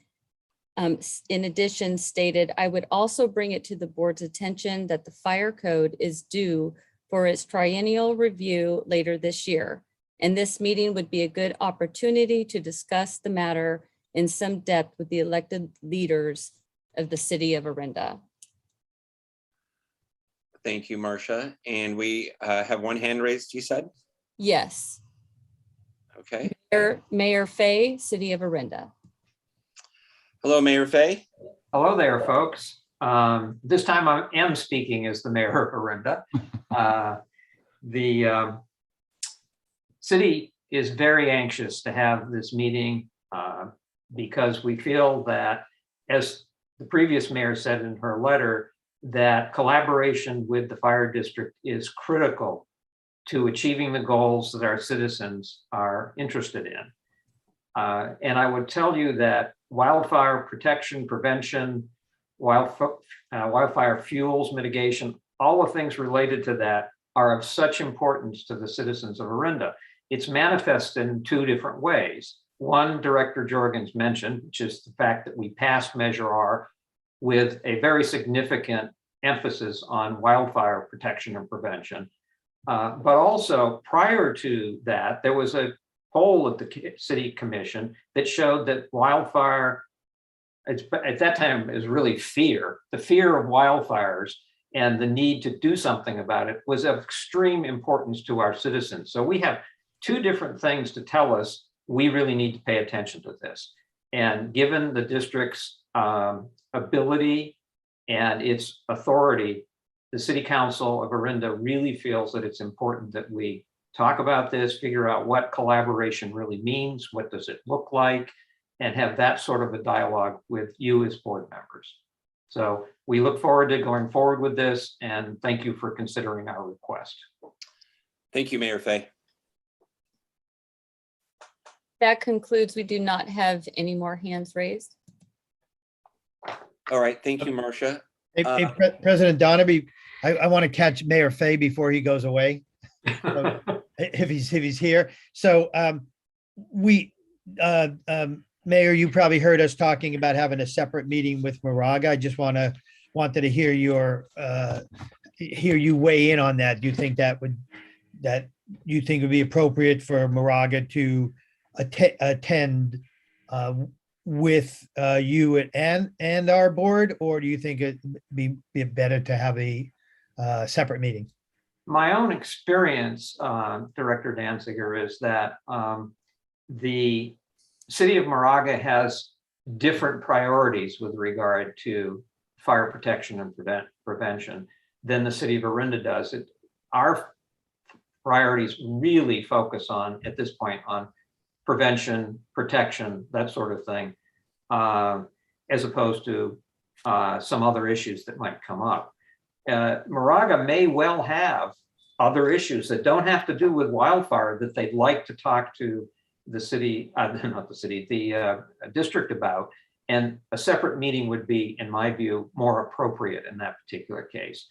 S2: In addition, stated, I would also bring it to the board's attention that the fire code is due for its triennial review later this year. And this meeting would be a good opportunity to discuss the matter in some depth with the elected leaders of the city of Orinda.
S4: Thank you, Marcia. And we have one hand raised, you said?
S2: Yes.
S4: Okay.
S2: Mayor Fay, City of Orinda.
S4: Hello, Mayor Fay.
S14: Hello there, folks. This time I am speaking as the mayor of Orinda. The city is very anxious to have this meeting because we feel that, as the previous mayor said in her letter, that collaboration with the fire district is critical to achieving the goals that our citizens are interested in. And I would tell you that wildfire protection, prevention, wildfire fuels mitigation, all the things related to that are of such importance to the citizens of Orinda. It's manifest in two different ways. One, Director Jorgens mentioned, which is the fact that we passed Measure R with a very significant emphasis on wildfire protection and prevention. But also, prior to that, there was a poll at the city commission that showed that wildfire, at that time, is really fear. The fear of wildfires and the need to do something about it was of extreme importance to our citizens. So we have two different things to tell us we really need to pay attention to this. And given the district's ability and its authority, the City Council of Orinda really feels that it's important that we talk about this, figure out what collaboration really means, what does it look like, and have that sort of a dialogue with you as board members. So we look forward to going forward with this, and thank you for considering our request.
S4: Thank you, Mayor Fay.
S2: That concludes. We do not have any more hands raised.
S4: All right, thank you, Marcia.
S7: President Donaby, I want to catch Mayor Fay before he goes away. So, if he's here. So Mayor, you probably heard us talking about having a separate meeting with Moraga. I just wanted to hear you weigh in on that. Do you think that you think would be appropriate for Moraga to attend with you and our board, or do you think it'd be better to have a separate meeting?
S14: My own experience, Director Danziger, is that the city of Moraga has different priorities with regard to fire protection and prevention than the city of Orinda does. Our priorities really focus on, at this point, on prevention, protection, that sort of thing, as opposed to some other issues that might come up. Moraga may well have other issues that don't have to do with wildfire that they'd like to talk to the city, the district about, and a separate meeting would be, in my view, more appropriate in that particular case.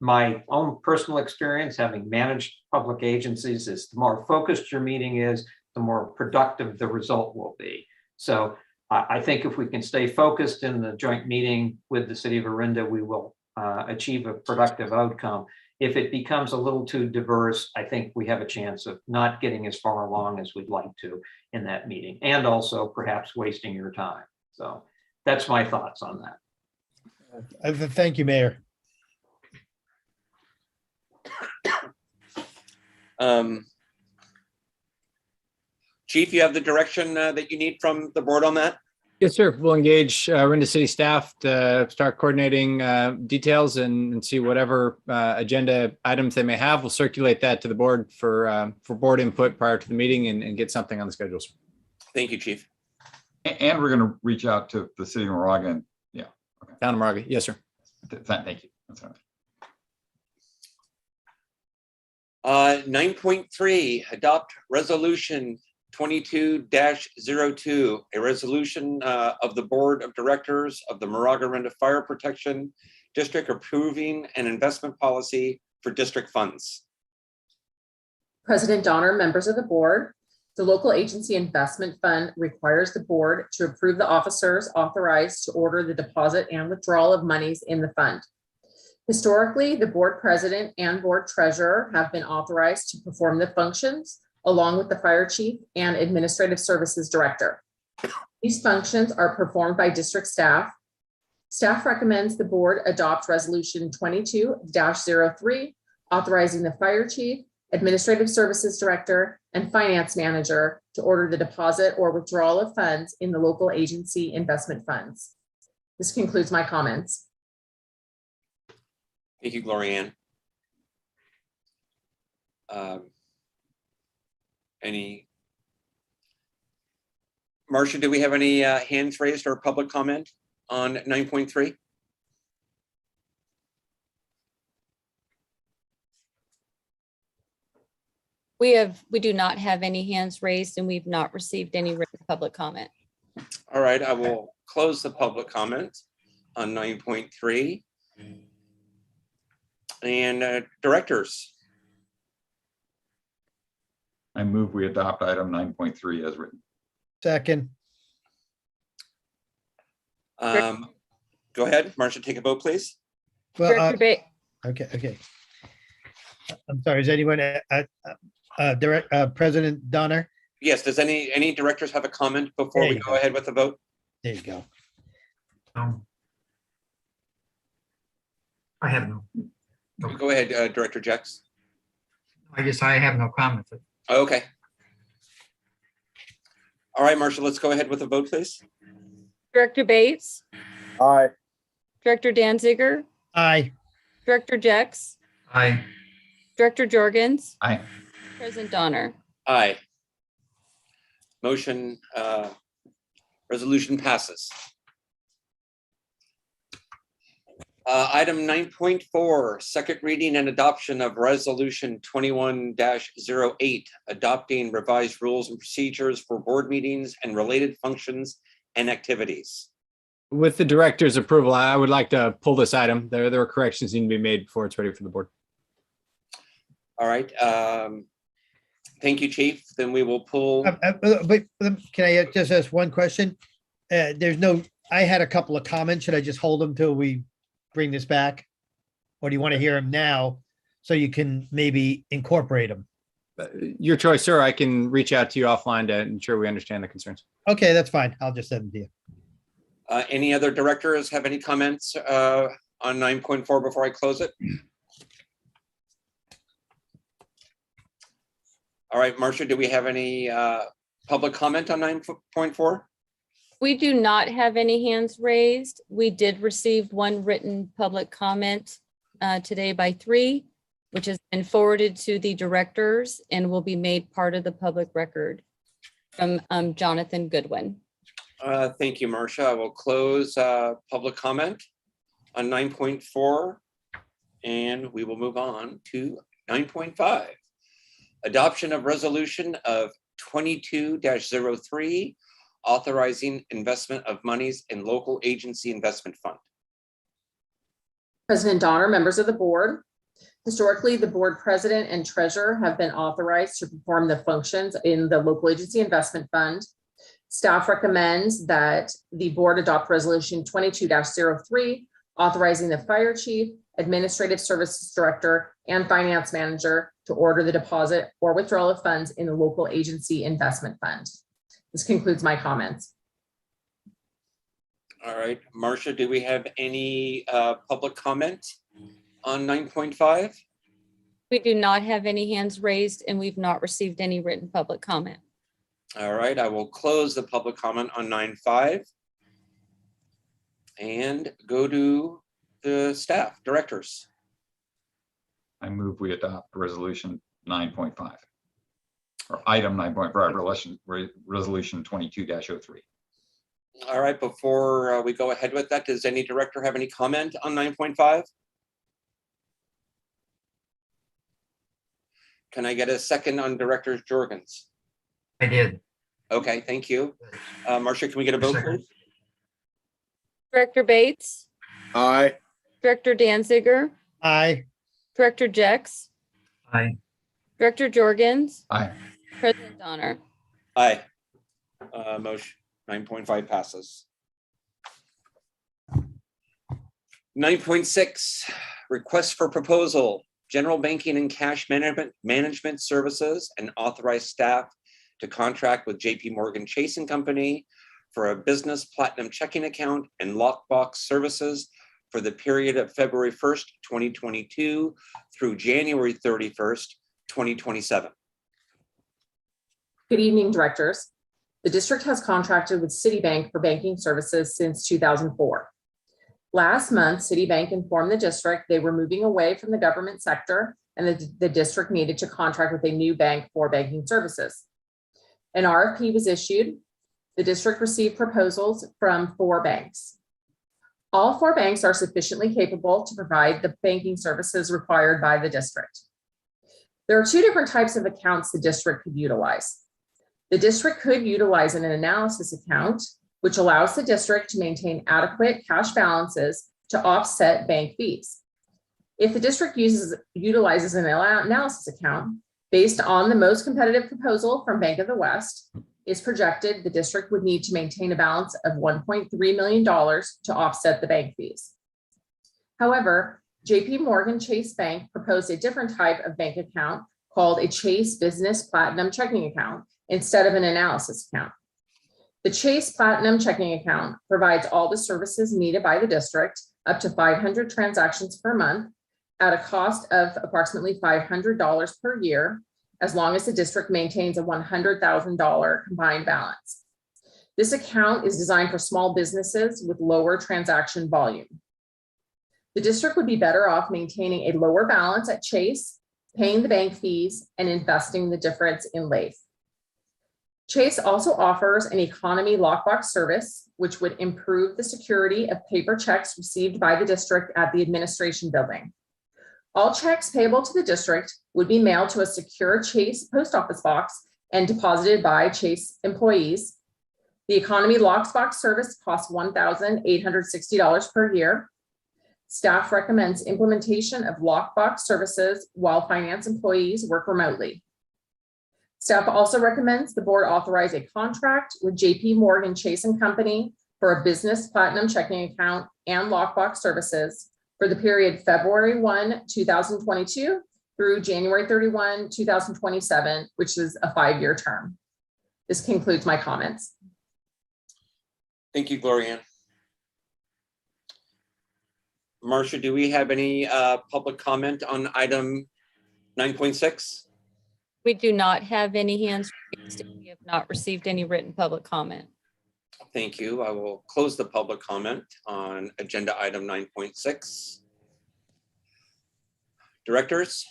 S14: My own personal experience, having managed public agencies, is the more focused your meeting is, the more productive the result will be. So I think if we can stay focused in the joint meeting with the city of Orinda, we will achieve a productive outcome. If it becomes a little too diverse, I think we have a chance of not getting as far along as we'd like to in that meeting, and also perhaps wasting your time. So that's my thoughts on that.
S7: Thank you, Mayor.
S4: Chief, you have the direction that you need from the board on that?
S3: Yes, sir. We'll engage Orinda City staff to start coordinating details and see whatever agenda items they may have. We'll circulate that to the board for board input prior to the meeting and get something on the schedules.
S4: Thank you, Chief.
S5: And we're going to reach out to the city of Moraga and
S3: Town of Moraga. Yes, sir.
S5: Thank you. That's all right.
S4: 9.3, adopt resolution 22-02, a resolution of the Board of Directors of the Moraga-Orinda Fire Protection District approving an investment policy for district funds.
S9: President Donner, members of the board, the local agency investment fund requires the board to approve the officers authorized to order the deposit and withdrawal of monies in the fund. Historically, the board president and board treasurer have been authorized to perform the functions along with the fire chief and administrative services director. These functions are performed by district staff. Staff recommends the board adopt resolution 22-03, authorizing the fire chief, administrative services director, and finance manager to order the deposit or withdrawal of funds in the local agency investment funds. This concludes my comments.
S4: Thank you, Gloria Ann. Marcia, do we have any hands raised or public comment on 9.3?
S2: We do not have any hands raised, and we've not received any written public comment.
S4: All right, I will close the public comment on 9.3. And directors.
S5: I move we adopt item 9.3 as written.
S7: Second.
S4: Go ahead, Marcia, take a vote, please.
S7: Well, okay. I'm sorry, is anyone, President Donner?
S4: Yes, does any directors have a comment before we go ahead with the vote?
S7: There you go.
S8: I have no.
S4: Go ahead, Director Jex.
S8: I guess I have no comment.
S4: Okay. All right, Marcia, let's go ahead with the vote, please.
S2: Director Bates?
S6: Aye.
S2: Director Danziger?
S7: Aye.
S2: Director Jex?
S8: Aye.
S2: Director Jorgens?
S5: Aye.
S2: President Donner?
S4: Aye. Motion, resolution passes. Item 9.4, second reading and adoption of resolution 21-08, adopting revised rules and procedures for board meetings and related functions and activities.
S3: With the director's approval, I would like to pull this item. There are corrections need to be made before it's ready for the board.
S4: All right. Thank you, Chief. Then we will pull.
S7: But can I just ask one question? I had a couple of comments. Should I just hold them till we bring this back? Or do you want to hear them now so you can maybe incorporate them?
S3: Your choice, sir. I can reach out to you offline to ensure we understand the concerns.
S7: Okay, that's fine. I'll just send them to you.
S4: Any other directors have any comments on 9.4 before I close it? All right, Marcia, do we have any public comment on 9.4?
S2: We do not have any hands raised. We did receive one written public comment today by 3, which has been forwarded to the directors and will be made part of the public record from Jonathan Goodwin.
S4: Thank you, Marcia. I will close public comment on 9.4 and we will move on to 9.5. Adoption of resolution of 22-03, authorizing investment of monies in local agency investment fund.
S9: President Donner, members of the board. Historically, the board president and treasurer have been authorized to perform the functions in the local agency investment fund. Staff recommends that the board adopt resolution 22-03, authorizing the fire chief, administrative services director, and finance manager to order the deposit or withdrawal of funds in the local agency investment fund. This concludes my comments.
S4: All right, Marcia, do we have any public comment on 9.5?
S2: We do not have any hands raised and we've not received any written public comment.
S4: All right, I will close the public comment on 9.5 and go to the staff directors.
S5: I move we adopt resolution 9.5 or item 9.5, resolution 22-03.
S4: All right, before we go ahead with that, does any director have any comment on 9.5? Can I get a second on Director Jorgens?
S8: I did.
S4: Okay, thank you. Marcia, can we get a vote, please?
S2: Director Bates,
S6: Aye.
S2: Director Danziger,
S7: Aye.
S2: Director Jex,
S8: Aye.
S2: Director Jorgens,
S5: Aye.
S2: President Donner.
S4: Aye. Motion 9.5 passes. 9.6, request for proposal, general banking and cash management services, and authorized staff to contract with JP Morgan Chase & Company for a business platinum checking account and lockbox services for the period of February 1st, 2022 through January 31st, 2027.
S9: Good evening, directors. The district has contracted with Citibank for banking services since 2004. Last month, Citibank informed the district they were moving away from the government sector and the district needed to contract with a new bank for banking services. An RFP was issued. The district received proposals from 4 banks. All 4 banks are sufficiently capable to provide the banking services required by the district. There are 2 different types of accounts the district could utilize. The district could utilize an analysis account, which allows the district to maintain adequate cash balances to offset bank fees. If the district utilizes an analysis account based on the most competitive proposal from Bank of the West, is projected the district would need to maintain a balance of $1.3 million to offset the bank fees. However, JP Morgan Chase Bank proposed a different type of bank account called a Chase Business Platinum Checking Account instead of an analysis account. The Chase Platinum Checking Account provides all the services needed by the district up to 500 transactions per month at a cost of approximately $500 per year, as long as the district maintains a $100,000 combined balance. This account is designed for small businesses with lower transaction volume. The district would be better off maintaining a lower balance at Chase, paying the bank fees, and investing the difference in LAIF. Chase also offers an economy lockbox service, which would improve the security of paper checks received by the district at the administration building. All checks payable to the district would be mailed to a secure Chase post office box and deposited by Chase employees. The economy lockbox service costs $1,860 per year. Staff recommends implementation of lockbox services while finance employees work remotely. Staff also recommends the board authorize a contract with JP Morgan Chase & Company for a business platinum checking account and lockbox services for the period February 1, 2022 through January 31, 2027, which is a 5-year term. This concludes my comments.
S4: Thank you, Gloria Ann. Marcia, do we have any public comment on item 9.6?
S2: We do not have any hands raised, and we have not received any written public comment.
S4: Thank you. I will close the public comment on agenda item 9.6. Directors?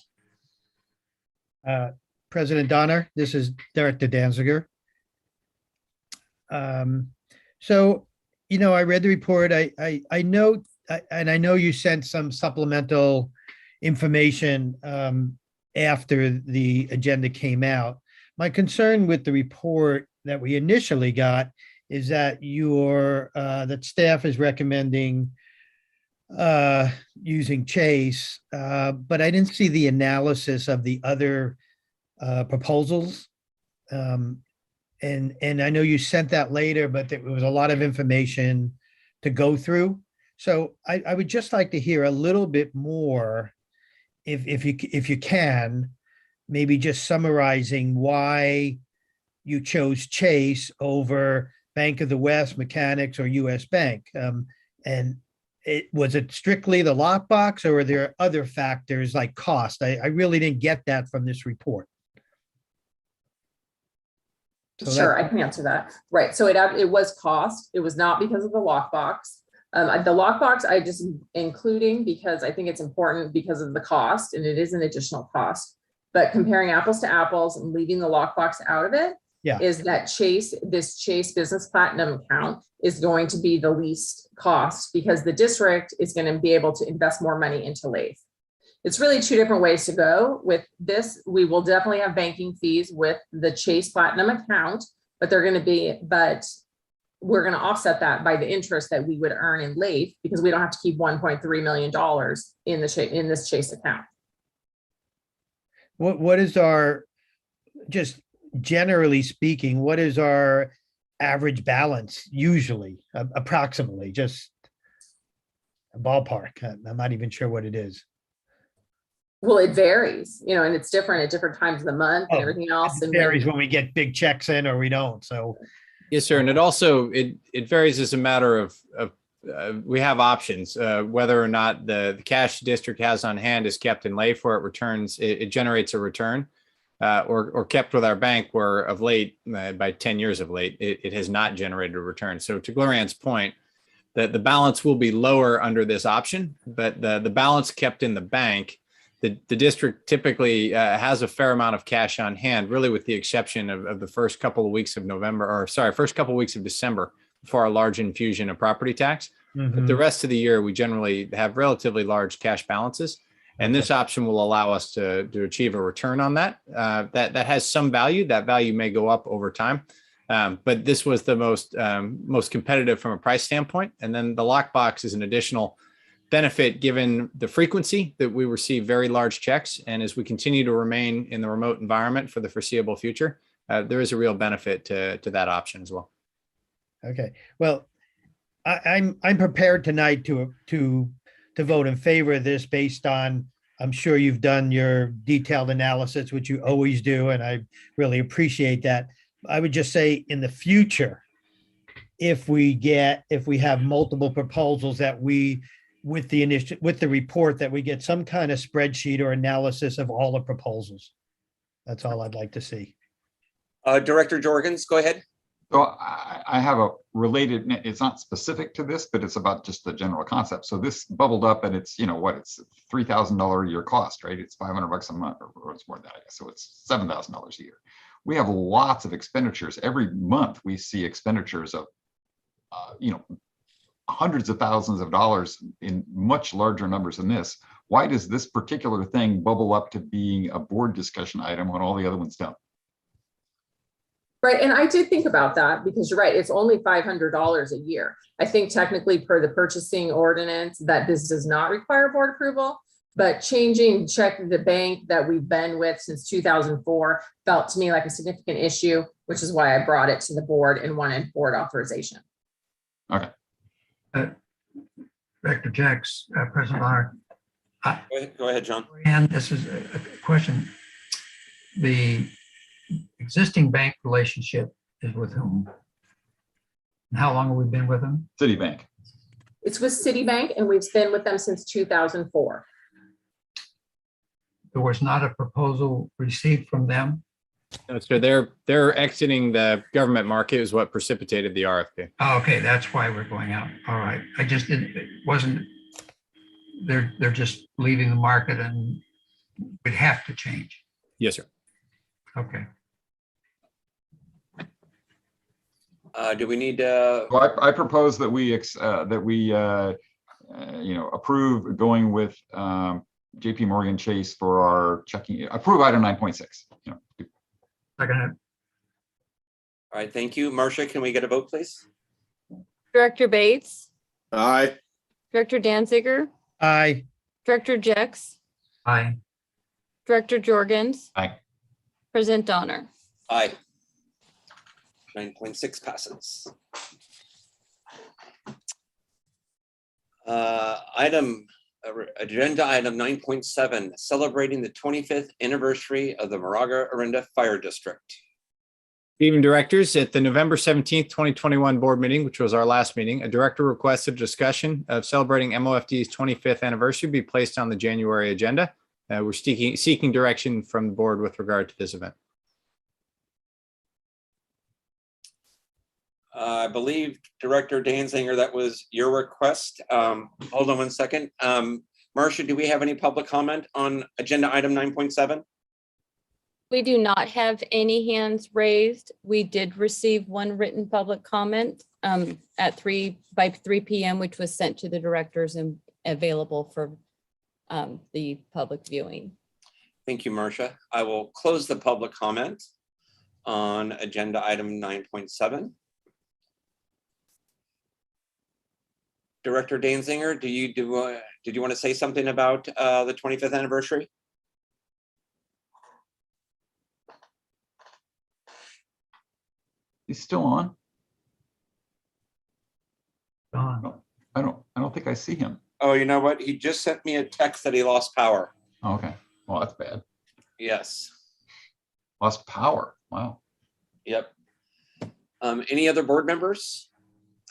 S7: President Donner, this is Director Danziger. So, you know, I read the report. I know, and I know you sent some supplemental information after the agenda came out. My concern with the report that we initially got is that that staff is recommending using Chase, but I didn't see the analysis of the other proposals. And I know you sent that later, but there was a lot of information to go through. So I would just like to hear a little bit more, if you can, maybe just summarizing why you chose Chase over Bank of the West, Mechanics, or US Bank. And was it strictly the lockbox, or were there other factors like cost? I really didn't get that from this report. So
S9: Sure, I can answer that. Right, so it was cost. It was not because of the lockbox. The lockbox I just including because I think it's important because of the cost, and it is an additional cost. But comparing apples to apples and leaving the lockbox out of it, is that this Chase Business Platinum account is going to be the least cost because the district is going to be able to invest more money into LAIF. It's really two different ways to go with this. We will definitely have banking fees with the Chase Platinum account, but we're going to offset that by the interest that we would earn in LAIF because we don't have to keep $1.3 million in this Chase account.
S7: What is our, just generally speaking, what is our average balance usually, approximately, just a ballpark? I'm not even sure what it is.
S9: Well, it varies, you know, and it's different at different times of the month and everything else.
S7: It varies when we get big checks in or we don't. So
S3: yes, sir. And it also, it varies as a matter of we have options, whether or not the cash district has on hand is kept in LAIF where it returns, it generates a return, or kept with our bank where of late, by 10 years of late, it has not generated a return. So to Gloria Ann's point, that the balance will be lower under this option, but the balance kept in the bank, the district typically has a fair amount of cash on hand, really with the exception of the first couple of weeks of first couple of weeks of December for our large infusion of property tax. But the rest of the year, we generally have relatively large cash balances. And this option will allow us to achieve a return on that. That has some value. That value may go up over time. But this was the most competitive from a price standpoint. And then the lockbox is an additional benefit given the frequency that we receive very large checks. And as we continue to remain in the remote environment for the foreseeable future, there is a real benefit to that option as well.
S7: Okay, well, I'm prepared tonight to vote in favor of this based on, I'm sure you've done your detailed analysis, which you always do, and I really appreciate that. I would just say in the future, if we have multiple proposals that with the report that we get some kind of spreadsheet or analysis of all the proposals. That's all I'd like to see.
S4: Director Jorgens, go ahead.
S5: So I have a related, it's not specific to this, but it's about just the general concept. So this bubbled up and it's, it's $3,000 a year cost, right? It's $500 a month, or it's more than that, I guess. So it's $7,000 a year. We have lots of expenditures. Every month we see expenditures of, hundreds of thousands of dollars in much larger numbers than this. Why does this particular thing bubble up to being a board discussion item when all the other ones don't?
S9: Right, and I did think about that because you're right, it's only $500 a year. I think technically per the purchasing ordinance that this does not require board approval, but changing check the bank that we've been with since 2004 felt to me like a significant issue, which is why I brought it to the board and wanted board authorization.
S5: Okay.
S8: Director Jex, President Honor.
S4: Go ahead, John.
S8: And this is a question. The existing bank relationship is with whom? And how long have we been with them?
S5: Citibank.
S9: It's with Citibank and we've been with them since 2004.
S8: There was not a proposal received from them.
S3: No, so they're exiting the government market is what precipitated the RFP.
S8: Oh, okay, that's why we're going out. All right. I just didn't, it wasn't, they're just leaving the market and would have to change.
S3: Yes, sir.
S8: Okay.
S4: Do we need to?
S5: Well, I propose that we approve going with JP Morgan Chase for our checking, approve item 9.6.
S8: Second.
S4: All right, thank you. Marcia, can we get a vote, please?
S2: Director Bates,
S6: Aye.
S2: Director Danziger,
S7: Aye.
S2: Director Jex,
S8: Aye.
S2: Director Jorgens,
S5: Aye.
S2: President Donner.
S4: Aye. 9.6 passes. Agenda item 9.7, celebrating the 25th anniversary of the Moraga-Orinda Fire District.
S3: Evening, directors. At the November 17th, 2021 board meeting, which was our last meeting, a director requested a discussion of celebrating MOFD's 25th anniversary be placed on the January agenda. We're seeking direction from the board with regard to this event.
S4: I believe Director Danziger, that was your request. Hold on one second. Marcia, do we have any public comment on agenda item 9.7?
S2: We do not have any hands raised. We did receive one written public comment by 3 p.m., which was sent to the directors and available for the public viewing.
S4: Thank you, Marcia. I will close the public comment on agenda item 9.7. Director Danziger, did you want to say something about the 25th anniversary?
S5: He's still on?
S8: Don.
S5: I don't think I see him.
S4: Oh, you know what? He just sent me a text that he lost power.
S5: Oh, okay. Well, that's bad.
S4: Yes.
S5: Lost power. Wow.
S4: Yep. Any other board members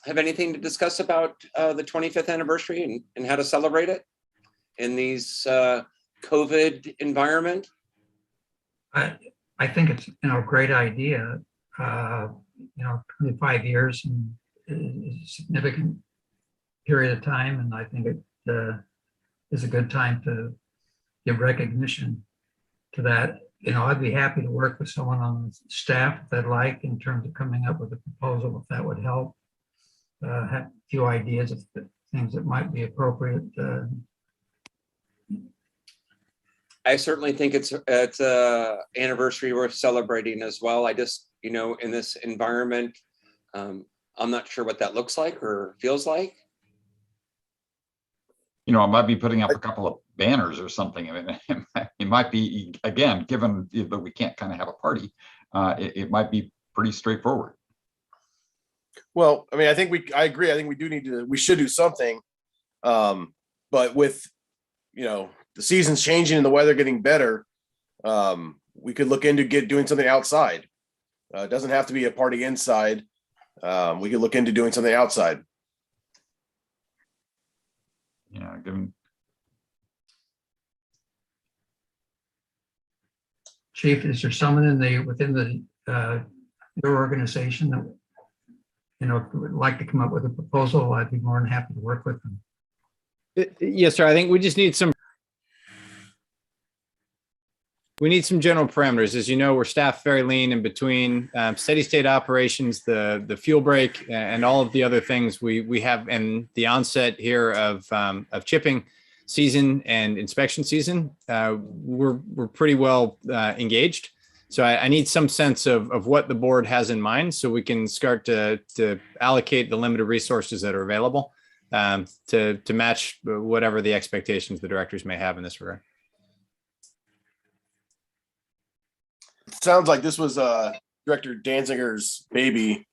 S4: have anything to discuss about the 25th anniversary and how to celebrate it in these COVID environment?
S8: I think it's, a great idea. 25 years and is a significant period of time. And I think it is a good time to give recognition to that. I'd be happy to work with someone on the staff that I'd like in terms of coming up with a proposal, if that would help. Have a few ideas of things that might be appropriate.
S4: I certainly think it's a anniversary worth celebrating as well. I just, in this environment, I'm not sure what that looks like or feels like.
S5: I might be putting up a couple of banners or something. I mean, it might be, again, given that we can't kind of have a party, it might be pretty straightforward.
S6: Well, I mean, I agree. I think we should do something. But with, the seasons changing and the weather getting better, we could look into doing something outside. It doesn't have to be a party inside. We could look into doing something outside.
S5: Yeah, given.
S8: Chief, is there someone within your organization that would like to come up with a proposal? I'd be more than happy to work with them.
S3: Yes, sir. I think we just need some general parameters. As you know, we're staffed very lean in between steady state operations, the fuel break, and all of the other things we have, and the onset here of chipping season and inspection season. We're pretty well engaged. So I need some sense of what the board has in mind so we can start to allocate the limited resources that are available to match whatever the expectations the directors may have in this regard.
S6: Sounds like this was Director Danziger's baby.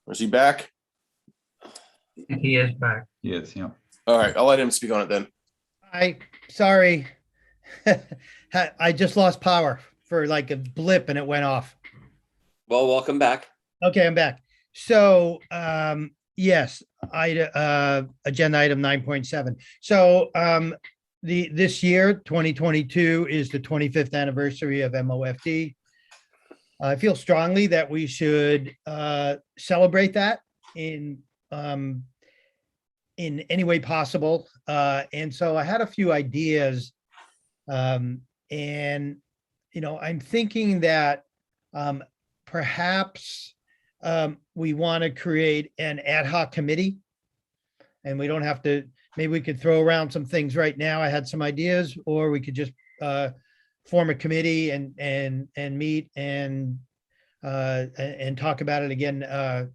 S6: Was he back?
S8: He is back.
S5: He is, yeah.
S6: All right, I'll let him speak on it then.
S7: Sorry. I just lost power for like a blip and it went off.
S4: Well, welcome back.
S7: Okay, I'm back. So, yes, agenda item 9.7. So, this year, 2022 is the 25th anniversary of MOFD. I feel strongly that we should celebrate that in any way possible. And so I had a few ideas, and I'm thinking that perhaps we want to create an ad hoc committee, and we don't have to. Maybe we could throw around some things right now. I had some ideas, or we could just form a committee and meet and talk about it again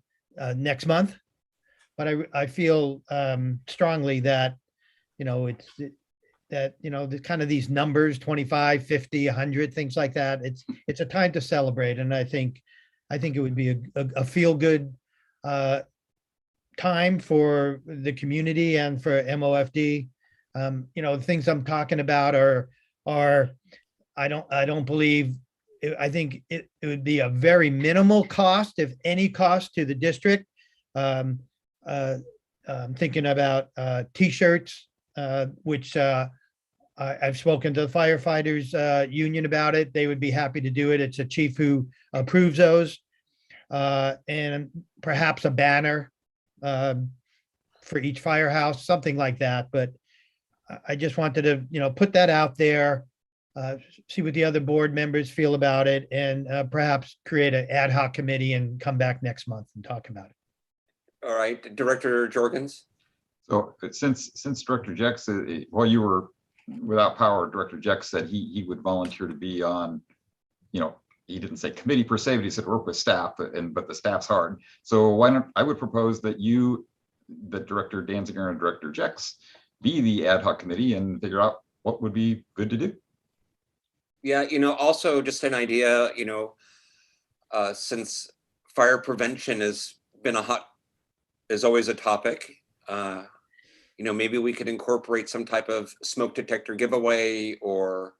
S7: next month. But I feel strongly that, the kind of these numbers, 25, 50, 100, things like that, it's a time to celebrate. And I think it would be a feel good time for the community and for MOFD. The things I'm talking about are I don't believe, I think it would be a very minimal cost, if any cost, to the district. I'm thinking about T-shirts, which I've spoken to the firefighters union about it. They would be happy to do it. It's a chief who approves those, and perhaps a banner for each firehouse, something like that. But I just wanted to, put that out there, see what the other board members feel about it, and perhaps create an ad hoc committee and come back next month and talk about it.
S4: All right, Director Jorgens.
S5: So since Director Jex, while you were without power, Director Jex said he would volunteer to be on, he didn't say committee per se, but he said work with staff, but the staff's hard. So why don't, I would propose that Director Danziger and Director Jex be the ad hoc committee and figure out what would be good to do.
S4: Yeah, also just an idea, since fire prevention has been is always a topic. Maybe we could incorporate some type of smoke detector giveaway or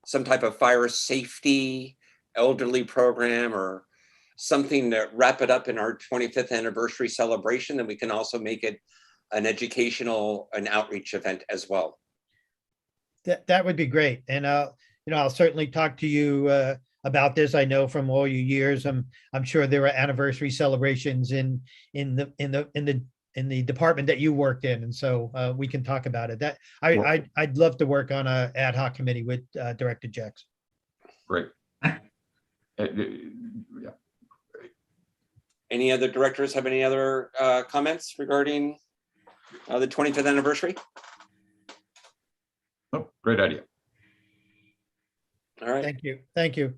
S4: some type of fire safety elderly program or something to wrap it up in our 25th anniversary celebration. And we can also make it an educational and outreach event as well.
S7: That would be great. And I'll certainly talk to you about this. I know from all your years, I'm sure there are anniversary celebrations in the department that you worked in, and so we can talk about it. I'd love to work on a ad hoc committee with Director Jex.
S5: Great. Yeah.
S4: Any other directors have any other comments regarding the 25th anniversary?
S5: Oh, great idea.
S4: All right.
S7: Thank you. Thank you.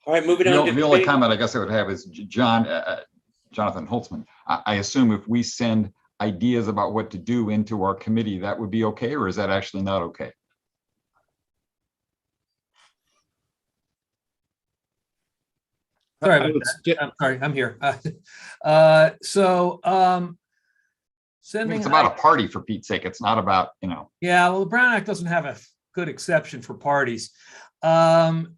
S4: All right, moving on.
S5: The only comment I guess I would have is Jonathan Holtzman. I assume if we send ideas about what to do into our committee, that would be okay, or is that actually not okay?
S1: Sorry, I'm sorry, I'm here. Sending.
S5: It's about a party, for Pete's sake. It's not about,
S1: Yeah, well, the Brown Act doesn't have a good exception for parties.
S4: John,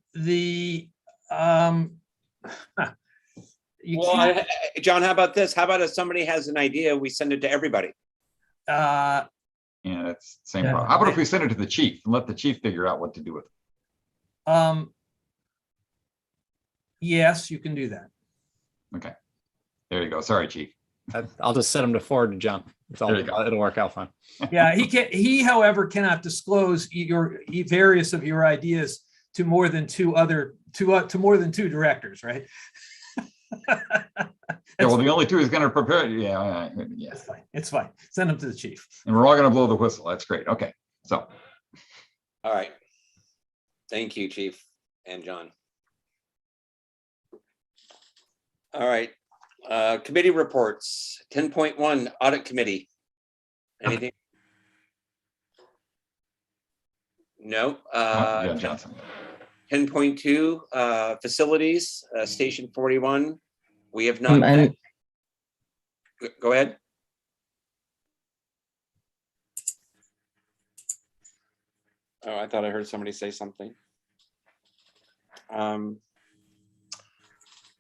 S4: how about this? How about if somebody has an idea, we send it to everybody?
S5: Yeah, that's the same problem. How about if we send it to the chief and let the chief figure out what to do with it?
S1: Yes, you can do that.
S5: Okay. There you go. Sorry, chief.
S3: I'll just set him to forward to John. It'll work out fine.
S1: Yeah, he, however, cannot disclose various of your ideas to more than two directors, right?
S5: Yeah, well, the only two is going to prepare. Yeah, yeah.
S1: It's fine. It's fine. Send them to the chief.
S5: And we're all going to blow the whistle. That's great. Okay. So,
S4: All right. Thank you, Chief and John. All right. Committee reports, 10.1 Audit Committee. Anything? No.
S5: yeah, Johnson.
S4: 10.2 Facilities, Station 41. We have not. Go ahead. Oh, I thought I heard somebody say something.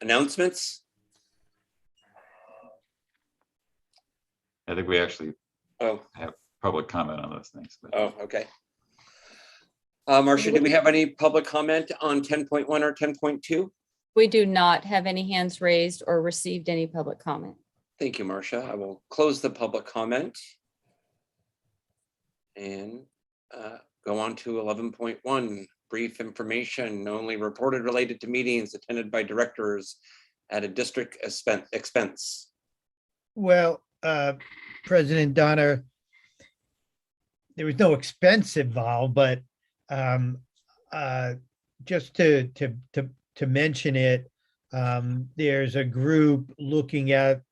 S4: Announcements?
S5: I think we actually
S4: Oh,
S5: have public comment on those things. But.
S4: oh, okay. Marcia, do we have any public comment on 10.1 or 10.2?
S2: We do not have any hands raised or received any public comment.
S4: Thank you, Marcia. I will close the public comment and go on to 11.1, brief information only reported related to meetings attended by directors at a district expense.
S7: Well, President Donner, there was no expense involved, but just to mention it, there's a group looking at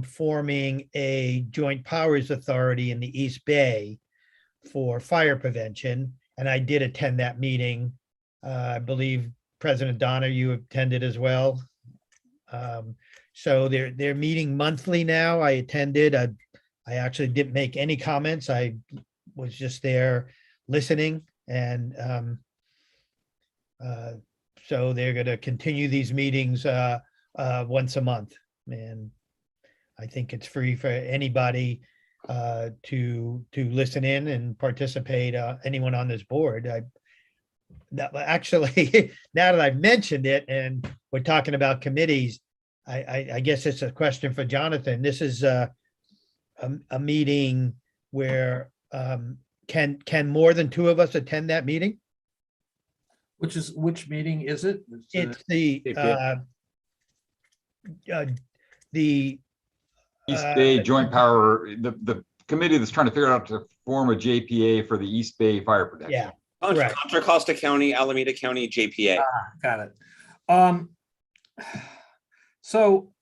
S7: forming a joint powers authority in the East Bay for fire prevention, and I did attend that meeting. I believe President Donner, you attended as well. So they're meeting monthly now. I attended. I actually didn't make any comments. I was just there listening, and so they're going to continue these meetings once a month, and I think it's free for anybody to listen in and participate. Anyone on this board. Actually, now that I've mentioned it, and we're talking about committees, I guess it's a question for Jonathan. This is a meeting where can more than two of us attend that meeting?
S1: Which meeting is it?
S7: It's the
S5: East Bay Joint Power, the committee that's trying to figure out to form a JPA for the East Bay Fire Protection.
S7: Yeah.
S4: Contra Costa County, Alameda County, JPA.
S1: Got it. So,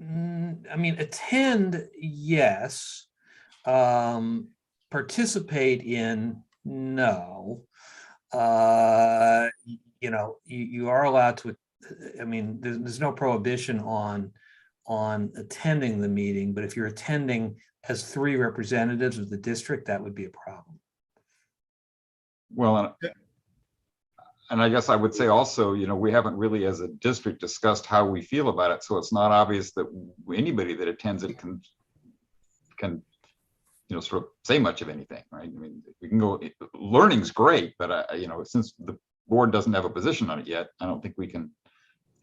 S1: I mean, attend, yes. Participate in, no. You know, you are allowed to, I mean, there's no prohibition on attending the meeting, but if you're attending as 3 representatives of the district, that would be a problem.
S5: Well, and I guess I would say also, you know, we haven't really as a district discussed how we feel about it. So it's not obvious that anybody that attends it can, you know, sort of say much of anything, right? I mean, we can go, learning's great, but you know, since the board doesn't have a position on it yet, I don't think we can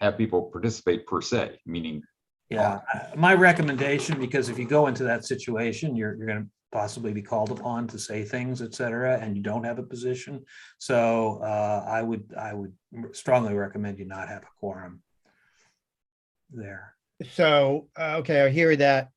S5: have people participate per se, meaning.
S1: Yeah, my recommendation, because if you go into that situation, you're going to possibly be called upon to say things, et cetera, and you don't have a position. So I would strongly recommend you not have a quorum there.
S7: So, okay, I hear that.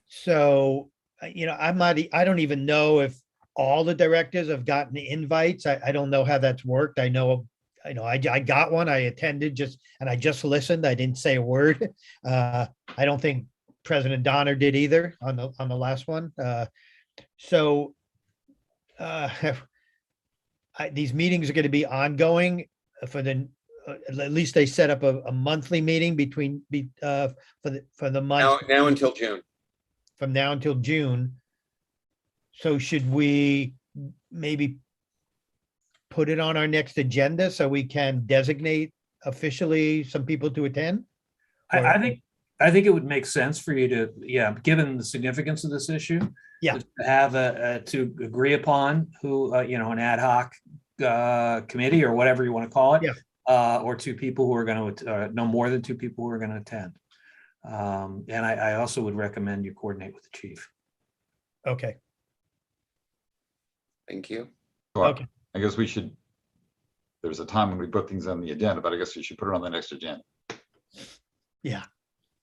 S7: So, you know, I don't even know if all the directors have gotten invites. I don't know how that's worked. I know I got one, I attended and I just listened. I didn't say a word. I don't think President Donner did either on the last one. These meetings are going to be ongoing for at least they set up a monthly meeting for the month.
S4: Now until June.
S7: From now until June. So should we maybe put it on our next agenda so we can designate officially some people to attend?
S1: I think it would make sense for you to, yeah, given the significance of this issue,
S7: yeah,
S1: to have to agree upon who, you know, an ad hoc committee or whatever you want to call it,
S7: yeah.
S1: Or 2 people who are going to, no more than 2 people who are going to attend. And I also would recommend you coordinate with the chief.
S7: Okay.
S4: Thank you.
S5: So
S7: Okay.
S5: I guess we should, there's a time when we put things on the agenda, but I guess we should put it on the next agenda.
S7: Yeah.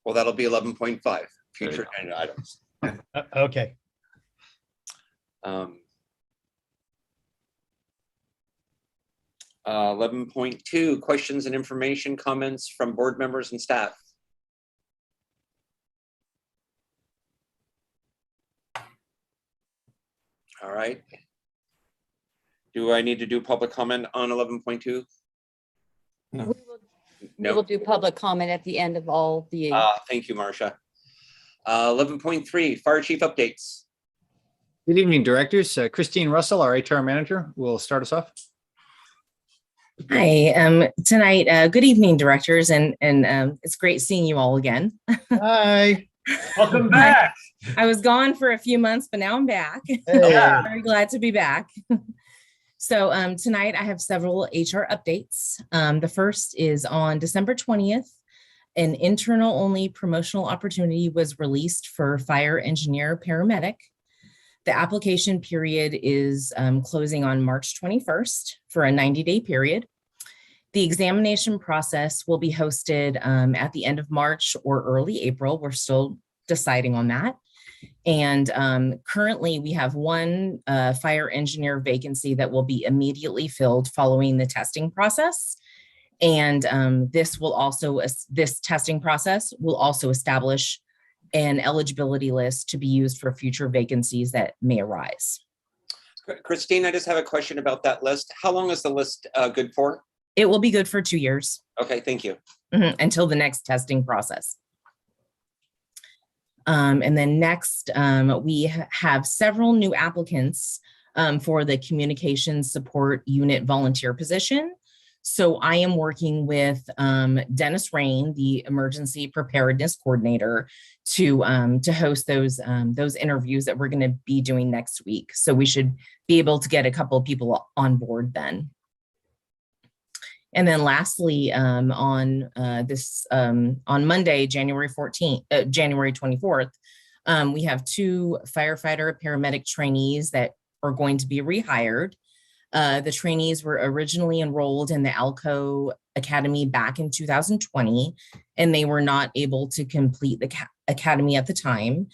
S4: Well, that'll be 11.5, future agenda items.
S7: Okay.
S4: 11.2, questions and information, comments from board members and staff. All right. Do I need to do public comment on 11.2?
S2: We will
S4: No.
S2: do public comment at the end of all the.
S4: Thank you, Marcia. 11.3, fire chief updates.
S3: Good evening, directors. Christine Russell, our HR manager, will start us off.
S17: Hi, tonight, good evening, directors, and it's great seeing you all again.
S7: Hi.
S18: Welcome back.
S17: I was gone for a few months, but now I'm back.
S18: Yeah.
S17: Very glad to be back. So tonight I have several HR updates. The first is on December 20th, an internal only promotional opportunity was released for fire engineer paramedic. The application period is closing on March 21st for a 90-day period. The examination process will be hosted at the end of March or early April. We're still deciding on that. And currently we have one fire engineer vacancy that will be immediately filled following the testing process. And this testing process will also establish an eligibility list to be used for future vacancies that may arise.
S4: Christine, I just have a question about that list. How long is the list good for?
S17: It will be good for 2 years.
S4: Okay, thank you.
S17: Until the next testing process. And then next, we have several new applicants for the communications support unit volunteer position. So I am working with Dennis Rain, the emergency preparedness coordinator, to host those interviews that we're going to be doing next week. So we should be able to get a couple of people on board then. And then lastly, on Monday, January 24th, we have 2 firefighter paramedic trainees that are going to be rehired. The trainees were originally enrolled in the ALCO Academy back in 2020, and they were not able to complete the academy at the time.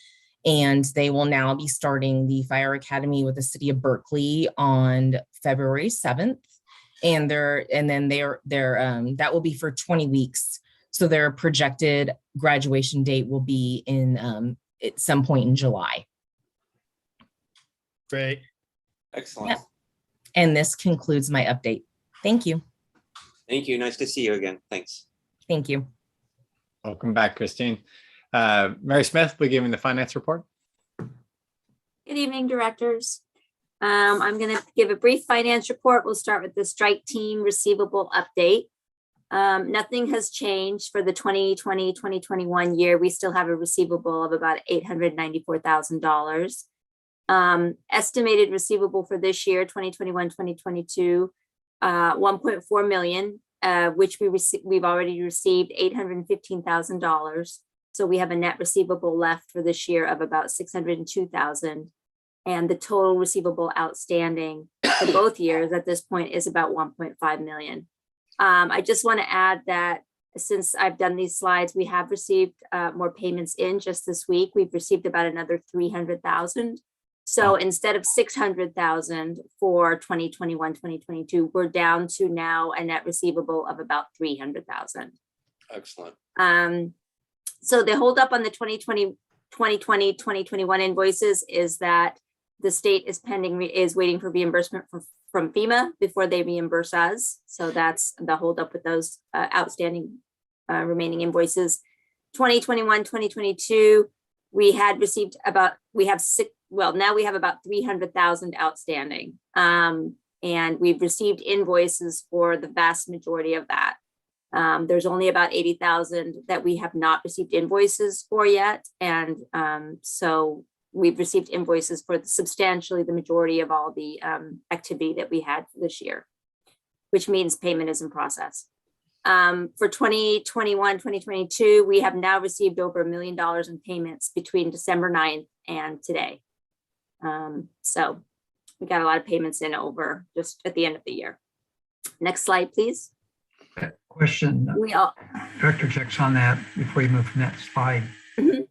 S17: And they will now be starting the Fire Academy with the City of Berkeley on February 7th. And that will be for 20 weeks. So their projected graduation date will be in at some point in July.
S7: Great.
S4: Excellent.
S17: Yeah. And this concludes my update. Thank you.
S4: Thank you. Nice to see you again. Thanks.
S17: Thank you.
S3: Welcome back, Christine. Mary Smith will be giving the finance report.
S19: Good evening, directors. I'm going to give a brief finance report. We'll start with the strike team receivable update. Nothing has changed for the 2020-2021 year. We still have a receivable of about $894,000. Estimated receivable for this year, 2021-2022, 1.4 million, which we've already received $815,000. So we have a net receivable left for this year of about $602,000. And the total receivable outstanding for both years at this point is about 1.5 million. I just want to add that since I've done these slides, we have received more payments in just this week. We've received about another 300,000. So instead of 600,000 for 2021-2022, we're down to now a net receivable of about 300,000.
S4: Excellent.
S19: So the holdup on the 2020-2021 invoices is that the state is waiting for reimbursement from FEMA before they reimburse us. So that's the holdup with those outstanding remaining invoices. 2021-2022, we have about 300,000 outstanding. And we've received invoices for the vast majority of that. There's only about 80,000 that we have not received invoices for yet. And so we've received invoices for substantially the majority of all the activity that we had this year, which means payment is in process. For 2021-2022, we have now received over $1 million in payments between December 9th and today. So we got a lot of payments in over just at the end of the year. Next slide, please.
S8: Question,
S19: We all,
S8: Director checks on that before you move from that slide.
S19: Mhm.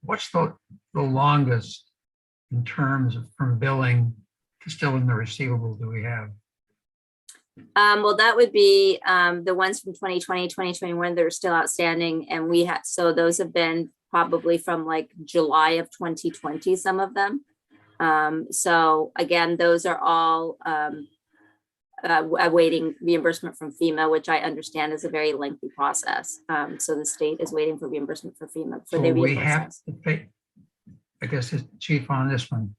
S8: What's the longest in terms of from billing to still in the receivable do we have?
S19: well, that would be the ones from 2020, 2021 that are still outstanding. And we had, so those have been probably from like July of 2020, some of them. So again, those are all awaiting reimbursement from FEMA, which I understand is a very lengthy process. So the state is waiting for reimbursement for FEMA for
S8: So
S19: their
S8: we have
S19: reimbursements.
S8: to pay, I guess it's Chief on this one.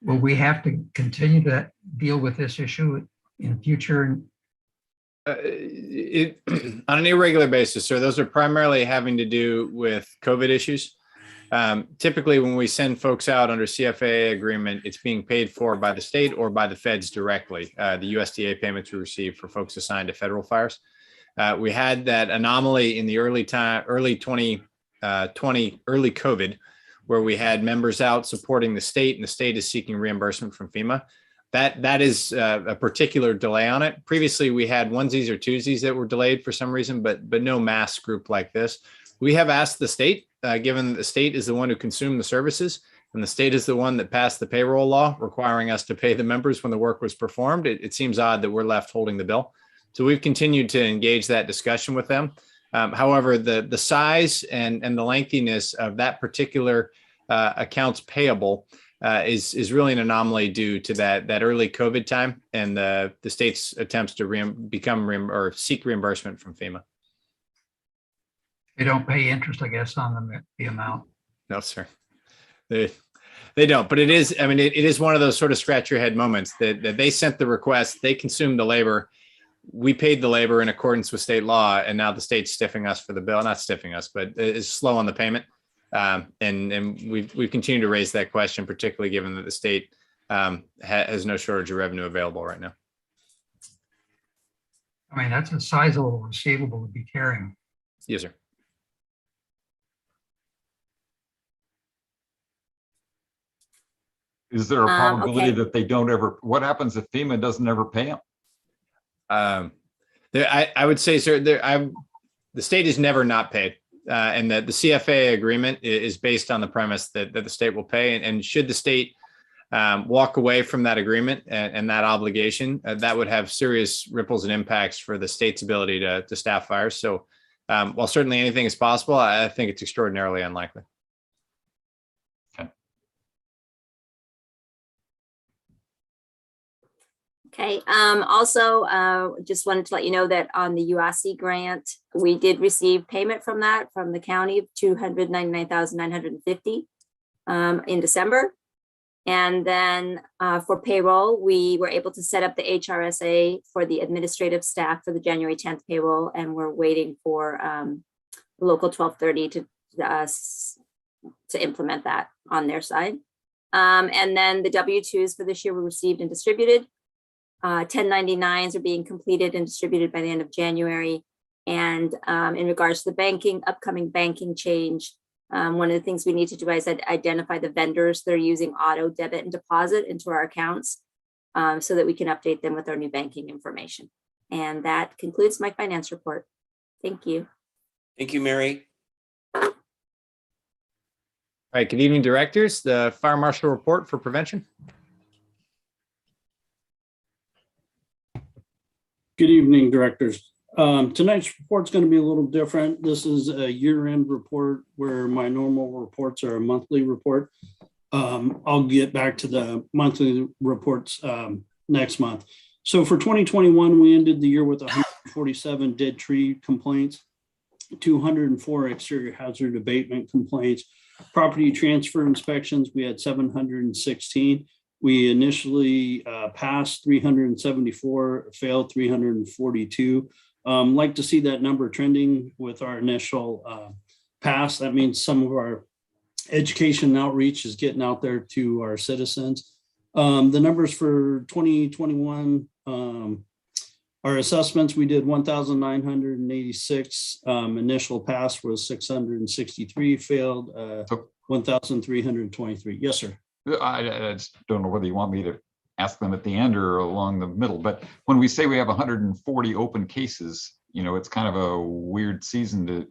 S8: Will we have to continue to deal with this issue in future?
S3: On an irregular basis, sir, those are primarily having to do with COVID issues. Typically, when we send folks out under CFAA agreement, it's being paid for by the state or by the feds directly. The USDA payments we receive for folks assigned to federal fires. We had that anomaly in the early 2020, early COVID, where we had members out supporting the state, and the state is seeking reimbursement from FEMA. That is a particular delay on it. Previously, we had onesies or twosies that were delayed for some reason, but no mass group like this. We have asked the state, given that the state is the one who consumed the services, and the state is the one that passed the payroll law requiring us to pay the members when the work was performed. It seems odd that we're left holding the bill. So we've continued to engage that discussion with them. However, the size and the lengthiness of that particular accounts payable is really an anomaly due to that early COVID time and the state's attempts to seek reimbursement from FEMA.
S8: They don't pay interest, I guess, on the amount.
S3: No, sir. They don't, but it is, I mean, it is one of those sort of scratch your head moments that they sent the request, they consumed the labor. We paid the labor in accordance with state law, and now the state's stiffing us for the bill, not stiffing us, but is slow on the payment. And we've continued to raise that question, particularly given that the state has no shortage of revenue available right now.
S8: I mean, that's a sizable receivable to be carrying.
S3: Yes, sir.
S5: Is there a probability
S19: okay.
S5: that they don't ever, what happens if FEMA doesn't ever pay them?
S3: I would say, sir, the state is never not paid. And that the CFAA agreement is based on the premise that the state will pay. And should the state walk away from that agreement and that obligation, that would have serious ripples and impacts for the state's ability to staff fires. So while certainly anything is possible, I think it's extraordinarily unlikely.
S19: Okay, also, just wanted to let you know that on the UASC grant, we did receive payment from that from the county of $299,950 in December. And then for payroll, we were able to set up the HRSA for the administrative staff for the January 10th payroll, and we're waiting for local 1230 to implement that on their side. And then the W-2s for this year were received and distributed. 1099s are being completed and distributed by the end of January. And in regards to the upcoming banking change, one of the things we need to do is identify the vendors that are using auto debit and deposit into our accounts so that we can update them with our new banking information. And that concludes my finance report. Thank you.
S4: Thank you, Mary.
S3: All right, good evening, directors. The Fire Marshal report for prevention.
S11: Good evening, directors. Tonight's report is going to be a little different. This is a year-end report where my normal reports are a monthly report. I'll get back to the monthly reports next month. So for 2021, we ended the year with 147 dead tree complaints, 204 exterior hazard abatement complaints, property transfer inspections, we had 716. We initially passed 374, failed 342. Like to see that number trending with our initial pass. That means some of our education outreach is getting out there to our citizens. The numbers for 2021, our assessments, we did 1,986. Initial pass was 663, failed 1,323. Yes, sir.
S5: I just don't know whether you want me to ask them at the end or along the middle. But when we say we have 140 open cases, it's kind of a weird season to,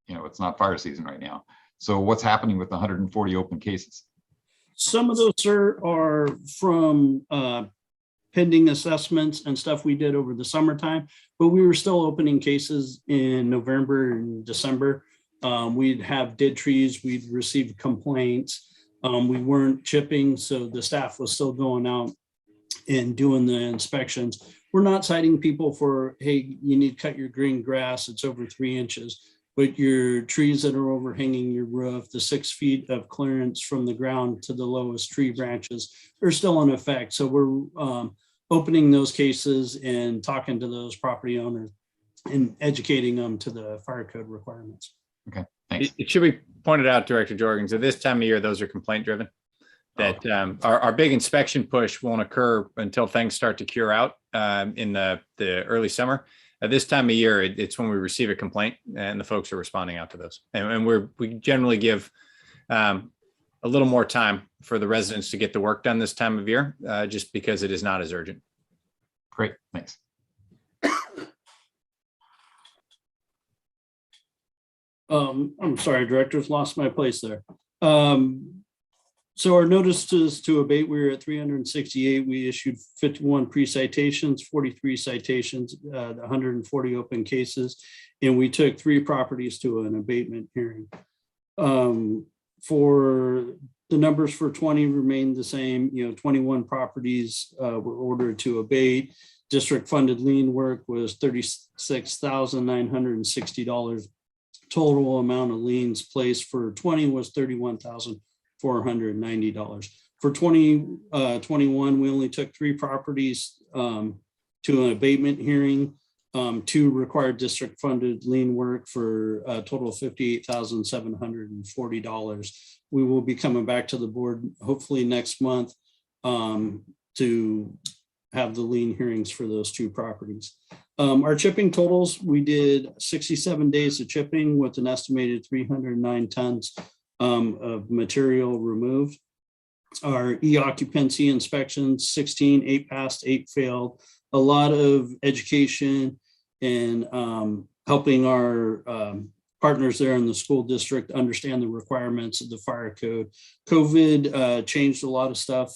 S5: it's not fire season right now. So what's happening with the 140 open cases?
S11: Some of those, sir, are from pending assessments and stuff we did over the summertime, but we were still opening cases in November and December. We'd have dead trees, we'd receive complaints. We weren't chipping, so the staff was still going out and doing the inspections. We're not citing people for, hey, you need to cut your green grass, it's over 3 inches. But your trees that are overhanging your roof, the 6 feet of clearance from the ground to the lowest tree branches are still in effect. So we're opening those cases and talking to those property owners and educating them to the fire code requirements.
S5: Okay, thanks.
S3: It should be pointed out, Director Jorgens, at this time of year, those are complaint driven. That our big inspection push won't occur until things start to cure out in the early summer. At this time of year, it's when we receive a complaint and the folks are responding out to those. And we generally give a little more time for the residents to get the work done this time of year, just because it is not as urgent.
S5: Great, thanks.
S11: I'm sorry, directors, lost my place there. So our notices to abate, we were at 368. We issued 51 pre-citations, 43 citations, 140 open cases, and we took 3 properties to an abatement hearing. For the numbers for 20 remained the same. 21 properties were ordered to abate. District funded lien work was $36,960. Total amount of liens placed for 20 was $31,490. For 2021, we only took 3 properties to an abatement hearing. 2 required district funded lien work for a total of $58,740. We will be coming back to the board hopefully next month to have the lien hearings for those 2 properties. Our chipping totals, we did 67 days of chipping with an estimated 309 tons of material removed. Our e-occupancy inspections, 16, 8 passed, 8 failed. A lot of education and helping our partners there in the school district understand the requirements of the fire code. COVID changed a lot of stuff.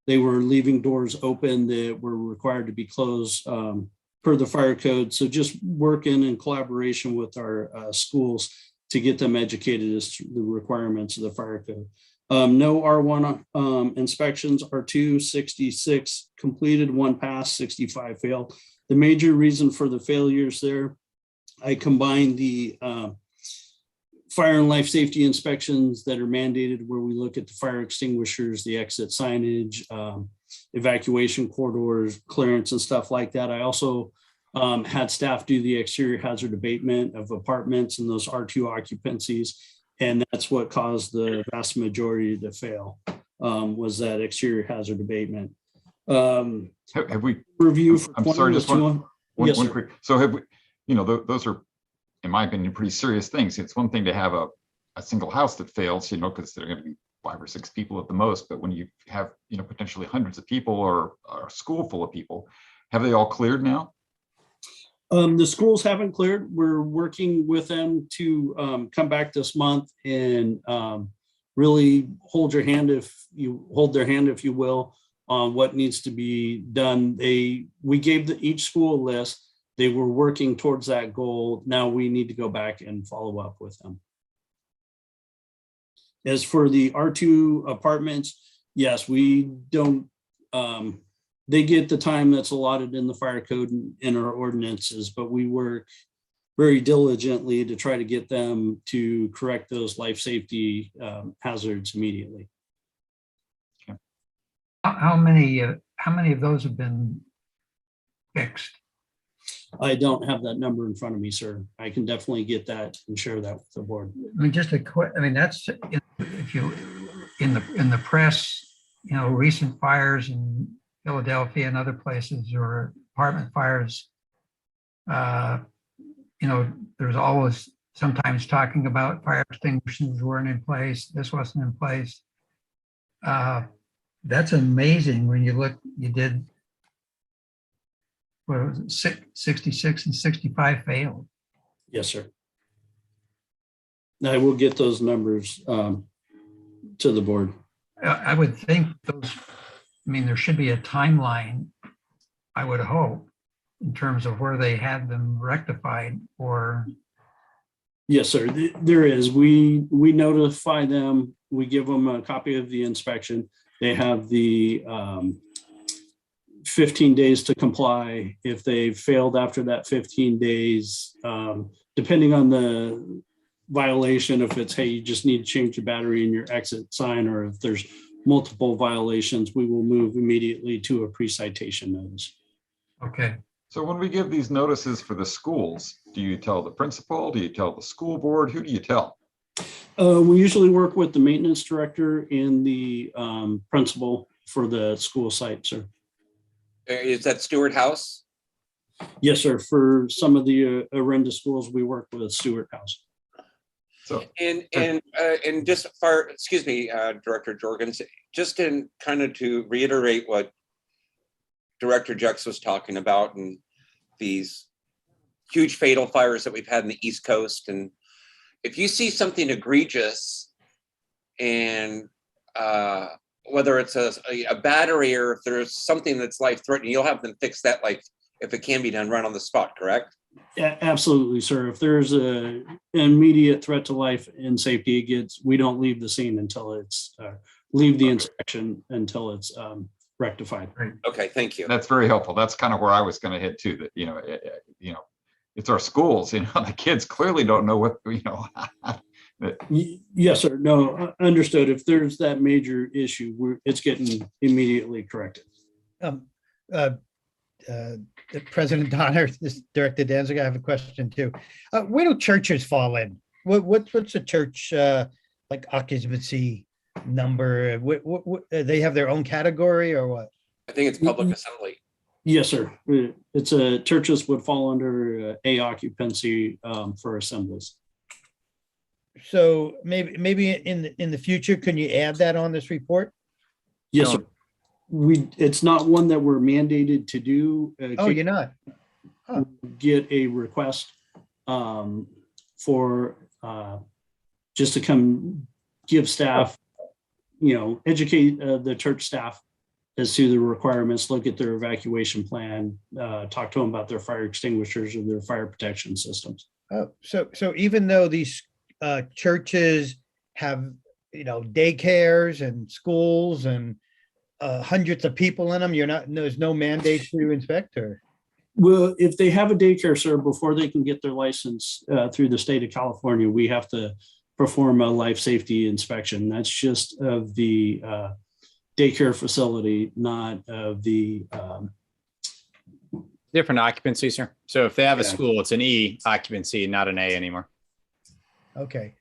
S11: They were leaving doors open that were required to be closed per the fire code. So just working in collaboration with our schools to get them educated as to the requirements of the fire code. No R1 inspections, R2, 66 completed, 1 passed, 65 failed. The major reason for the failures there, I combined the fire and life safety inspections that are mandated, where we look at the fire extinguishers, the exit signage, evacuation corridors, clearance and stuff like that. I also had staff do the exterior hazard abatement of apartments and those R2 occupancies. And that's what caused the vast majority to fail, was that exterior hazard abatement.
S5: Have we
S11: review for
S5: I'm sorry, just one
S11: Yes,
S5: one
S11: sir.
S5: quick. So have we, those are, in my opinion, pretty serious things. It's one thing to have a single house that fails, because there are going to be 5 or 6 people at the most. But when you have, potentially hundreds of people or a school full of people, have they all cleared now?
S11: The schools haven't cleared. We're working with them to come back this month and really hold their hand, if you will, on what needs to be done. We gave each school a list. They were working towards that goal. Now we need to go back and follow up with them. As for the R2 apartments, yes, we don't, they get the time that's allotted in the fire code and in our ordinances, but we work very diligently to try to get them to correct those life safety hazards immediately.
S8: How many of those have been fixed?
S11: I don't have that number in front of me, sir. I can definitely get that and share that with the board.
S8: I mean, just a quick, that's, if you, in the press, recent fires in Philadelphia and other places, or apartment fires, there's always sometimes talking about fire extinguishers weren't in place, this wasn't in place. That's amazing when you look, you did, what was it, 66 and 65 failed.
S11: Yes, sir. I will get those numbers to the board.
S8: I would think those, I mean, there should be a timeline, I would hope, in terms of where they had them rectified or.
S11: Yes, sir. There is. We notify them. We give them a copy of the inspection. They have the 15 days to comply. If they failed after that 15 days, depending on the violation, if it's, hey, you just need to change the battery in your exit sign, or if there's multiple violations, we will move immediately to a pre-citation notice.
S8: Okay.
S5: So when we give these notices for the schools, do you tell the principal? Do you tell the school board? Who do you tell?
S11: We usually work with the maintenance director and the principal for the school site, sir.
S4: Is that Stewart House?
S11: Yes, sir. For some of the Orinda schools, we work with Stewart House.
S5: So,
S4: and just for, excuse me, Director Jorgens, just in kind of to reiterate what Director Jex was talking about, and these huge fatal fires that we've had in the East Coast. And if you see something egregious, and whether it's a battery or if there's something that's life-threatening, you'll have them fix that, like, if it can be done, right on the spot, correct?
S11: Yeah, absolutely, sir. If there's an immediate threat to life and safety, we don't leave the scene until it's, leave the inspection until it's rectified.
S4: Okay, thank you.
S5: That's very helpful. That's kind of where I was going to hit too, that, it's our schools, the kids clearly don't know what,
S11: Yes, sir. No, understood. If there's that major issue, it's getting immediately corrected.
S7: President Donner, this Director Danzig, I have a question too. Where do churches fall in? What's a church like occupancy number? What they have their own category or what?
S4: I think it's public assembly.
S11: Yes, sir. It's churches would fall under A occupancy for assemblies.
S7: So maybe in the future, can you add that on this report?
S11: Yes, sir. It's not one that we're mandated to do.
S7: Oh, you're not?
S11: Huh. Get a request for just to come give staff, educate the church staff as to the requirements, look at their evacuation plan, talk to them about their fire extinguishers or their fire protection systems.
S7: Oh, so even though these churches have, daycares and schools and hundreds of people in them, there's no mandate to inspect her.
S11: Well, if they have a daycare, sir, before they can get their license through the state of California, we have to perform a life safety inspection. That's just of the daycare facility, not of the
S3: different occupancy, sir. So if they have a school, it's an E occupancy, not an A anymore.
S7: Okay,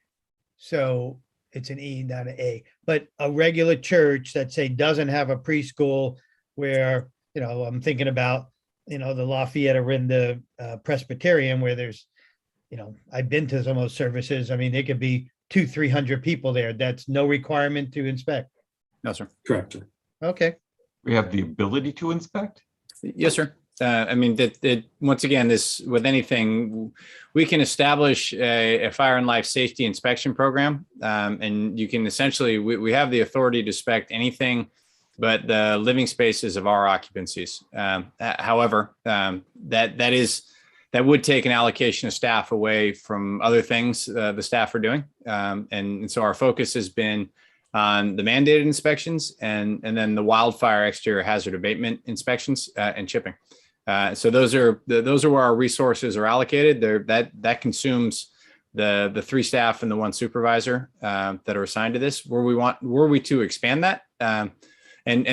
S7: so it's an E, not an A, but a regular church that say doesn't have a preschool where, I'm thinking about, the Lafayette Orinda Presbyterian where there's, I've been to some of those services. I mean, there could be 200-300 people there. That's no requirement to inspect.
S3: No, sir.
S11: Correct, sir.
S7: Okay.
S5: we have the ability to inspect?
S3: Yes, sir. I mean, once again, this with anything, we can establish a fire and life safety inspection program, and you can essentially, we have the authority to inspect anything but the living spaces of our occupancies. However, that would take an allocation of staff away from other things the staff are doing, and so our focus has been on the mandated inspections and then the wildfire exterior hazard abatement inspections and chipping. So those are where our resources are allocated. That consumes the 3 staff and the 1 supervisor that are assigned to this. Were we to expand that, and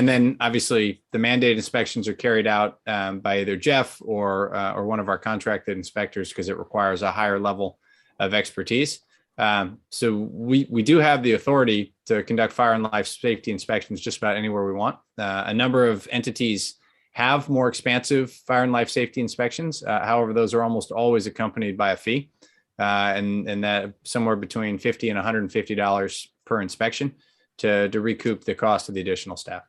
S3: then obviously the mandated inspections are carried out by either Jeff or one of our contracted inspectors because it requires a higher level of expertise. So we do have the authority to conduct fire and life safety inspections just about anywhere we want. A number of entities have more expansive fire and life safety inspections. However, those are almost always accompanied by a fee, and that somewhere between $50 and $150 per inspection to recoup the cost of the additional staff.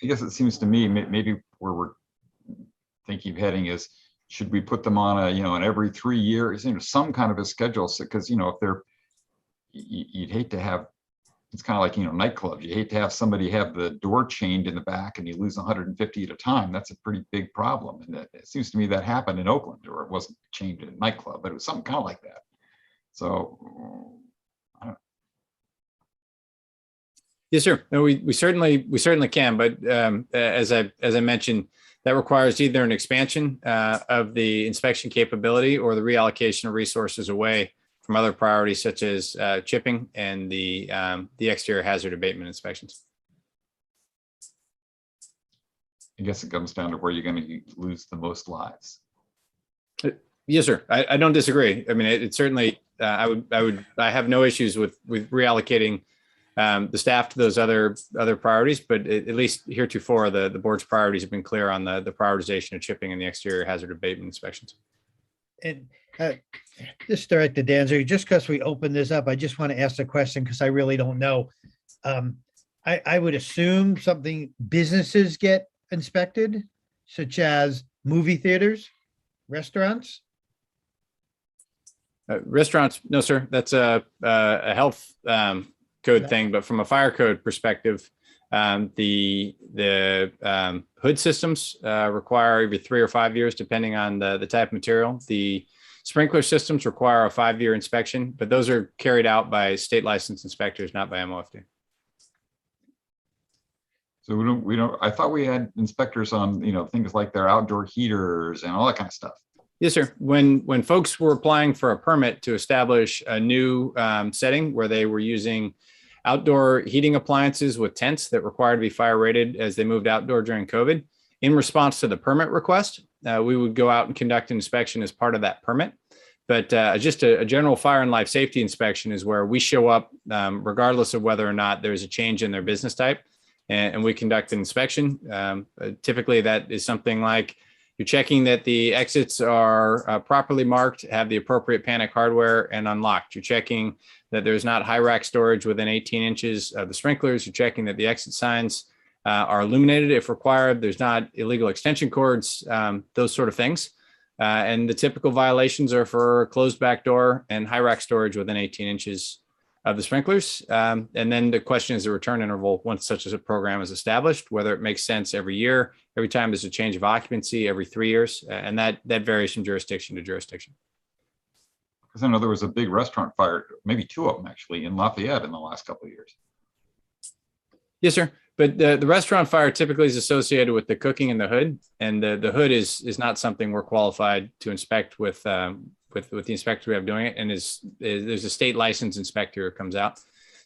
S5: I guess it seems to me, maybe where we're thinking of heading is, should we put them on a, an every 3 years, some kind of a schedule? Because, if they're, you'd hate to have, it's kind of like, nightclubs. You hate to have somebody have the door chained in the back and you lose 150 at a time. That's a pretty big problem. And it seems to me that happened in Oakland, or it wasn't chained in a nightclub, but it was something kind of like that. So, I don't.
S3: Yes, sir. No, we certainly can, but as I mentioned, that requires either an expansion of the inspection capability or the reallocation of resources away from other priorities such as chipping and the exterior hazard abatement inspections.
S5: I guess it comes down to where you're going to lose the most lives.
S3: Yes, sir. I don't disagree. I mean, it certainly. I have no issues with reallocating the staff to those other priorities, but at least heretofore, the board's priorities have been clear on the prioritization of chipping and the exterior hazard abatement inspections.
S7: And just directed to Danzer, just because we opened this up, I just want to ask the question because I really don't know. I would assume businesses get inspected, such as movie theaters, restaurants.
S3: Restaurants, no, sir. That's a health code thing, but from a fire code perspective, the hood systems require every 3 or 5 years, depending on the type of material. The sprinkler systems require a 5-year inspection, but those are carried out by state licensed inspectors, not by MOFD.
S5: So we don't. I thought we had inspectors on things like their outdoor heaters and all that kind of stuff.
S3: Yes, sir. When folks were applying for a permit to establish a new setting where they were using outdoor heating appliances with tents that required to be fire rated as they moved outdoor during COVID, in response to the permit request, we would go out and conduct an inspection as part of that permit. But just a general fire and life safety inspection is where we show up regardless of whether or not there's a change in their business type, and we conduct an inspection. Typically, that is something like you're checking that the exits are properly marked, have the appropriate panic hardware, and unlocked. You're checking that there's not high rack storage within 18 inches of the sprinklers. You're checking that the exit signs are illuminated if required. There's not illegal extension cords, those sort of things. And the typical violations are for closed back door and high rack storage within 18 inches of the sprinklers. And then the question is the return interval once such as a program is established, whether it makes sense every year, every time there's a change of occupancy, every 3 years. And that varies from jurisdiction to jurisdiction.
S5: Because I know there was a big restaurant fire, maybe 2 of them actually, in Lafayette in the last couple of years.
S3: Yes, sir. But the restaurant fire typically is associated with the cooking in the hood, and the hood is not something we're qualified to inspect with the inspector we have doing it, and there's a state licensed inspector who comes out.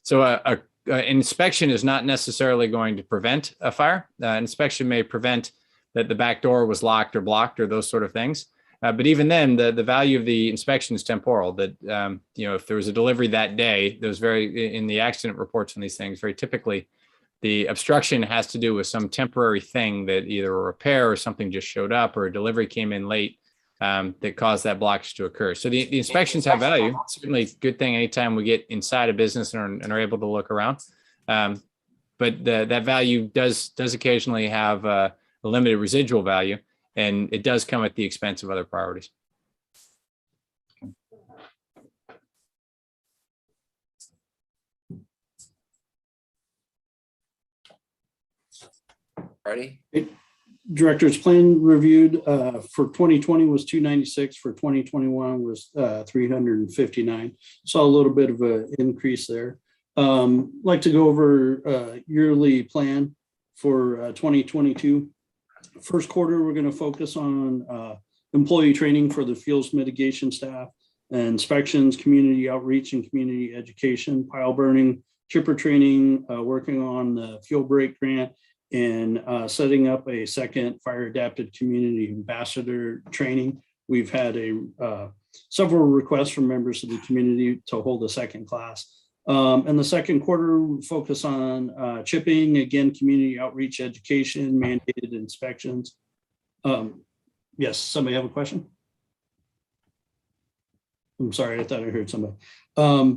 S3: So an inspection is not necessarily going to prevent a fire. An inspection may prevent that the back door was locked or blocked or those sort of things. But even then, the value of the inspection is temporal. That if there was a delivery that day, there's in the accident reports on these things, very typically, the obstruction has to do with some temporary thing that either a repair or something just showed up or a delivery came in late that caused that blockage to occur. So the inspections have value. It's certainly a good thing anytime we get inside a business and are able to look around. But that value does occasionally have a limited residual value, and it does come at the expense of other priorities.
S4: Ready?
S11: Director's plan reviewed for 2020 was 296, for 2021 was 359. Saw a little bit of an increase there. Like to go over yearly plan for 2022. First quarter, we're going to focus on employee training for the fuels mitigation staff, inspections, community outreach and community education, pile burning, chipper training, working on the fuel break grant, and setting up a second fire adapted community ambassador training. We've had several requests from members of the community to hold a second class. In the second quarter, we focus on chipping, again, community outreach, education, mandated inspections. Yes, somebody have a question? I'm sorry, I thought I heard somebody.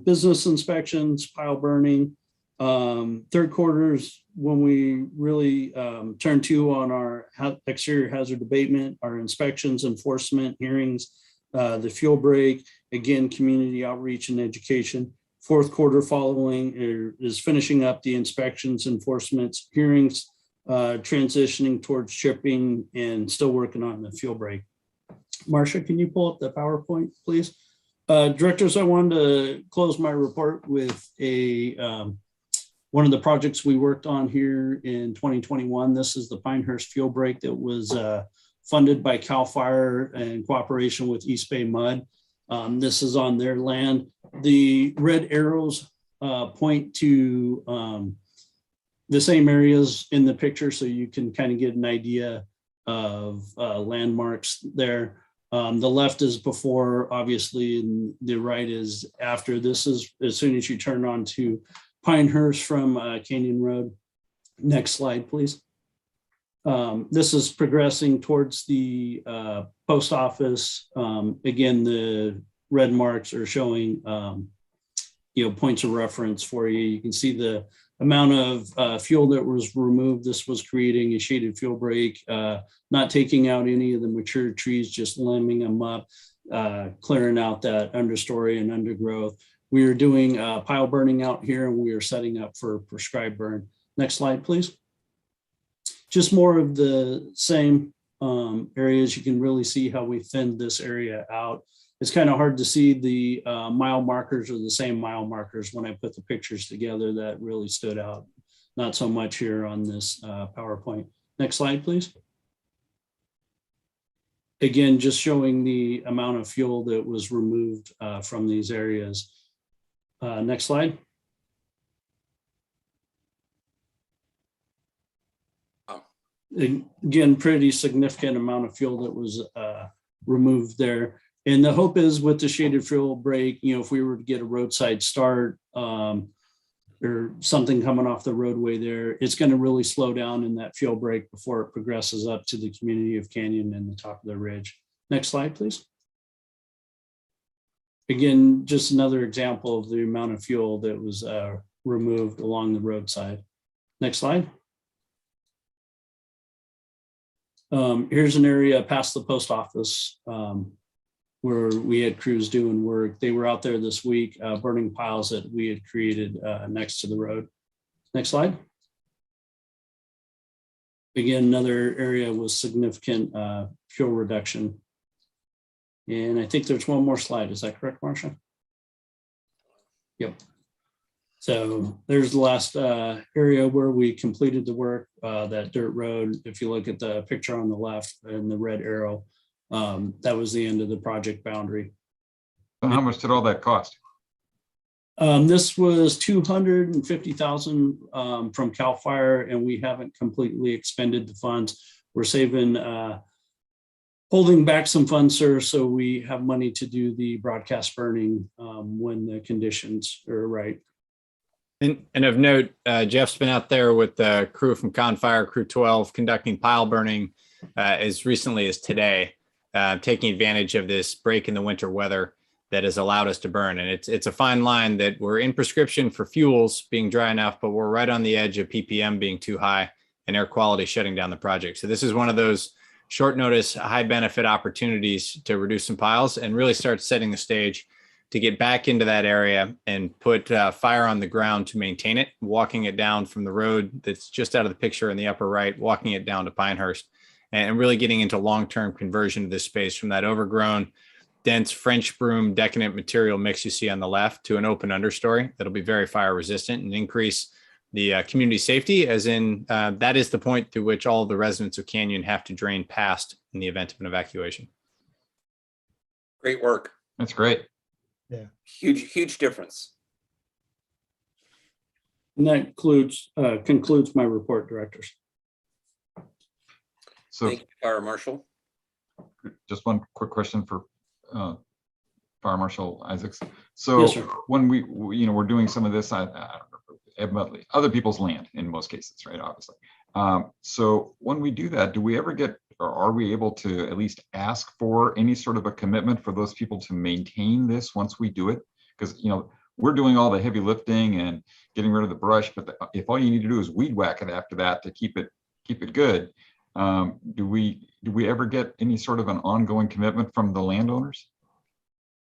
S11: Business inspections, pile burning, Third quarter is when we really turn to on our exterior hazard abatement, our inspections, enforcement, hearings, the fuel break, again, community outreach and education. Fourth quarter following is finishing up the inspections, enforcements, hearings, transitioning towards shipping, and still working on the fuel break. Marcia, can you pull up the PowerPoint, please? Directors, I wanted to close my report with one of the projects we worked on here in 2021. This is the Pinehurst fuel break that was funded by CAL FIRE in cooperation with East Bay Mud. This is on their land. The red arrows point to the same areas in the picture, so you can kind of get an idea of landmarks there. The left is before, obviously, and the right is after. This is as soon as you turn on to Pinehurst from Canyon Road. Next slide, please. This is progressing towards the post office. Again, the red marks are showing points of reference for you. You can see the amount of fuel that was removed. This was creating a shaded fuel break, not taking out any of the mature trees, just limbing them up, clearing out that understory and undergrowth. We are doing pile burning out here, and we are setting up for prescribed burn. Next slide, please. Just more of the same areas. You can really see how we thinned this area out. It's kind of hard to see the mile markers are the same mile markers when I put the pictures together. That really stood out. Not so much here on this PowerPoint. Next slide, please. Again, just showing the amount of fuel that was removed from these areas. Next slide. Again, pretty significant amount of fuel that was removed there. And the hope is with the shaded fuel break, if we were to get a roadside start or something coming off the roadway there, it's going to really slow down in that fuel break before it progresses up to the community of Canyon and the top of the ridge. Next slide, please. Again, just another example of the amount of fuel that was removed along the roadside. Next slide. Here's an area past the post office where we had crews doing work. They were out there this week burning piles that we had created next to the road. Next slide. Again, another area with significant fuel reduction. And I think there's one more slide. Is that correct, Marcia? Yep. So there's the last area where we completed the work, that dirt road. If you look at the picture on the left and the red arrow, that was the end of the project boundary.
S5: So how much did all that cost?
S11: This was $250,000 from CAL FIRE, and we haven't completely expended the funds. We're saving, holding back some funds, sir, so we have money to do the broadcast burning when the conditions are right.
S3: And of note, Jeff's been out there with the crew from Con Fire, Crew 12, conducting pile burning as recently as today, taking advantage of this break in the winter weather that has allowed us to burn. And it's a fine line that we're in prescription for fuels being dry enough, but we're right on the edge of ppm being too high and air quality shutting down the project. So this is one of those short notice, high benefit opportunities to reduce some piles and really start setting the stage to get back into that area and put fire on the ground to maintain it, walking it down from the road that's just out of the picture in the upper right, walking it down to Pinehurst, and really getting into long-term conversion of this space from that overgrown, dense French broom decadent material mix you see on the left to an open understory that'll be very fire resistant and increase the community safety, as in that is the point through which all of the residents of Canyon have to drain past in the event of an evacuation.
S4: Great work.
S5: That's great.
S7: Yeah.
S4: Huge difference.
S11: And that concludes my report, directors.
S5: So
S4: thank you, Fire Marshal.
S5: Just one quick question for Fire Marshal Isaacs. So
S11: yes, sir.
S5: When we're doing some of this on other people's land in most cases, right? Obviously. So when we do that, do we ever get, or are we able to at least ask for any sort of a commitment for those people to maintain this once we do it? Because we're doing all the heavy lifting and getting rid of the brush, but if all you need to do is weed whack it after that to keep it good, do we ever get any sort of an ongoing commitment from the landowners?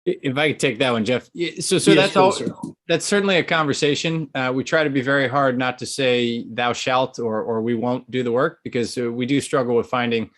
S3: If I could take that one, Jeff. So
S11: Yes,
S3: that's all.
S11: please, sir.
S3: That's certainly a conversation. We try to be very hard not to say thou shalt or we won't do the work, because we do struggle with finding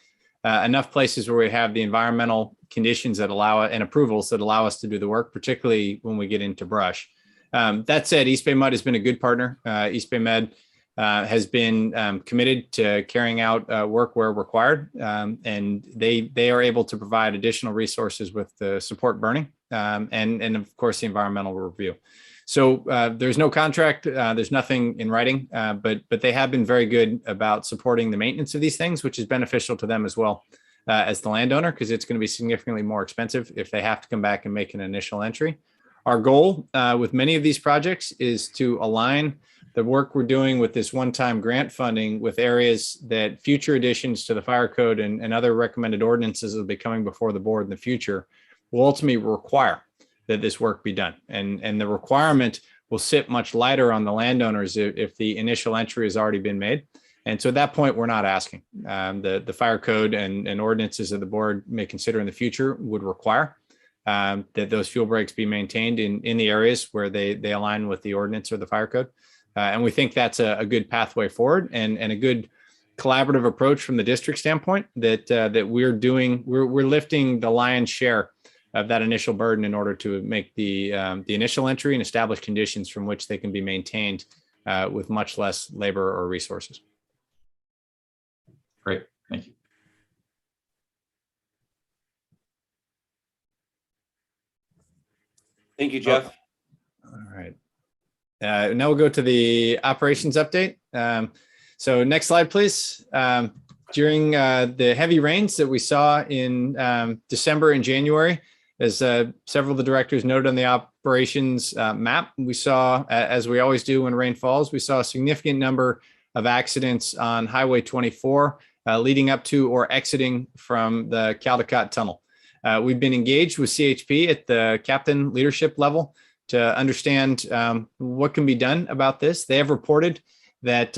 S3: enough places where we have the environmental conditions that allow it and approvals that allow us to do the work, particularly when we get into brush. That said, East Bay Mud has been a good partner. East Bay Med has been committed to carrying out work where required, and they are able to provide additional resources with the support burning and of course the environmental review. So there's no contract, there's nothing in writing, but they have been very good about supporting the maintenance of these things, which is beneficial to them as well as the landowner, because it's going to be significantly more expensive if they have to come back and make an initial entry. Our goal with many of these projects is to align the work we're doing with this one-time grant funding with areas that future additions to the fire code and other recommended ordinances that will be coming before the board in the future will ultimately require that this work be done. And the requirement will sit much lighter on the landowners if the initial entry has already been made. And so at that point, we're not asking. The fire code and ordinances that the board may consider in the future would require that those fuel breaks be maintained in the areas where they align with the ordinance or the fire code. And we think that's a good pathway forward and a good collaborative approach from the district standpoint that we're lifting the lion's share of that initial burden in order to make the initial entry and establish conditions from which they can be maintained with much less labor or resources.
S5: Great, thank you.
S4: Thank you, Jeff.
S3: All right. Now we'll go to the operations update. So next slide, please. During the heavy rains that we saw in December and January, as several of the directors noted on the operations map, we saw, as we always do when rain falls, we saw a significant number of accidents on Highway 24 leading up to or exiting from the Caldecott Tunnel. We've been engaged with CHP at the captain leadership level to understand what can be done about this. They have reported that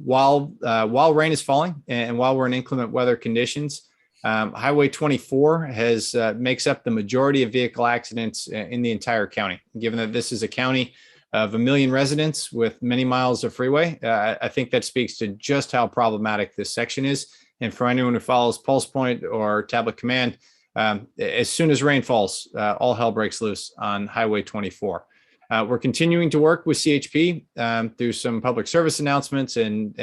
S3: while rain is falling and while we're in inclement weather conditions, Highway 24 makes up the majority of vehicle accidents in the entire county. Given that this is a county of 1 million residents with many miles of freeway, I think that speaks to just how problematic this section is. And for anyone who follows Pulse Point or Tablet Command, as soon as rain falls, all hell breaks loose on Highway 24. We're continuing to work with CHP through some public service announcements and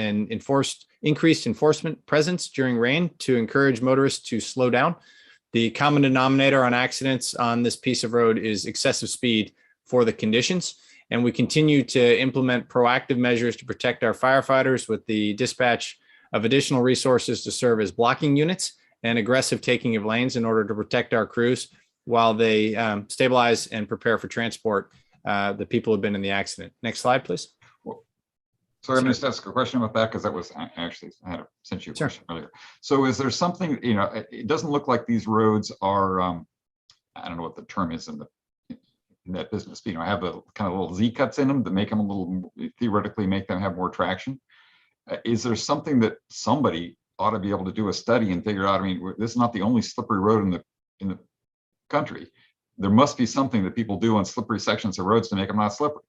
S3: increased enforcement presence during rain to encourage motorists to slow down. The common denominator on accidents on this piece of road is excessive speed for the conditions. And we continue to implement proactive measures to protect our firefighters with the dispatch of additional resources to serve as blocking units and aggressive taking of lanes in order to protect our crews while they stabilize and prepare for transport the people who've been in the accident. Next slide, please.
S5: So I'm going to ask a question about that because that was actually, I had sent you a question earlier. So is there something, it doesn't look like these roads are, I don't know what the term is in that business, have the kind of little Z cuts in them that make them a little, theoretically make them have more traction. Is there something that somebody ought to be able to do a study and figure out, this is not the only slippery road in the country. There must be something that people do on slippery sections of roads to make them not slippery.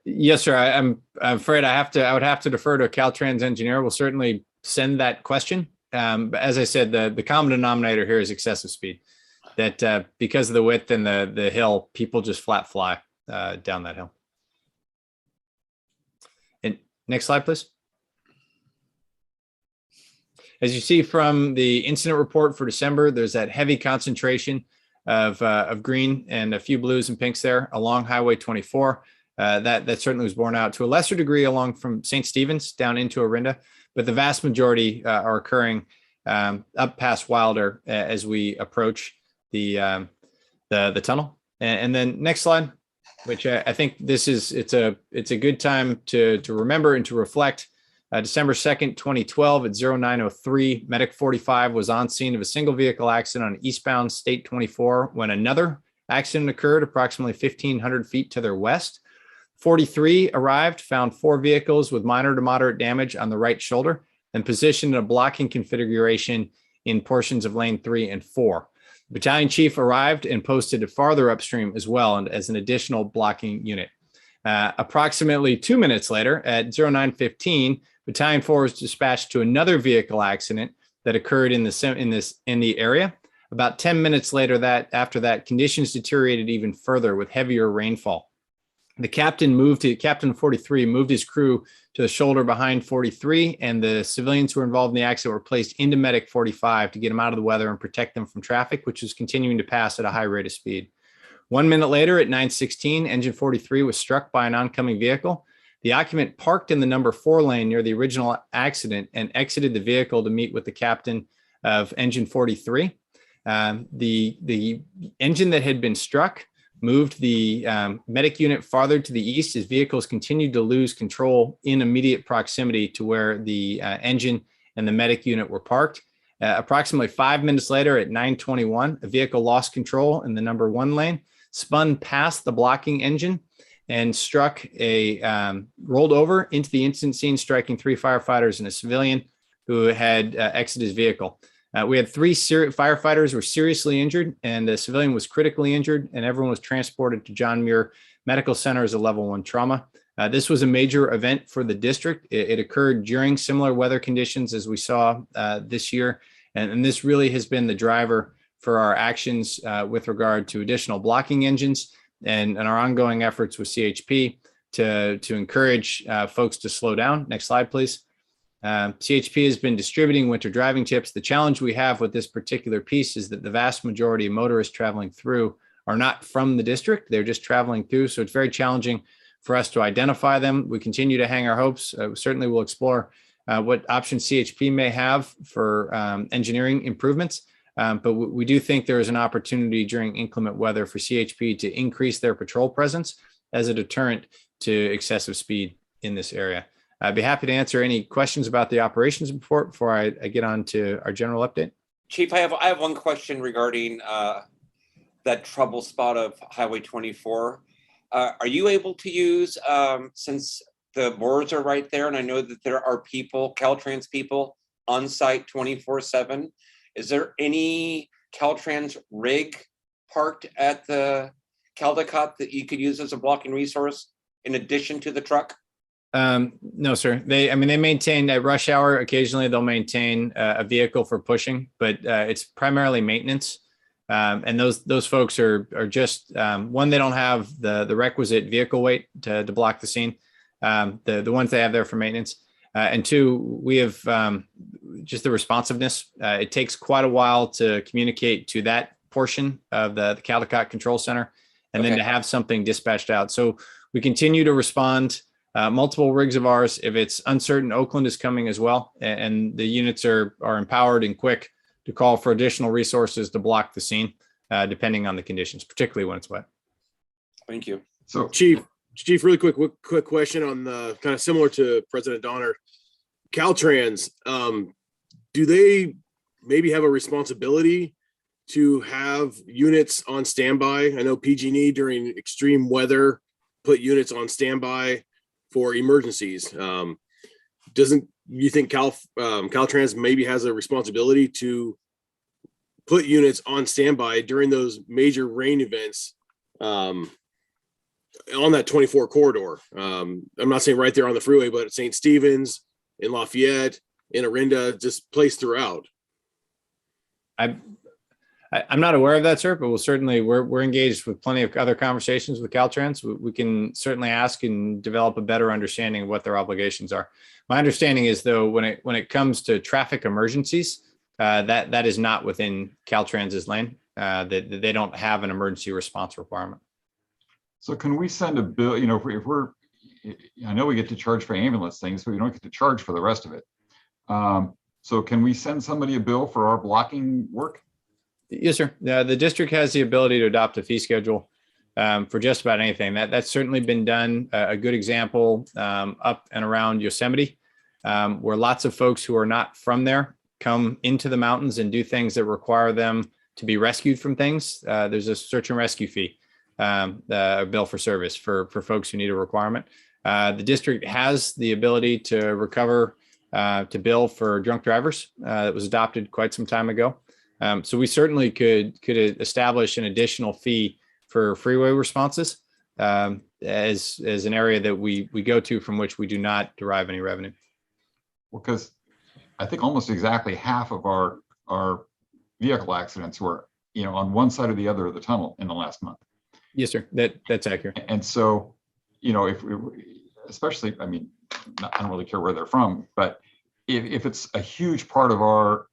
S3: Yes, sir. I'm afraid I would have to defer to a Caltrans engineer. We'll certainly send that question. But as I said, the common denominator here is excessive speed. That because of the width and the hill, people just flat fly down that hill. And next slide, please. As you see from the incident report for December, there's that heavy concentration of green and a few blues and pinks there along Highway 24. That certainly was borne out to a lesser degree along from St. Stephen's down into Orinda, but the vast majority are occurring up past Wilder as we approach the tunnel. And then next slide, which I think it's a good time to remember and to reflect. December 2nd, 2012 at 09:03, Medic 45 was on scene of a single vehicle accident on eastbound State 24 when another accident occurred approximately 1,500 feet to their west. 43 arrived, found 4 vehicles with minor to moderate damage on the right shoulder and positioned in a blocking configuration in portions of lane 3 and 4. The battalion chief arrived and posted farther upstream as well and as an additional blocking unit. Approximately 2 minutes later at 09:15, Battalion 4 was dispatched to another vehicle accident that occurred in the area. About 10 minutes later, after that, conditions deteriorated even further with heavier rainfall. The captain 43 moved his crew to the shoulder behind 43, and the civilians who were involved in the accident were placed into medic 45 to get them out of the weather and protect them from traffic, which was continuing to pass at a high rate of speed. 1 minute later at 9:16, engine 43 was struck by an oncoming vehicle. The occupant parked in the number 4 lane near the original accident and exited the vehicle to meet with the captain of engine 43. The engine that had been struck moved the medic unit farther to the east as vehicles continued to lose control in immediate proximity to where the engine and the medic unit were parked. Approximately 5 minutes later at 9:21, a vehicle lost control in the number 1 lane, spun past the blocking engine and rolled over into the incident scene, striking 3 firefighters and a civilian who had exited his vehicle. We had 3 firefighters were seriously injured, and the civilian was critically injured, and everyone was transported to John Muir Medical Center as a level 1 trauma. This was a major event for the district. It occurred during similar weather conditions as we saw this year, and this really has been the driver for our actions with regard to additional blocking engines and our ongoing efforts with CHP to encourage folks to slow down. Next slide, please. CHP has been distributing winter driving tips. The challenge we have with this particular piece is that the vast majority of motorists traveling through are not from the district. They're just traveling through. So it's very challenging for us to identify them. We continue to hang our hopes. Certainly we'll explore what options CHP may have for engineering improvements. But we do think there is an opportunity during inclement weather for CHP to increase their patrol presence as a deterrent to excessive speed in this area. I'd be happy to answer any questions about the operations report before I get on to our general update.
S4: Chief, I have one question regarding that trouble spot of Highway 24. Are you able to use, since the boards are right there, and I know that there are people, Caltrans people on site 24/7, is there any Caltrans rig parked at the Caldecott that you could use as a blocking resource in addition to the truck?
S3: No, sir. They maintain at rush hour. Occasionally they'll maintain a vehicle for pushing, but it's primarily maintenance. And those folks are just, one, they don't have the requisite vehicle weight to block the scene. The ones they have there for maintenance. And 2, we have just the responsiveness. It takes quite a while to communicate to that portion of the Caldecott Control Center and then to have something dispatched out. So we continue to respond. Multiple rigs of ours, if it's uncertain, Oakland is coming as well. And the units are empowered and quick to call for additional resources to block the scene, depending on the conditions, particularly when it's wet.
S4: Thank you.
S6: So Chief, really quick question on the kind of similar to President Donner. Caltrans, do they maybe have a responsibility to have units on standby? I know PG&E during extreme weather put units on standby for emergencies. Doesn't you think Caltrans maybe has a responsibility to put units on standby during those major rain events on that 24 corridor? I'm not saying right there on the freeway, but at St. Stephen's, in Lafayette, in Orinda, just placed throughout.
S3: I'm not aware of that, sir, but we're engaged with plenty of other conversations with Caltrans. We can certainly ask and develop a better understanding of what their obligations are. My understanding is, though, when it comes to traffic emergencies, that is not within Caltrans's lane. That they don't have an emergency response requirement.
S5: So can we send a bill? You know, if we're, I know we get to charge for ambulance things, but we don't get to charge for the rest of it. So can we send somebody a bill for our blocking work?
S3: Yes, sir. The district has the ability to adopt a fee schedule for just about anything. That's certainly been done. A good example up and around Yosemite, where lots of folks who are not from there come into the mountains and do things that require them to be rescued from things, there's a search and rescue fee, bill for service for folks who need a requirement. The district has the ability to recover, to bill for drunk drivers. That was adopted quite some time ago. So we certainly could establish an additional fee for freeway responses as an area that we go to from which we do not derive any revenue.
S5: Because I think almost exactly half of our vehicle accidents were, on one side or the other of the tunnel in the last month.
S3: Yes, sir. That's accurate.
S5: And so, if especially, I mean, I don't really care where they're from, but if it's a huge part of our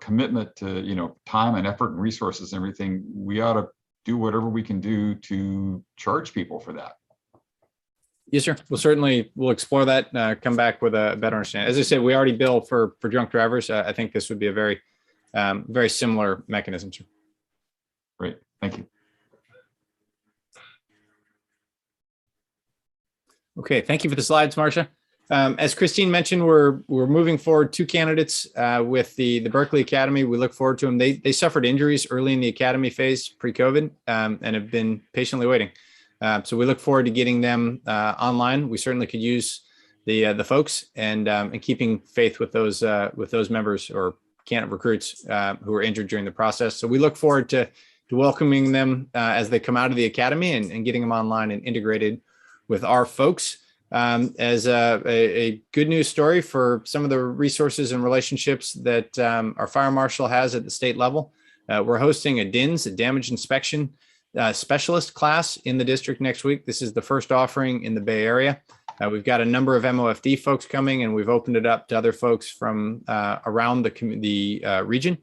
S5: commitment to, time and effort and resources and everything, we ought to do whatever we can do to charge people for that.
S3: Yes, sir. We'll explore that, come back with a better understanding. As I said, we already bill for drunk drivers. I think this would be a very, very similar mechanism, sir.
S5: Great. Thank you.
S3: Okay. Thank you for the slides, Marcia. As Christine mentioned, we're moving forward 2 candidates with the Berkeley Academy. We look forward to them. They suffered injuries early in the academy phase pre-COVID and have been patiently waiting. So we look forward to getting them online. We certainly could use the folks and keeping faith with those members or candidate recruits who were injured during the process. So we look forward to welcoming them as they come out of the academy and getting them online and integrated with our folks. As a good news story for some of the resources and relationships that our fire marshal has at the state level, we're hosting a DINS, a damage inspection specialist class in the district next week. This is the first offering in the Bay Area. We've got a number of MOFD folks coming, and we've opened it up to other folks from around the region.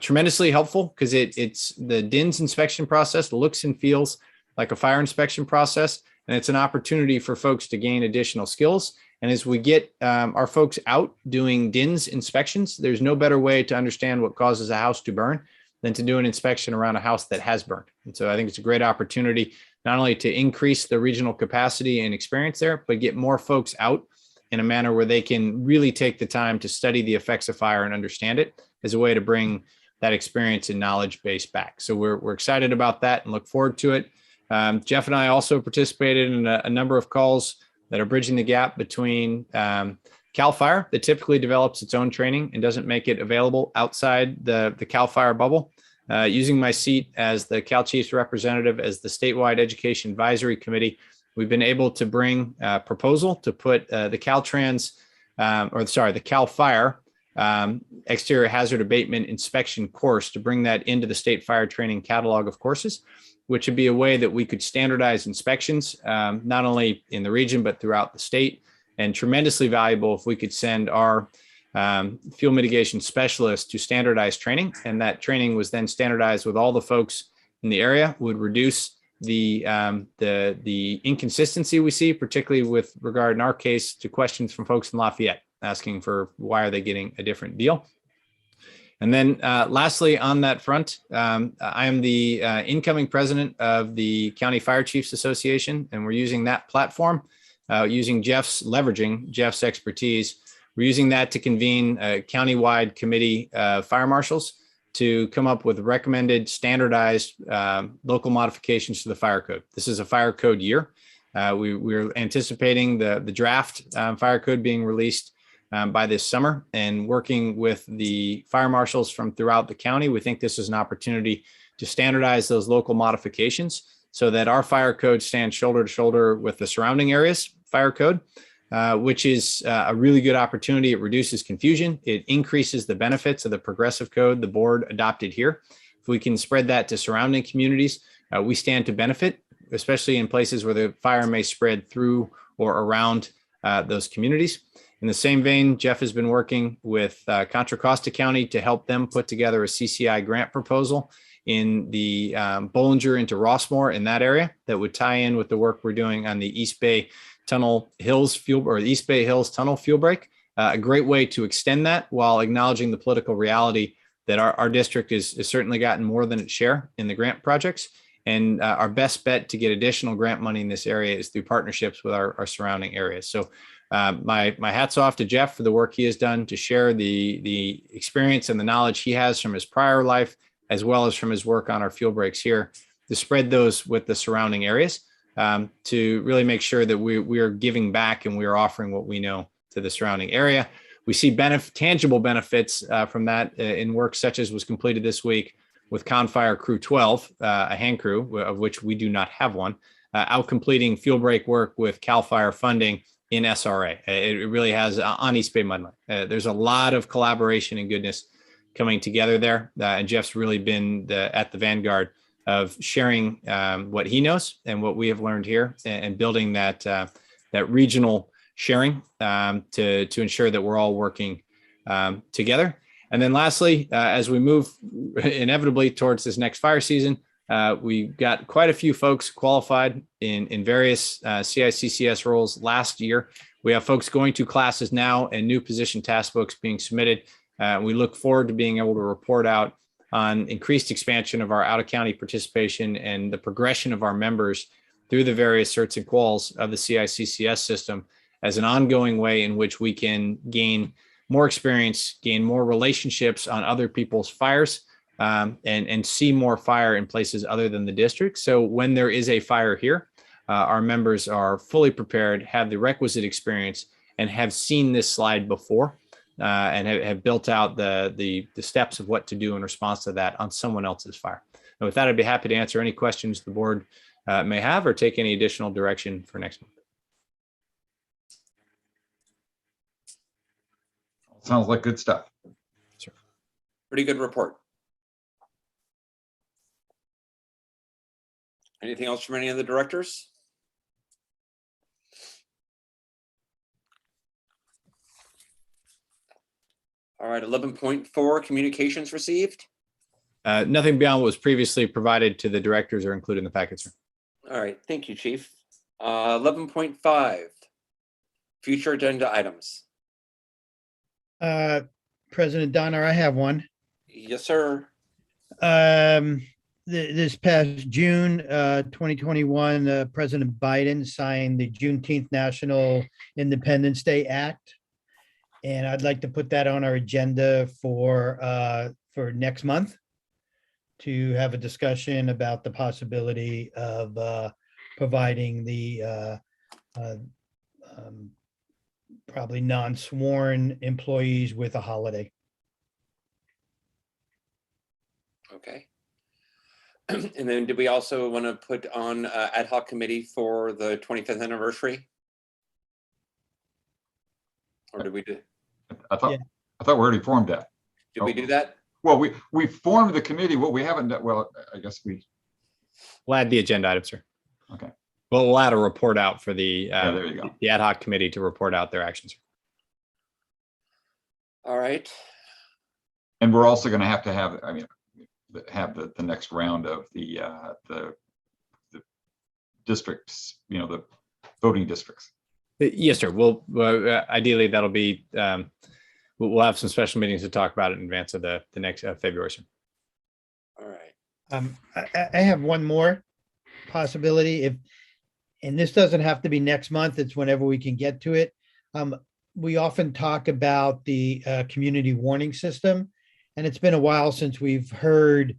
S3: Tremendously helpful because it's the DINS inspection process looks and feels like a fire inspection process. And it's an opportunity for folks to gain additional skills. And as we get our folks out doing DINS inspections, there's no better way to understand what causes a house to burn than to do an inspection around a house that has burned. And so I think it's a great opportunity not only to increase the regional capacity and experience there, but get more folks out in a manner where they can really take the time to study the effects of fire and understand it as a way to bring that experience and knowledge base back. So we're excited about that and look forward to it. Jeff and I also participated in a number of calls that are bridging the gap between CAL FIRE that typically develops its own training and doesn't make it available outside the CAL FIRE bubble. Using my seat as the Cal Chiefs representative as the statewide education advisory committee, we've been able to bring a proposal to put the CAL FIRE exterior hazard abatement inspection course to bring that into the state fire training catalog of courses, which would be a way that we could standardize inspections, not only in the region, but throughout the state, and tremendously valuable if we could send our fuel mitigation specialists to standardized training. And that training was then standardized with all the folks in the area, would reduce the inconsistency we see, particularly with regard in our case to questions from folks in Lafayette asking for why are they getting a different deal. And then lastly, on that front, I am the incoming president of the County Fire Chiefs Association, and we're using that platform, leveraging Jeff's expertise. We're using that to convene a countywide committee of fire marshals to come up with recommended standardized local modifications to the fire code. This is a fire code year. We're anticipating the draft fire code being released by this summer, and working with the fire marshals from throughout the county. We think this is an opportunity to standardize those local modifications so that our fire code stands shoulder to shoulder with the surrounding areas fire code, which is a really good opportunity. It reduces confusion. It increases the benefits of the progressive code the board adopted here. If we can spread that to surrounding communities, we stand to benefit, especially in places where the fire may spread through or around those communities. In the same vein, Jeff has been working with Contra Costa County to help them put together a CCI grant proposal in the Bollinger into Rossmore in that area that would tie in with the work we're doing on the East Bay Hills Tunnel fuel break. A great way to extend that while acknowledging the political reality that our district has certainly gotten more than its share in the grant projects. And our best bet to get additional grant money in this area is through partnerships with our surrounding areas. So my hat's off to Jeff for the work he has done to share the experience and the knowledge he has from his prior life as well as from his work on our fuel breaks here, to spread those with the surrounding areas, to really make sure that we are giving back and we are offering what we know to the surrounding area. We see tangible benefits from that in work such as was completed this week with Confire Crew 12, a hand crew of which we do not have one, out completing fuel break work with CAL FIRE funding in SRA. It really has on East Bay Mudline. There's a lot of collaboration and goodness coming together there. And Jeff's really been at the vanguard of sharing what he knows and what we have learned here, and building that regional sharing to ensure that we're all working together. And then lastly, as we move inevitably towards this next fire season, we got quite a few folks qualified in various CICCS roles last year. We have folks going to classes now and new position task books being submitted. We look forward to being able to report out on increased expansion of our out-of-county participation and the progression of our members through the various certs and quals of the CICCS system as an ongoing way in which we can gain more experience, gain more relationships on other people's fires, and see more fire in places other than the district. So when there is a fire here, our members are fully prepared, have the requisite experience, and have seen this slide before, and have built out the steps of what to do in response to that on someone else's fire. And with that, I'd be happy to answer any questions the board may have or take any additional direction for next month.
S5: Sounds like good stuff.
S3: Sure.
S4: Pretty good report. Anything else from any of the directors? All right, 11.4 communications received.
S3: Nothing beyond what was previously provided to the directors or included in the packet, sir.
S4: All right, thank you, Chief. 11.5 future agenda items.
S7: President Donner, I have one.
S4: Yes, sir.
S7: This past June 2021, President Biden signed the Juneteenth National Independence Day Act. And I'd like to put that on our agenda for next month to have a discussion about the possibility of providing the probably non-sworn employees with a holiday.
S4: Okay. And then do we also want to put on ad hoc committee for the 25th anniversary? Or did we do?
S5: I thought we already formed that.
S4: Did we do that?
S5: Well, we formed the committee. What we haven't done, well, I guess
S3: we'll add the agenda item, sir.
S5: Okay.
S3: Well, we'll add a report out for the
S5: there you go.
S3: the ad hoc committee to report out their actions.
S4: All right.
S5: And we're also going to have, I mean, have the next round of the districts, you know, the voting districts.
S3: Yes, sir. We'll ideally that'll be we'll have some special meetings to talk about it in advance of the next February, sir.
S4: All right.
S7: I have one more possibility, and this doesn't have to be next month, it's whenever we can get to it. We often talk about the community warning system, and it's been a while since we've heard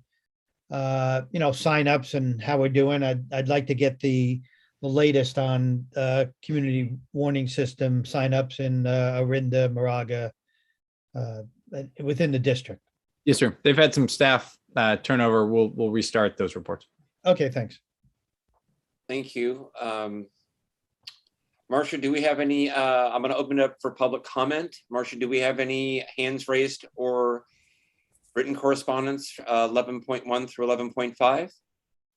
S7: signups and how we're doing. I'd like to get the latest on community warning system signups in Orinda, Moraga, within the district.
S3: Yes, sir. They've had some staff turnover. We'll restart those reports.
S7: Okay, thanks.
S4: Thank you. Marcia, do we have any, I'm going to open it up for public comment. Marcia, do we have any hands raised or written correspondence 11.1 through 11.5?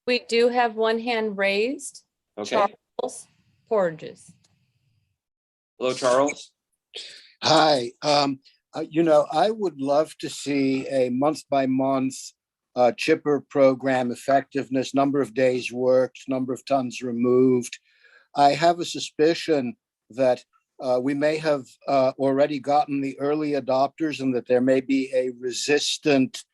S2: We do have one hand raised.
S4: Okay.
S2: Charles Porges.
S4: Hello, Charles.
S10: Hi. I would love to see a month-by-month chipper program effectiveness, number of days worked, number of tons removed. I have a suspicion that we may have already gotten the early adopters and that there may be a resistant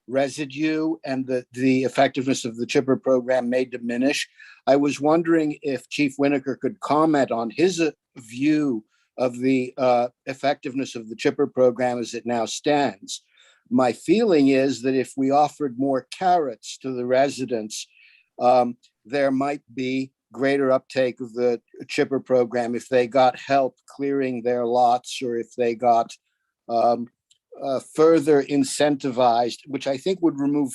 S10: residue and that the effectiveness of the chipper program may diminish. I was wondering if Chief Winokur could comment on his view of the effectiveness of the chipper program as it now stands. My feeling is that if we offered more carrots to the residents, there might be greater uptake of the chipper program if they got help clearing their lots, or if they got further incentivized, which I think would remove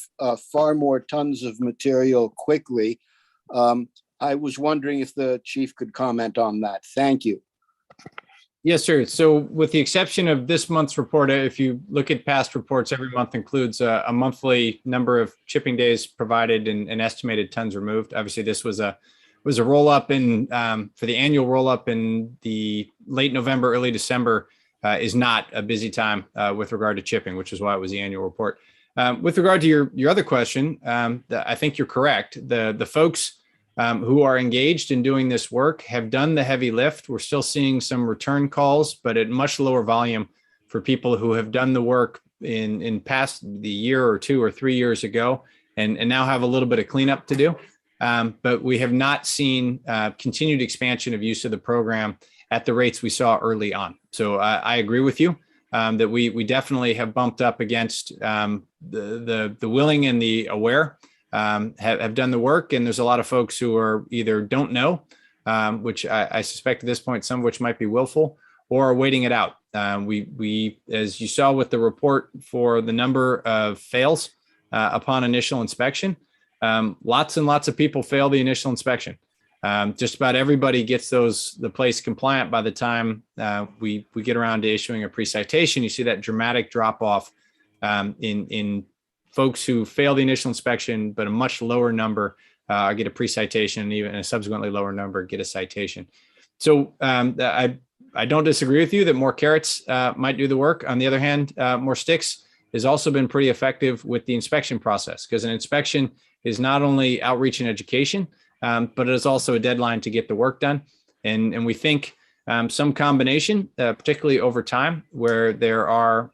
S10: far more tons of material quickly. I was wondering if the chief could comment on that. Thank you.
S3: Yes, sir. So with the exception of this month's report, if you look at past reports, every month includes a monthly number of chipping days provided and estimated tons removed. Obviously, this was a roll up in for the annual roll up in the late November, early December is not a busy time with regard to chipping, which is why it was the annual report. With regard to your other question, I think you're correct. The folks who are engaged in doing this work have done the heavy lift. We're still seeing some return calls, but at much lower volume for people who have done the work in past the year or 2 or 3 years ago and now have a little bit of cleanup to do. But we have not seen continued expansion of use of the program at the rates we saw early on. So I agree with you that we definitely have bumped up against the willing and the aware. Have done the work, and there's a lot of folks who are either don't know, which I suspect at this point, some of which might be willful, or are waiting it out. We, as you saw with the report for the number of fails upon initial inspection, lots and lots of people fail the initial inspection. Just about everybody gets the place compliant by the time we get around to issuing a pre-citation. You see that dramatic drop off in folks who fail the initial inspection, but a much lower number get a pre-citation, and even a subsequently lower number get a citation. So I don't disagree with you that more carrots might do the work. On the other hand, more sticks has also been pretty effective with the inspection process, because an inspection is not only outreach and education, but it is also a deadline to get the work done. And we think some combination, particularly over time, where there are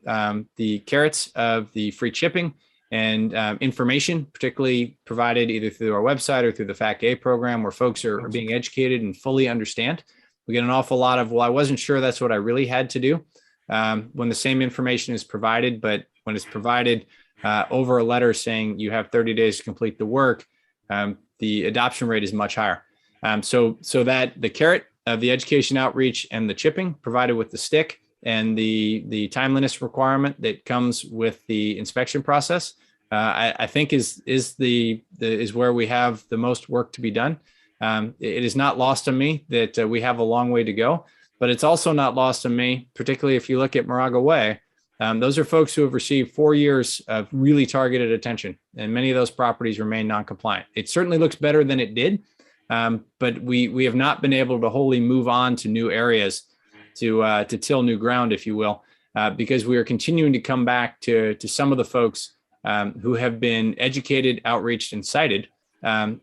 S3: the carrots of the free chipping and information, particularly provided either through our website or through the FAC-A program, where folks are being educated and fully understand. We get an awful lot of, well, I wasn't sure that's what I really had to do, when the same information is provided, but when it's provided over a letter saying you have 30 days to complete the work, the adoption rate is much higher. So that the carrot of the education outreach and the chipping provided with the stick and the timeliness requirement that comes with the inspection process, I think is where we have the most work to be done. It is not lost on me that we have a long way to go, but it's also not lost on me, particularly if you look at Moraga Way. Those are folks who have received 4 years of really targeted attention, and many of those properties remain non-compliant. It certainly looks better than it did, but we have not been able to wholly move on to new areas to till new ground, if you will, because we are continuing to come back to some of the folks who have been educated, outreached, and cited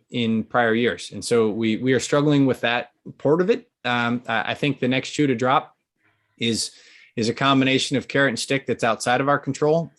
S3: in prior years. And so we are struggling with that part of it. I think the next shoe to drop is a combination of carrot and stick that's outside of our control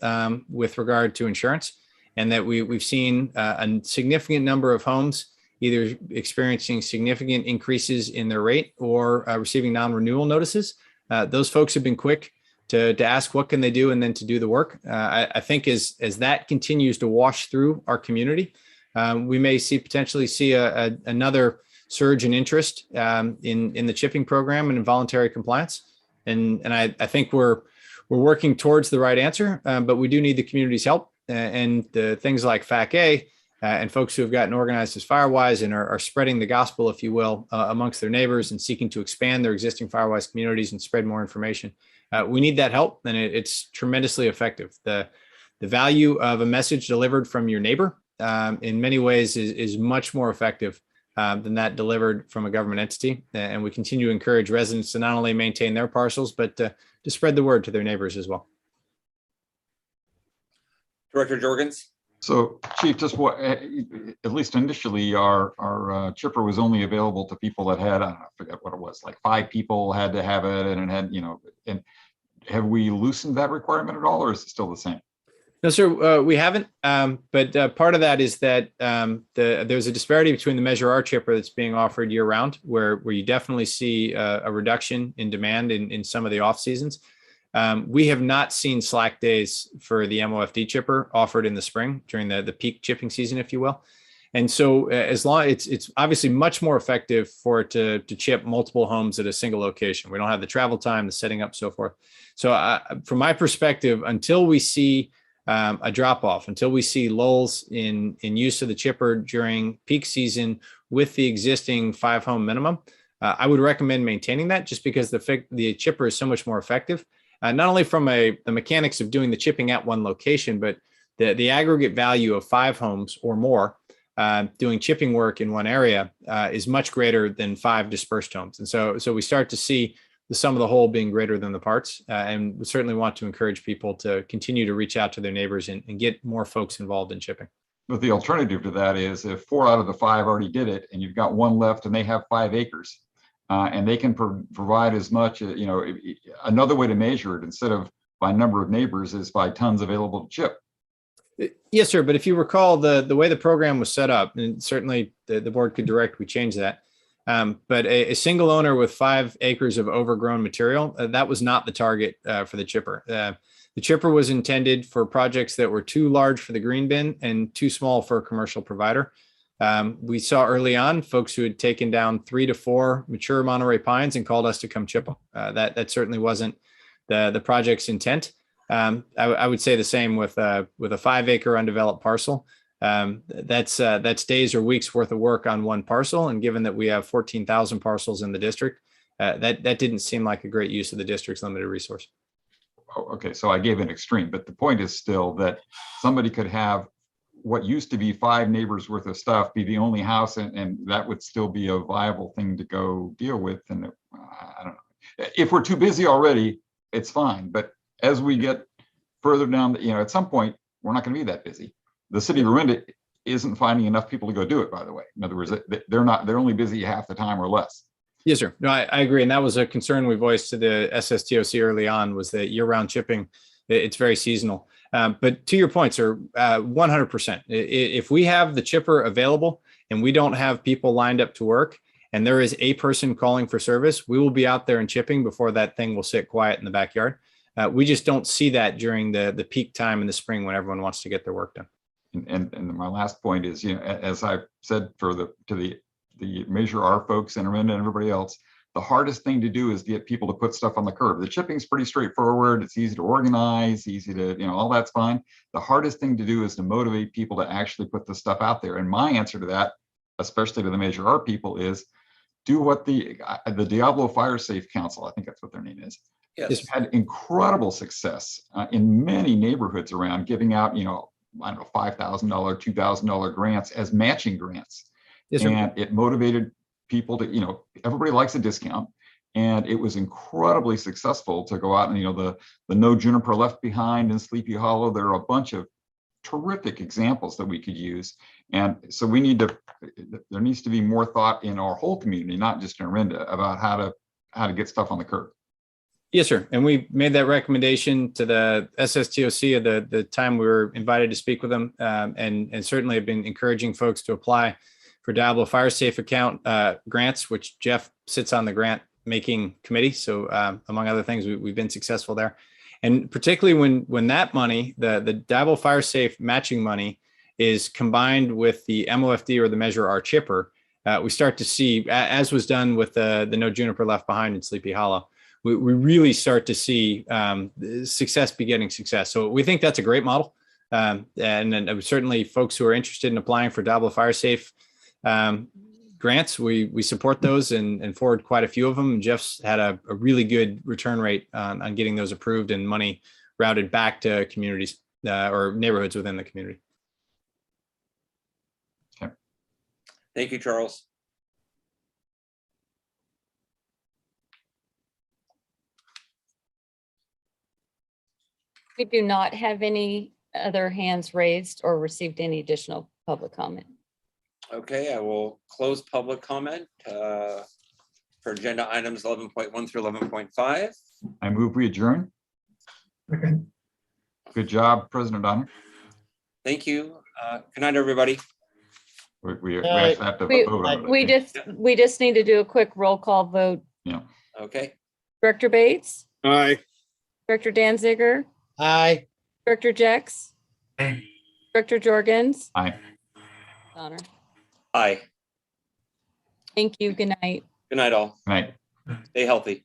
S3: with regard to insurance, and that we've seen a significant number of homes either experiencing significant increases in their rate or receiving non-renewal notices. Those folks have been quick to ask what can they do and then to do the work. I think as that continues to wash through our community, we may potentially see another surge in interest in the chipping program and involuntary compliance. And I think we're working towards the right answer, but we do need the community's help, and the things like FAC-A and folks who have gotten organized as Firewise and are spreading the gospel, if you will, amongst their neighbors and seeking to expand their existing Firewise communities and spread more information. We need that help, and it's tremendously effective. The value of a message delivered from your neighbor in many ways is much more effective than that delivered from a government entity. And we continue to encourage residents to not only maintain their parcels, but to spread the word to their neighbors as well.
S4: Director Jorgens.
S5: So, Chief, just what, at least initially, our chipper was only available to people that had, I forget what it was, like 5 people had to have it, and it had, and have we loosened that requirement at all, or is it still the same?
S3: No, sir, we haven't. But part of that is that there's a disparity between the Measure R chipper that's being offered year round, where you definitely see a reduction in demand in some of the off seasons. We have not seen slack days for the MOFD chipper offered in the spring during the peak chipping season, if you will. And so as long it's obviously much more effective for it to chip multiple homes at a single location. We don't have the travel time, the setting up, so forth. So from my perspective, until we see a drop off, until we see lulls in use of the chipper during peak season with the existing 5-home minimum, I would recommend maintaining that, just because the chipper is so much more effective, not only from the mechanics of doing the chipping at one location, but the aggregate value of 5 homes or more doing chipping work in one area is much greater than 5 dispersed homes. And so we start to see the sum of the whole being greater than the parts. And we certainly want to encourage people to continue to reach out to their neighbors and get more folks involved in chipping.
S5: But the alternative to that is if 4 out of the 5 already did it and you've got 1 left and they have 5 acres and they can provide as much, another way to measure it instead of by number of neighbors is by tons available to chip.
S3: Yes, sir. But if you recall the way the program was set up, and certainly the board could direct, we changed that. But a single owner with 5 acres of overgrown material, that was not the target for the chipper. The chipper was intended for projects that were too large for the green bin and too small for a commercial provider. We saw early on folks who had taken down 3 to 4 mature Monterey pines and called us to come chip them. That certainly wasn't the project's intent. I would say the same with a 5-acre undeveloped parcel. That's days or weeks worth of work on one parcel. And given that we have 14,000 parcels in the district, that didn't seem like a great use of the district's limited resource.
S5: Oh, okay, so I gave an extreme, but the point is still that somebody could have what used to be 5 neighbors worth of stuff be the only house, and that would still be a viable thing to go deal with. And I don't know. If we're too busy already, it's fine. But as we get further down, at some point, we're not going to be that busy. The city of Orinda isn't finding enough people to go do it, by the way. In other words, they're only busy half the time or less.
S3: Yes, sir. No, I agree. And that was a concern we voiced to the SSTOC early on, was that year-round chipping, it's very seasonal. But to your point, sir, 100%. If we have the chipper available and we don't have people lined up to work, and there is a person calling for service, we will be out there and chipping before that thing will sit quiet in the backyard. We just don't see that during the peak time in the spring when everyone wants to get their work done.
S5: And my last point is, as I've said to the Measure R folks and Orinda and everybody else, the hardest thing to do is get people to put stuff on the curb. The chipping's pretty straightforward. It's easy to organize, easy to, all that's fine. The hardest thing to do is to motivate people to actually put the stuff out there. And my answer to that, especially to the Measure R people, is do what the Diablo Fire Safe Council, I think that's what their name is, has had incredible success in many neighborhoods around giving out, I don't know, $5,000, $2,000 grants as matching grants. Yes, and it motivated people to, everybody likes a discount. And it was incredibly successful to go out and, the No Juniper Left Behind in Sleepy Hollow. There are a bunch of terrific examples that we could use. And so there needs to be more thought in our whole community, not just in Orinda, about how to get stuff on the curb.
S3: Yes, sir. And we made that recommendation to the SSTOC at the time we were invited to speak with them, and certainly have been encouraging folks to apply for Diablo Fire Safe account grants, which Jeff sits on the grant making committee. So among other things, we've been successful there. And particularly when that money, the Diablo Fire Safe matching money, is combined with the MOFD or the Measure R chipper, we start to see, as was done with the No Juniper Left Behind in Sleepy Hollow, we really start to see success begetting success. So we think that's a great model. And certainly folks who are interested in applying for Diablo Fire Safe grants, we support those and forward quite a few of them. Jeff's had a really good return rate on getting those approved and money routed back to communities or neighborhoods within the community.
S5: Okay.
S4: Thank you, Charles.
S2: We do not have any other hands raised or received any additional public comment.
S4: Okay, I will close public comment for agenda items 11.1 through 11.5.
S5: I move we adjourn.
S15: Okay.
S5: Good job, President Donner.
S4: Thank you. Good night, everybody.
S5: We actually have to vote on it.
S2: We just need to do a quick roll call vote.
S5: Yeah.
S4: Okay.
S2: Director Bates?
S6: Aye.
S2: Director Danziger,
S7: Aye.
S2: Director Jex, Director Jorgens,
S5: Aye.
S2: Donner.
S4: Aye.
S2: Thank you. Good night.
S4: Good night, all.
S5: Right.
S4: Stay healthy.